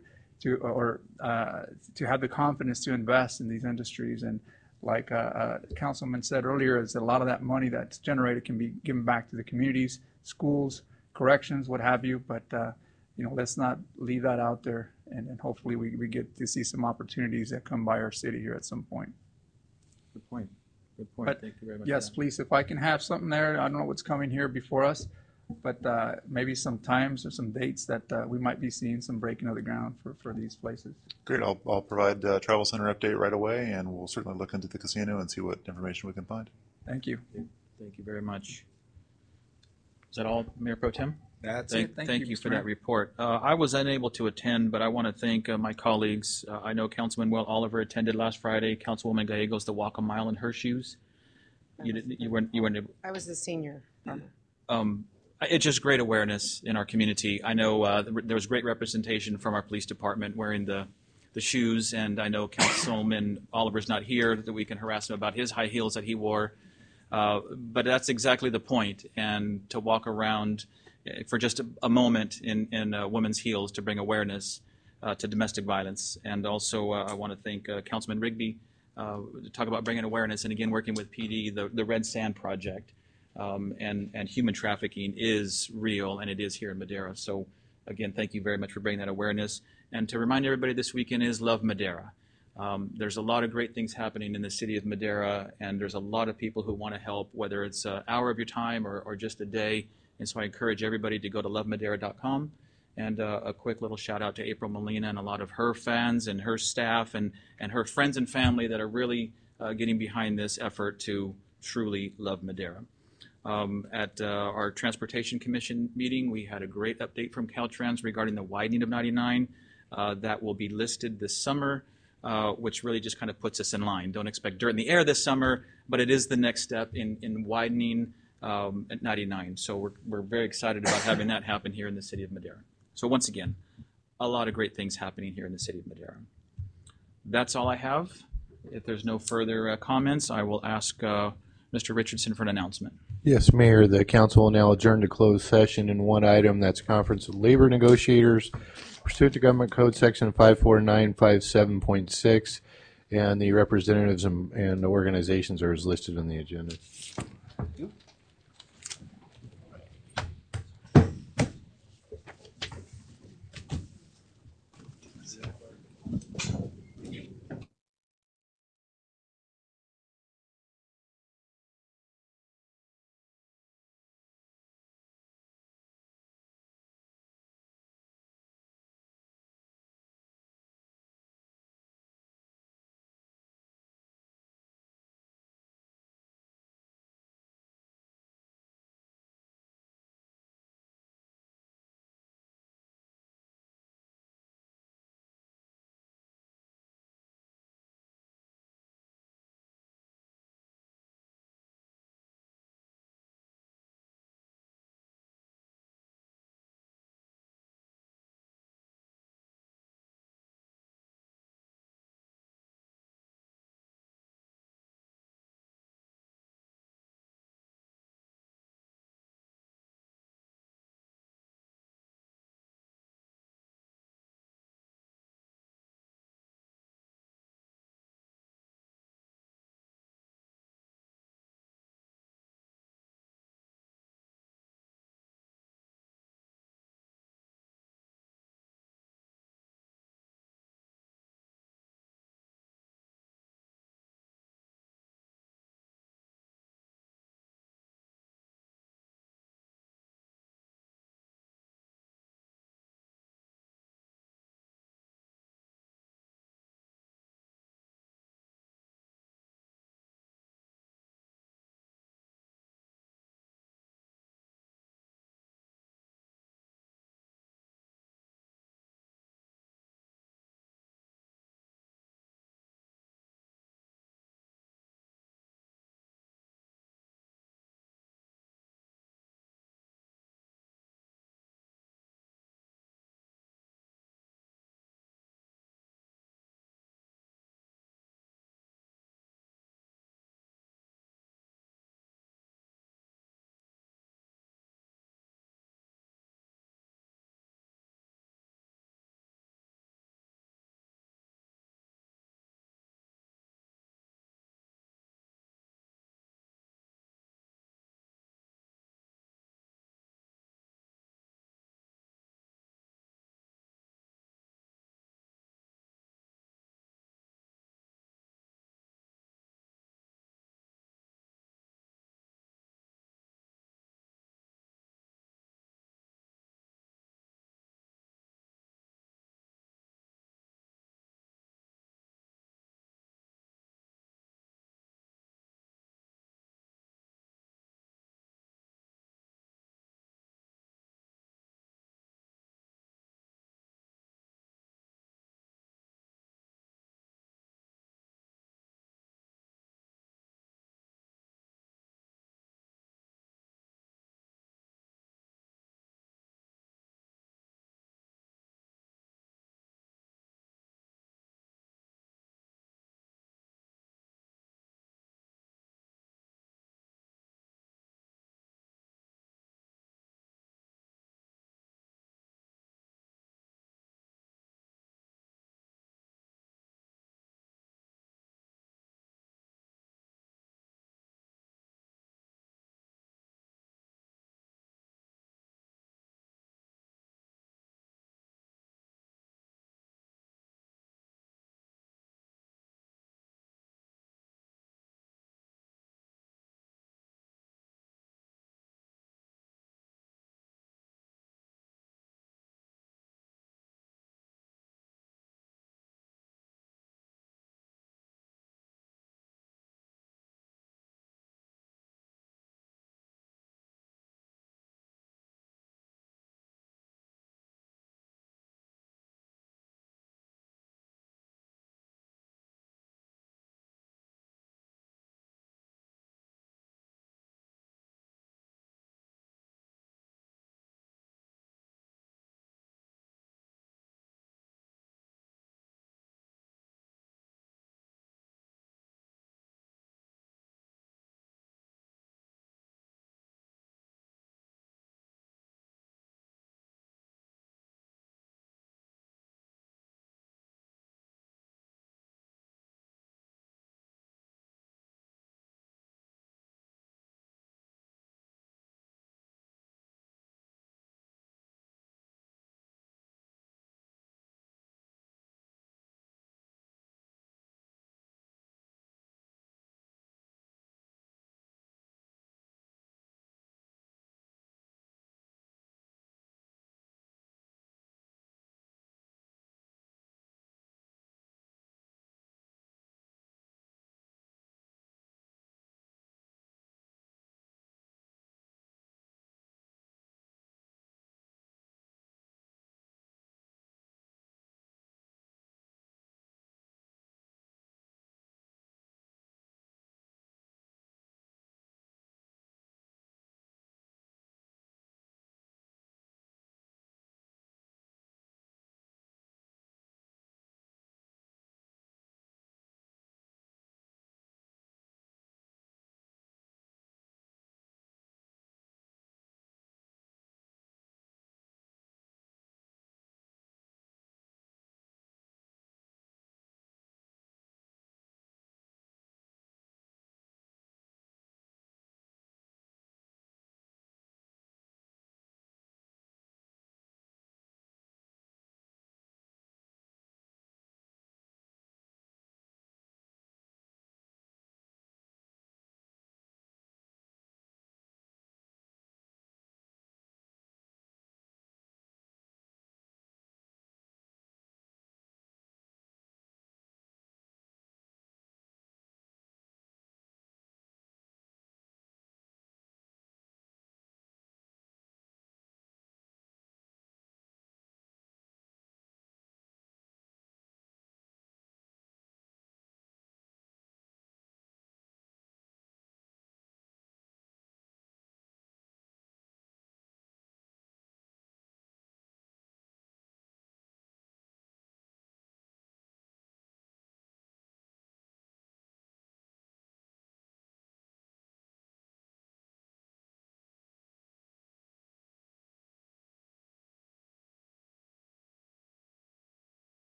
Speaker 17: have the confidence to invest in these industries. And like Councilman said earlier, is that a lot of that money that's generated can be given back to the communities, schools, corrections, what have you. But let's not leave that out there. And hopefully we get to see some opportunities that come by our city here at some point.
Speaker 1: Good point. Good point.
Speaker 17: But
Speaker 1: thank you very much.
Speaker 17: yes, please, if I can have something there. I don't know what's coming here before us, but maybe some times or some dates that we might be seeing some breaking of the ground for these places.
Speaker 7: Great. I'll provide a travel center update right away, and we'll certainly look into the casino and see what information we can find.
Speaker 17: Thank you.
Speaker 1: Thank you very much. Is that all, Mayor Pro Tem?
Speaker 17: That's
Speaker 1: Thank,
Speaker 17: it.
Speaker 1: thank you
Speaker 17: Mr.
Speaker 1: for
Speaker 17: Mayor.
Speaker 1: that report. I was unable to attend, but I want to thank my colleagues. I know Councilman Will Oliver attended last Friday. Councilwoman Gallegos to walk a mile in her shoes. You weren't able.
Speaker 18: I was the senior.
Speaker 1: It's just great awareness in our community. I know there was great representation from our police department wearing the shoes, and I know Councilman Oliver's not here, that we can harass him about his high heels that he wore. But that's exactly the point, and to walk around for just a moment in women's heels to bring awareness to domestic violence. And also I want to thank Councilman Rigby to talk about bringing awareness, and again working with PD, the Red Sand Project. And human trafficking is real, and it is here in Madera. So again, thank you very much for bringing that awareness. And to remind everybody, this weekend is Love Madera. There's a lot of great things happening in the city of Madera, and there's a lot of people who want to help, whether it's an hour of your time or just a day. And so I encourage everybody to go to lovemadera.com. And a quick little shout out to April Molina and a lot of her fans and her staff and her friends and family that are really getting behind this effort to truly love Madera. At our Transportation Commission meeting, we had a great update from Caltrans regarding the widening of 99. That will be listed this summer, which really just kind of puts us in line. Don't expect dirt in the air this summer, but it is the next step in widening at 99. So we're very excited about having that happen here in the city of Madera. So once again, a lot of great things happening here in the city of Madera. That's all I have. If there's no further comments, I will ask Mr. Richardson for an announcement.
Speaker 20: Yes, Mayor, the council will now adjourn to closed session in one item. That's conference with labor negotiators pursuant to Government Code Section 54957.6, and the representatives and organizations are as listed in the agenda.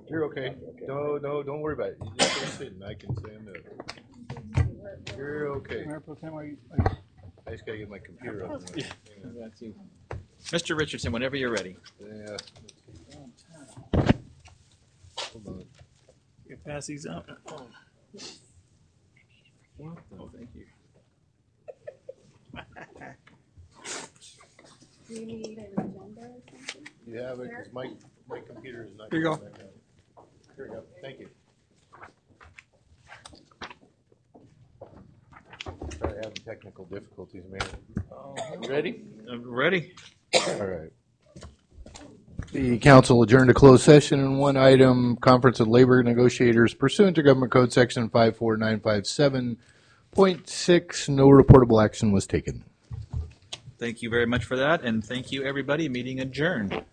Speaker 20: You're okay. No, don't worry about it. You just stay sitting. I can stand up. You're okay. I just gotta get my computer up.
Speaker 1: Mr. Richardson, whenever you're ready.
Speaker 20: Yeah. Hold on.
Speaker 2: You pass these out.
Speaker 1: Oh, thank you.
Speaker 6: Do you need an agenda or something?
Speaker 20: You have it, because my computer is not.
Speaker 17: Here you go.
Speaker 20: Here we go. Thank you. Sorry, having technical difficulties, man. You ready?
Speaker 1: I'm ready.
Speaker 20: All right. The council adjourned to closed session in one item, conference of labor negotiators pursuant to Government Code Section 54957.6. No reportable action was taken.
Speaker 1: Thank you very much for that, and thank you, everybody. Meeting adjourned.